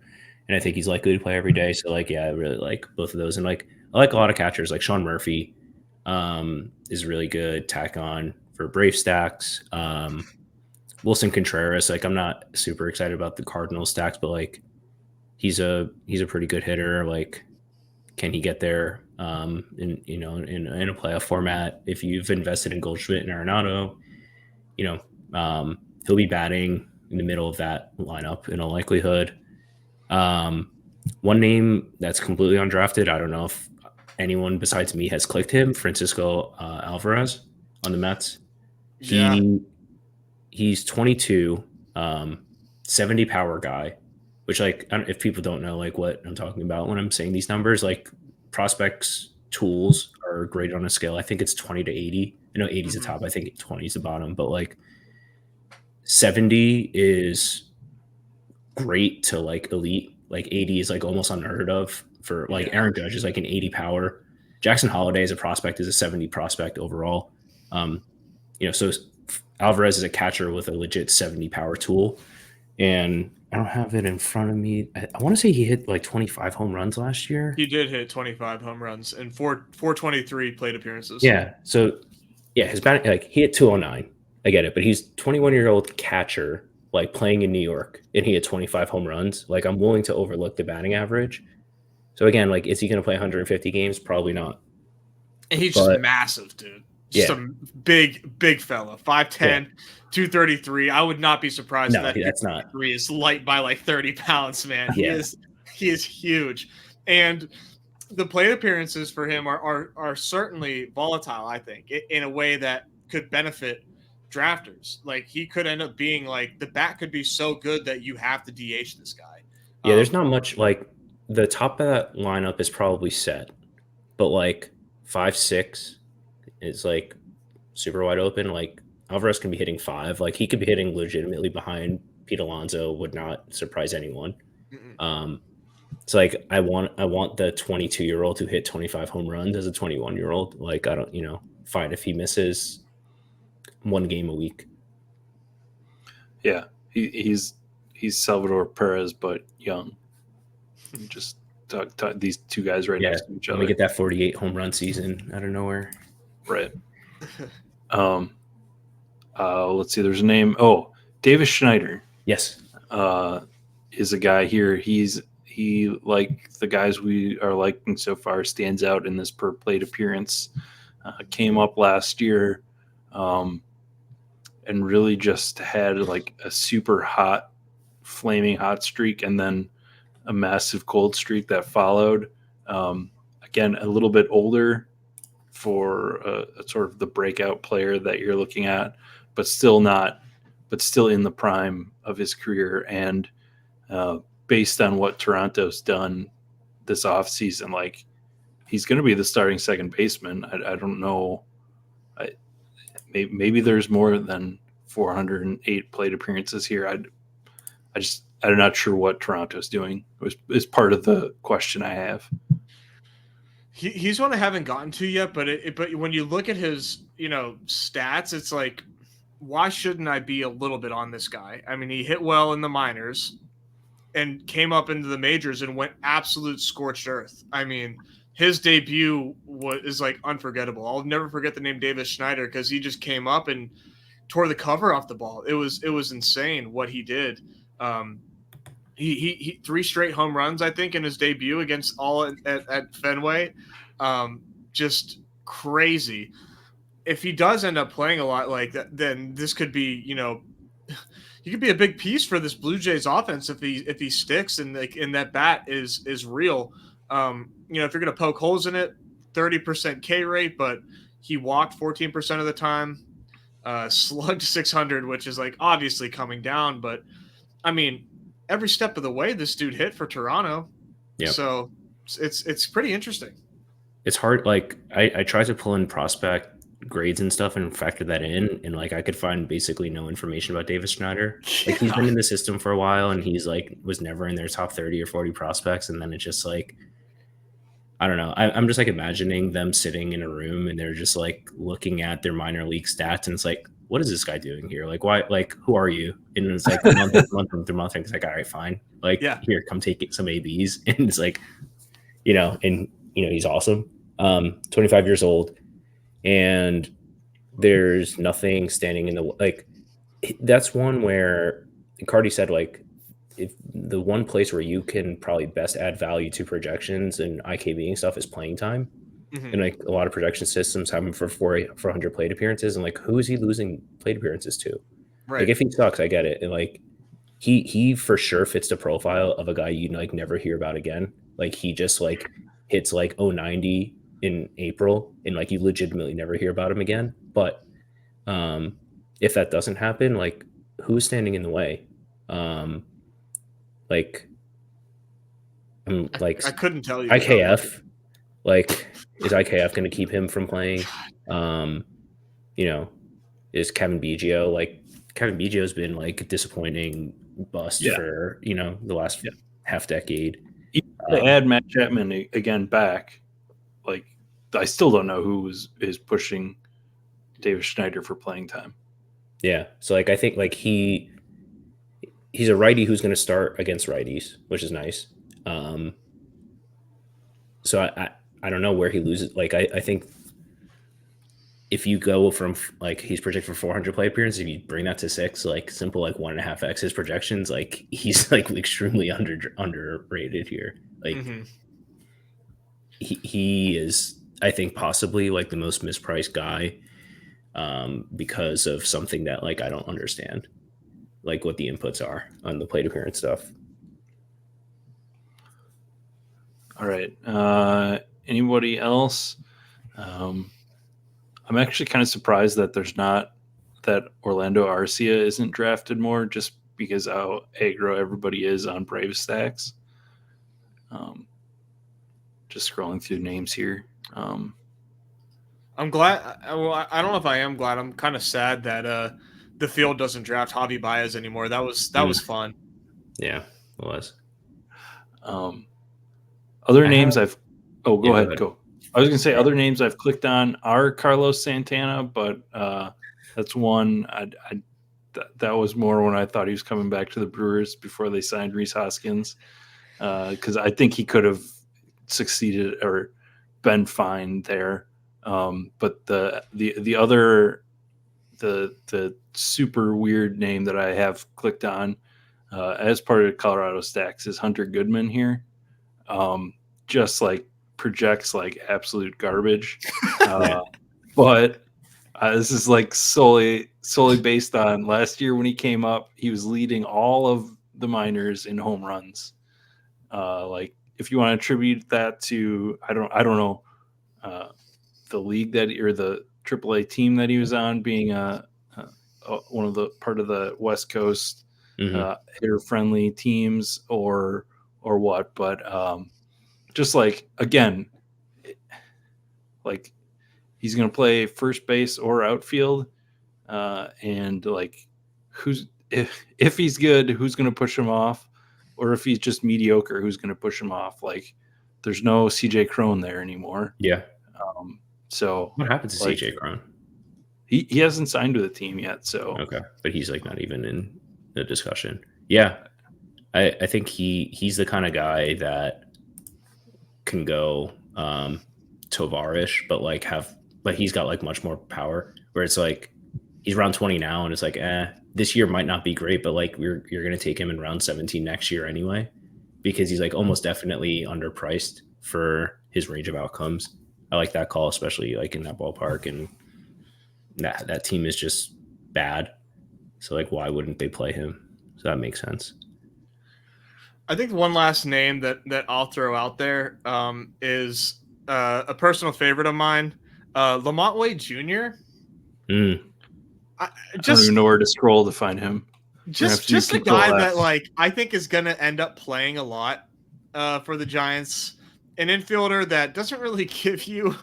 [SPEAKER 3] And I think he's likely to play every day. So like, yeah, I really like both of those. And like, I like a lot of catchers, like Sean Murphy is really good. Tack on for Brave stacks. Wilson Contreras, like I'm not super excited about the Cardinals stacks, but like he's a pretty good hitter. Like, can he get there in a playoff format? If you've invested in Goldschmidt and Arenado, he'll be batting in the middle of that lineup in all likelihood. One name that's completely undrafted, I don't know if anyone besides me has clicked him, Francisco Alvarez on the Mets. He's 22, 70 power guy, which like, if people don't know like what I'm talking about when I'm saying these numbers, like prospects tools are graded on a scale. I think it's 20 to 80. 80 is the top. I think 20 is the bottom, but like 70 is great to like elite. Like 80 is like almost unheard of for like Aaron Judge is like an 80 power. Jackson Holiday as a prospect is a 70 prospect overall. So Alvarez is a catcher with a legit 70 power tool. And I don't have it in front of me. I want to say he hit like 25 home runs last year.
[SPEAKER 2] He did hit 25 home runs and 423 plate appearances.
[SPEAKER 3] Yeah. So yeah, his batting, like he hit 209. I get it, but he's 21-year-old catcher, like playing in New York, and he had 25 home runs. Like I'm willing to overlook the batting average. So again, like, is he going to play 150 games? Probably not.
[SPEAKER 2] And he's just massive, dude. Just a big fella, 5'10", 233. I would not be surprised if that 233 is light by like 30 pounds, man.
[SPEAKER 3] Yeah.
[SPEAKER 2] He is huge. And the plate appearances for him are certainly volatile, I think, in a way that could benefit drafters. Like he could end up being like the bat could be so good that you have to DH this guy.
[SPEAKER 3] Yeah, there's not much like the top of that lineup is probably set, but like 5-6 is like super wide open. Like Alvarez can be hitting 5. Like he could be hitting legitimately behind Pete Alonso. Would not surprise anyone. It's like I want the 22-year-old who hit 25 home runs as a 21-year-old. Like I don't, fine if he misses one game a week.
[SPEAKER 1] Yeah, he's Salvador Perez, but young. Just talk these two guys right next to each
[SPEAKER 3] Let
[SPEAKER 1] other.
[SPEAKER 3] me get that 48 home run season out of nowhere.
[SPEAKER 1] Right. Let's see. There's a name. Oh, Davis Schneider.
[SPEAKER 3] Yes.
[SPEAKER 1] Is a guy here. He like the guys we are liking so far stands out in this per plate appearance. Came up last year, and really just had like a super hot, flaming hot streak, and then a massive cold streak that followed. Again, a little bit older for a sort of the breakout player that you're looking at, but still in the prime of his career. And based on what Toronto's done this offseason, like he's going to be the starting second baseman. I don't know. Maybe there's more than 408 plate appearances here. I'm not sure what Toronto's doing. Is part of the question I have.
[SPEAKER 2] He's one I haven't gotten to yet, but when you look at his stats, it's like, why shouldn't I be a little bit on this guy? I mean, he hit well in the minors and came up into the majors and went absolute scorched earth. I mean, his debut is like unforgettable. I'll never forget the name Davis Schneider because he just came up and tore the cover off the ball. It was insane what he did. He 3 straight home runs, I think, in his debut against at Fenway. Just crazy. If he does end up playing a lot like that, then this could be, he could be a big piece for this Blue Jays offense if he sticks and that bat is real. If you're going to poke holes in it, 30% K rate, but he walked 14% of the time, slugged 600, which is like obviously coming down, but I mean, every step of the way this dude hit for Toronto.
[SPEAKER 3] Yeah.
[SPEAKER 2] So it's pretty interesting.
[SPEAKER 3] It's hard. Like I tried to pull in prospect grades and stuff and factor that in, and like I could find basically no information about Davis Schneider. Like he's been in the system for a while and he's like was never in their top 30 or 40 prospects. And then it's just like, I don't know. I'm just like imagining them sitting in a room and they're just like looking at their minor league stats and it's like, what is this guy doing here? Like, why? Like, who are you? And it's like month after month. And it's like, all right, fine. Like, here, come take some ABs. And it's like, he's awesome. 25 years old, and there's nothing standing in the like. That's one where Cardi said like, if the one place where you can probably best add value to projections and IKB and stuff is playing time. And like a lot of projection systems have him for 400 plate appearances, and like who is he losing plate appearances to? Right. Like if he sucks, I get it. And like he for sure fits the profile of a guy you like never hear about again. Like he just like hits like 090 in April, and like you legitimately never hear about him again. But if that doesn't happen, like who's standing in the way? Like I'm like
[SPEAKER 2] I couldn't tell you.
[SPEAKER 3] IKF. Like, is IKF going to keep him from playing? Is Kevin Biggio, like Kevin Biggio's been like a disappointing bust for, the last half decade.
[SPEAKER 1] To add Matt Chapman again back, like I still don't know who is pushing Davis Schneider for playing time.
[SPEAKER 3] Yeah. So like I think like he's a righty who's going to start against righties, which is nice. So I don't know where he loses. Like I think if you go from like he's projected for 400 play appearances, if you bring that to 6, like simple like 1.5x his projections, like he's like extremely underrated here. Like he is, I think, possibly like the most mispriced guy because of something that like I don't understand, like what the inputs are on the plate appearance stuff.
[SPEAKER 1] All right. Anybody else? I'm actually kind of surprised that there's not that Orlando Arcia isn't drafted more, just because how aggro everybody is on Brave stacks. Just scrolling through names here.
[SPEAKER 2] I'm glad. Well, I don't know if I am glad. I'm kind of sad that the field doesn't draft Javi Baez anymore. That was fun.
[SPEAKER 3] Yeah, it was.
[SPEAKER 1] Other names I've. Oh, go ahead.
[SPEAKER 3] Go ahead.
[SPEAKER 1] Go. I was going to say other names I've clicked on are Carlos Santana, but that's one. That was more when I thought he was coming back to the Brewers before they signed Rhys Hoskins, because I think he could have succeeded or been fine there. But the other the super weird name that I have clicked on as part of Colorado Stacks is Hunter Goodman here. Just like projects like absolute garbage. But this is like solely based on last year when he came up, he was leading all of the minors in home runs. Like if you want to attribute that to, I don't know, the league that or the AAA team that he was on being one of the part of the West Coast hitter friendly teams or what, but just like again, like he's going to play first base or outfield, and like who's if he's good, who's going to push him off, or if he's just mediocre, who's going to push him off? Like there's no CJ Crone there anymore.
[SPEAKER 3] Yeah.
[SPEAKER 1] So
[SPEAKER 3] what happened to
[SPEAKER 1] like,
[SPEAKER 3] CJ Crone?
[SPEAKER 1] He hasn't signed with a team yet. So
[SPEAKER 3] okay, but he's like not even in the discussion. Yeah, I think he's the kind of guy that can go Tovarish, but he's got like much more power. Where it's like he's round 20 now, and it's like, this year might not be great, but like you're gonna take him in round 17 next year anyway, because he's like almost definitely underpriced for his range of outcomes. I like that call, especially like in that ballpark, and that team is just bad. So like, why wouldn't they play him? So that makes sense.
[SPEAKER 2] I think one last name that I'll throw out there is a personal favorite of mine, Lamont Wade Jr.
[SPEAKER 1] I don't even know where to scroll to find him.
[SPEAKER 2] Just a guy that like I think is going to end up playing a lot for the Giants. An infielder that doesn't really give you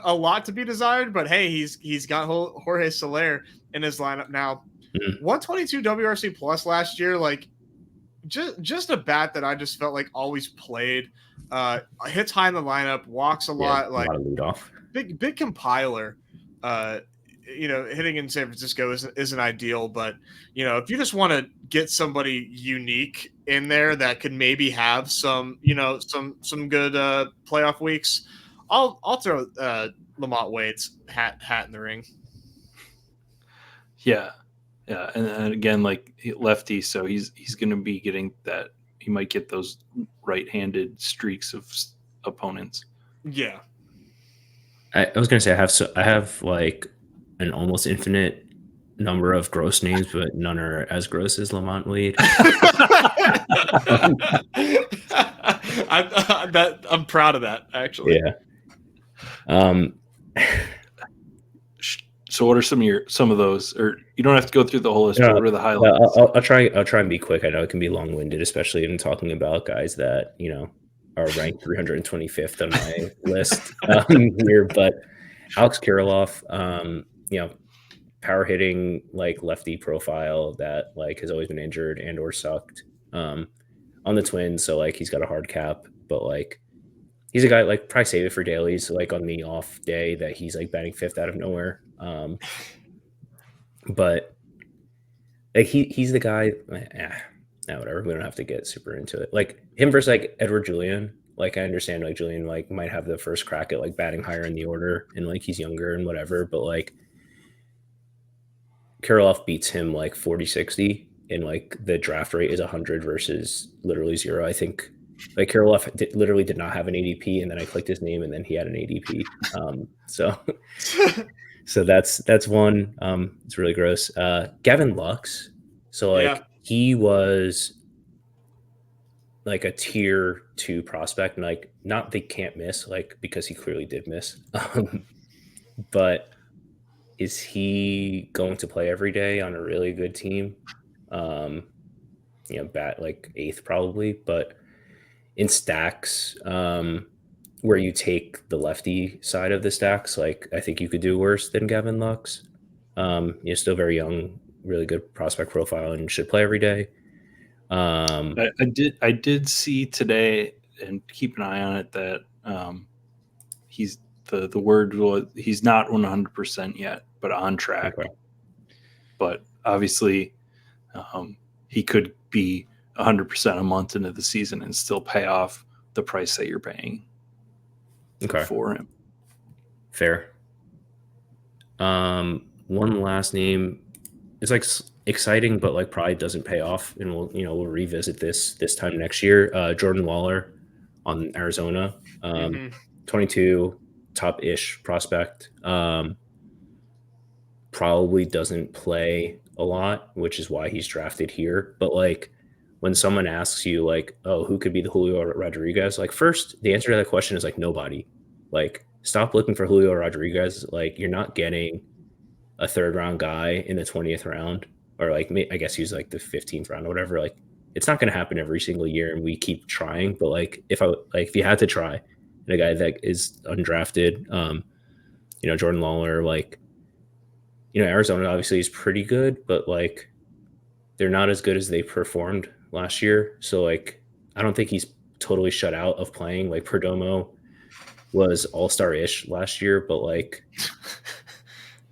[SPEAKER 2] a lot to be desired, but hey, he's got Jorge Soler in his lineup now. 122 WRC plus last year, like just a bat that I just felt like always played. Hits high in the lineup, walks a lot, like
[SPEAKER 3] a lot of leadoff.
[SPEAKER 2] Big compiler. Hitting in San Francisco isn't ideal, but if you just want to get somebody unique in there that could maybe have some good playoff weeks, I'll throw Lamont Wade's hat in the ring.
[SPEAKER 1] Yeah, and again, like lefty, so he's going to be getting that. He might get those right-handed streaks of opponents.
[SPEAKER 2] Yeah,
[SPEAKER 3] I was going to say I have like an almost infinite number of gross names, but none are as gross as Lamont Wade.
[SPEAKER 2] I'm proud of that, actually.
[SPEAKER 3] Yeah.
[SPEAKER 1] So what are some of those? Or you don't have to go through the whole list. What are the highlights?
[SPEAKER 3] I'll try and be quick. I know it can be long-winded, especially in talking about guys that are ranked 325th on my list here. But Alex Kirilloff, power hitting, like lefty profile that like has always been injured and or sucked on the Twins. So like he's got a hard cap, but like he's a guy like probably save it for dailies, like on the off day that he's like batting fifth out of nowhere. But like he's the guy. Whatever. We don't have to get super into it. Like him versus like Edward Julian. Like I understand like Julian like might have the first crack at like batting higher in the order and like he's younger and whatever, but like Kirilloff beats him like 40-60 and like the draft rate is 100 versus literally 0. I think like Kirilloff literally did not have an ADP, and then I clicked his name and then he had an ADP. So that's one. It's really gross. Gavin Lux. So like he was like a tier 2 prospect, and like not they can't miss, like because he clearly did miss. But is he going to play every day on a really good team? Bat like 8th probably, but in stacks, where you take the lefty side of the stacks, like I think you could do worse than Gavin Lux. You're still very young, really good prospect profile, and should play every day.
[SPEAKER 1] I did see today, and keep an eye on it, that he's the word was he's not 100% yet, but on track.
[SPEAKER 3] Okay.
[SPEAKER 1] But obviously, he could be 100% a month into the season and still pay off the price that you're paying for him.
[SPEAKER 3] Fair. One last name. It's like exciting, but like probably doesn't pay off, and we'll revisit this time next year. Jordan Lawler on Arizona, 22 top-ish prospect. Probably doesn't play a lot, which is why he's drafted here. But like when someone asks you like, oh, who could be the Julio Rodriguez? Like first, the answer to that question is like nobody. Like stop looking for Julio Rodriguez. Like you're not getting a 3rd round guy in the 20th round, or like I guess he's like the 15th round or whatever. Like it's not going to happen every single year, and we keep trying. But like if you had to try, and a guy that is undrafted, Jordan Lawler, like Arizona obviously is pretty good, but like they're not as good as they performed last year. So like I don't think he's totally shut out of playing. Like Perdomo was all-star-ish last year, but like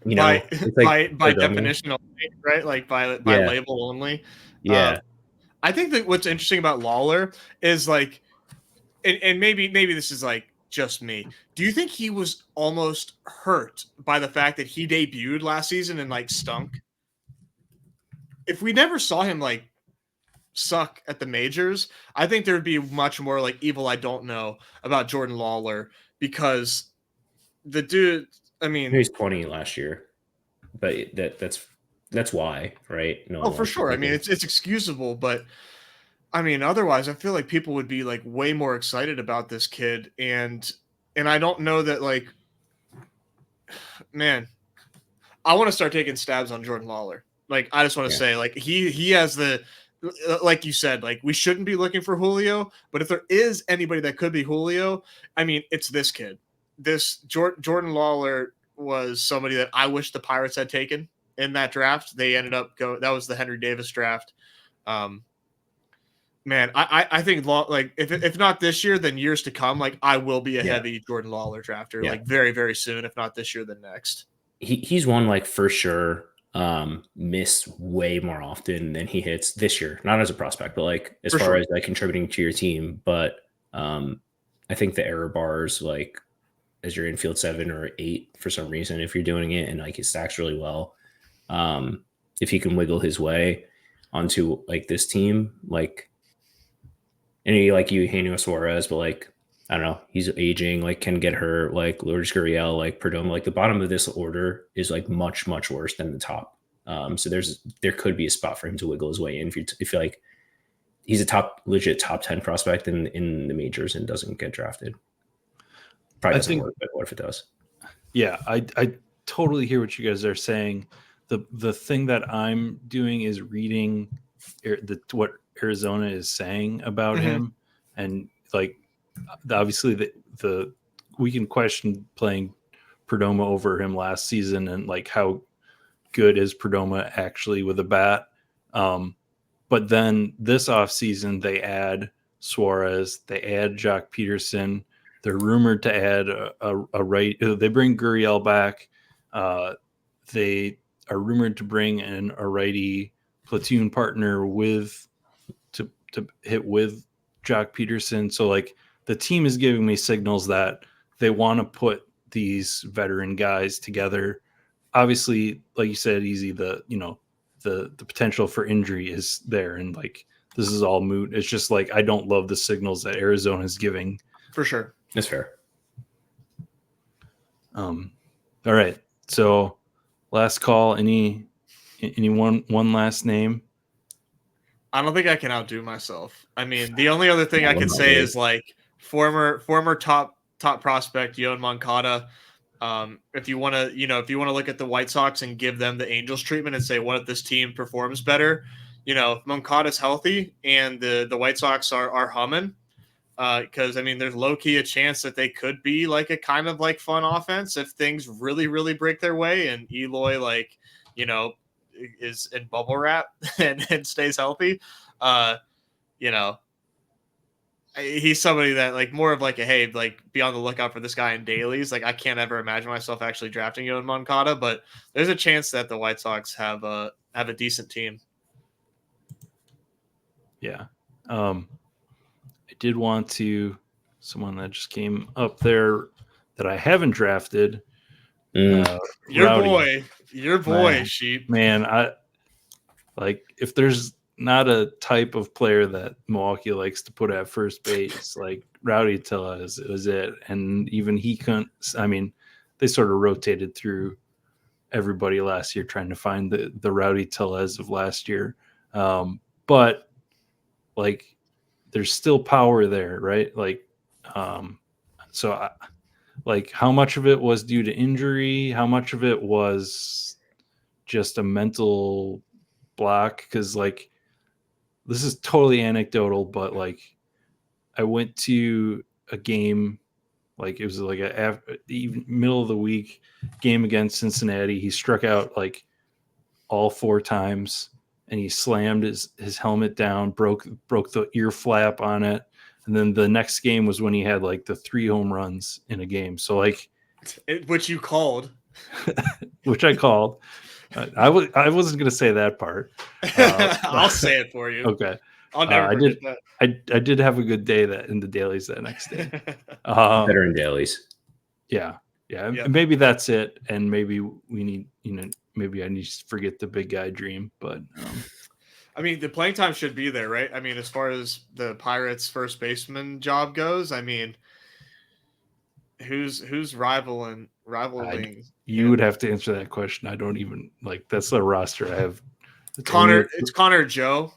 [SPEAKER 2] by
[SPEAKER 3] Perdomo.
[SPEAKER 2] definition only, right? Like by label only.
[SPEAKER 3] Yeah.
[SPEAKER 2] I think that what's interesting about Lawler is like, and maybe this is like just me. Do you think he was almost hurt by the fact that he debuted last season and like stunk? If we never saw him like suck at the majors, I think there'd be much more like evil I don't know about Jordan Lawler, because the dude, I mean,
[SPEAKER 3] he was 20 last year, but that's why, right? No,
[SPEAKER 2] for sure. I mean, it's excusable, but I mean, otherwise, I feel like people would be like way more excited about this kid, and I don't know that like, man, I want to start taking stabs on Jordan Lawler. Like, I just want to say, like, he has the, like you said, like we shouldn't be looking for Julio, but if there is anybody that could be Julio, I mean, it's this kid. This Jordan Lawler was somebody that I wish the Pirates had taken in that draft. They ended up that was the Henry Davis draft. Man, I think like if not this year, then years to come, like I will be a heavy Jordan Lawler drafter, like very, very soon. If not this year, then next.
[SPEAKER 3] He's one like for sure miss way more often than he hits this year. Not as a prospect, but like as far as like contributing to your team. But I think the error bars, like as your infield 7 or 8 for some reason, if you're doing it and like it stacks really well, if he can wiggle his way onto like this team, like any like Eugenio Suarez, but like I don't know, he's aging, like can get hurt, like Lourdes Gurriel, like Perdomo, like the bottom of this order is like much, much worse than the top. So there could be a spot for him to wiggle his way in if you like he's a legit top 10 prospect in the majors and doesn't get drafted. Probably doesn't work, but what if it does?
[SPEAKER 1] Yeah, I totally hear what you guys are saying. The thing that I'm doing is reading what Arizona is saying about him, and like obviously the we can question playing Perdomo over him last season and like how good is Perdomo actually with a bat. But then this offseason they add Suarez, they add Jock Peterson. They're rumored to add a right. They bring Gurriel back. They are rumored to bring in a righty platoon partner to hit with Jock Peterson. So like the team is giving me signals that they want to put these veteran guys together. Obviously, like you said, Easy, the potential for injury is there, and like this is all moot. It's just like I don't love the signals that Arizona is giving.
[SPEAKER 2] For sure.
[SPEAKER 3] That's fair.
[SPEAKER 1] All right. So last call. Any one last name?
[SPEAKER 2] I don't think I can outdo myself. I mean, the only other thing I can say is like former top prospect Yoan Moncada. If you want to look at the White Sox and give them the Angels treatment and say, what if this team performs better? if Moncada's healthy and the White Sox are humming, because I mean, there's low key a chance that they could be like a kind of like fun offense if things really, really break their way and Eloy is in bubble wrap and stays healthy. He's somebody that like more of like hey, like be on the lookout for this guy in dailies. Like I can't ever imagine myself actually drafting him in Moncada, but there's a chance that the White Sox have a decent team.
[SPEAKER 1] Yeah. I did want to someone that just came up there that I haven't drafted.
[SPEAKER 2] Your
[SPEAKER 1] Rowdy.
[SPEAKER 2] boy, Sheep.
[SPEAKER 1] Man, I like if there's not a type of player that Milwaukee likes to put at first base, like Rowdy Tellez was it. And even he couldn't, I mean, they sort of rotated through everybody last year trying to find the Rowdy Tellez of last year. But like, there's still power there, right? Like, like how much of it was due to injury? How much of it was just a mental block? Because like, this is totally anecdotal, but like I went to a game, like it was like the middle of the week game against Cincinnati. He struck out like all 4 times and he slammed his helmet down, broke the ear flap on it. And then the next game was when he had like the 3 home runs in a game. So like,
[SPEAKER 2] which you called,
[SPEAKER 1] which I called. I wasn't going to say that part.
[SPEAKER 2] I'll say it for you.
[SPEAKER 1] Okay.
[SPEAKER 2] I'll never forget that.
[SPEAKER 1] I did have a good day that in the dailies that next day.
[SPEAKER 3] Better in dailies.
[SPEAKER 1] Yeah.
[SPEAKER 2] Yep.
[SPEAKER 1] Maybe that's it. And maybe we need, maybe I need to forget the big guy dream, but
[SPEAKER 2] I mean, the playing time should be there, right? I mean, as far as the Pirates first baseman job goes, I mean, who's rivaling?
[SPEAKER 1] You would have to answer that question. I don't even like that's the roster I have.
[SPEAKER 2] It's Connor Joe,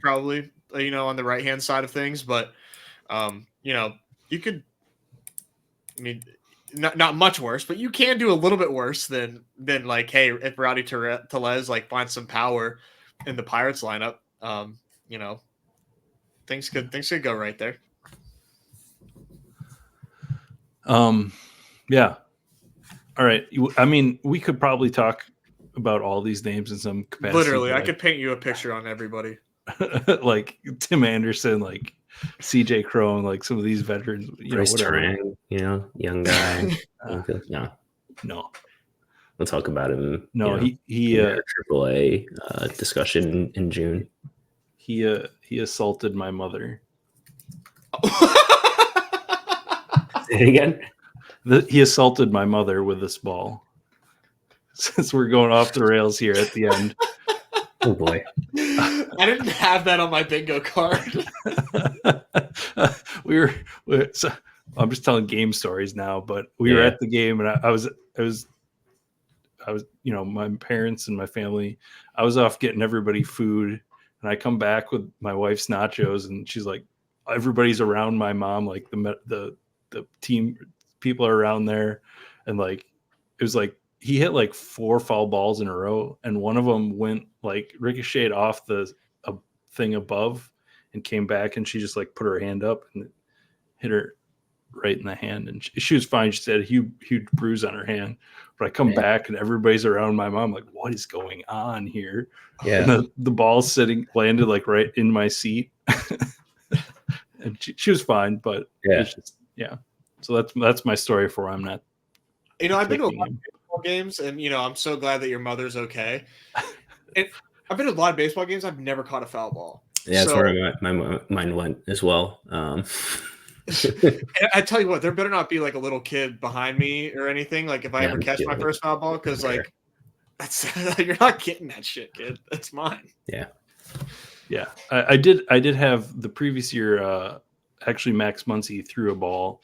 [SPEAKER 2] probably, on the right hand side of things, but you could, I mean, not much worse, but you can do a little bit worse than like, hey, if Rowdy Tellez like finds some power in the Pirates lineup, things could go right there.
[SPEAKER 1] Yeah. All right. I mean, we could probably talk about all these names in some capacity.
[SPEAKER 2] Literally, I could paint you a picture on everybody.
[SPEAKER 1] Like Tim Anderson, like CJ Crone, like some of these veterans,
[SPEAKER 3] Bryce Turang, young guy.
[SPEAKER 1] No.
[SPEAKER 3] We'll talk about him.
[SPEAKER 1] No, he
[SPEAKER 3] AAA discussion in June.
[SPEAKER 1] He assaulted my mother.
[SPEAKER 3] Say it again.
[SPEAKER 1] He assaulted my mother with this ball. Since we're going off the rails here at the end.
[SPEAKER 3] Oh boy.
[SPEAKER 2] I didn't have that on my bingo card.
[SPEAKER 1] So I'm just telling game stories now, but we were at the game and I was my parents and my family, I was off getting everybody food and I come back with my wife's nachos and she's like, everybody's around my mom, like the team people are around there. And like, it was like, he hit like 4 foul balls in a row and one of them went like ricocheted off the thing above and came back and she just like put her hand up and hit her right in the hand and she was fine. She said a huge bruise on her hand, but I come back and everybody's around my mom like, what is going on here?
[SPEAKER 3] Yeah.
[SPEAKER 1] And the ball landed like right in my seat. And she was fine, but it's just, so that's my story for why I'm not.
[SPEAKER 2] I've been to a lot of baseball games and I'm so glad that your mother's okay. And I've been to a lot of baseball games. I've never caught a foul ball.
[SPEAKER 3] Yeah, that's where my mind went as well.
[SPEAKER 2] I tell you what, there better not be like a little kid behind me or anything. Like if I ever catch my first foul ball, because like that's you're not getting that shit, kid. That's mine.
[SPEAKER 3] Yeah.
[SPEAKER 1] I did have the previous year. Actually, Max Muncy threw a ball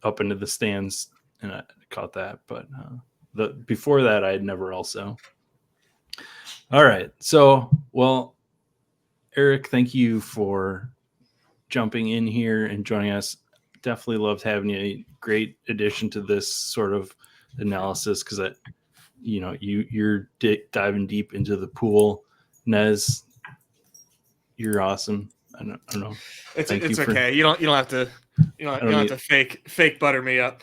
[SPEAKER 1] up into the stands, and I caught that. But before that, I had never also. All right, so Eric, thank you for jumping in here and joining us. Definitely loved having you. A great addition to this sort of analysis because you're diving deep into the pool. Nez, You're awesome. I don't know.
[SPEAKER 2] It's
[SPEAKER 1] Thank you for-
[SPEAKER 2] okay. You don't have to fake butter me up.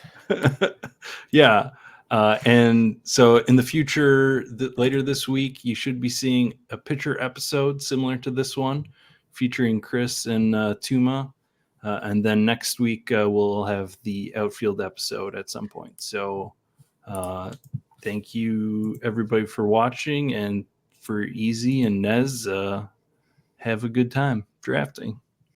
[SPEAKER 1] Yeah. And so in the future, later this week, you should be seeing a pitcher episode similar to this one, featuring Chris and Tuma. And then next week, we'll have the outfield episode at some point. So thank you, everybody, for watching. And for Easy and Nez, have a good time drafting.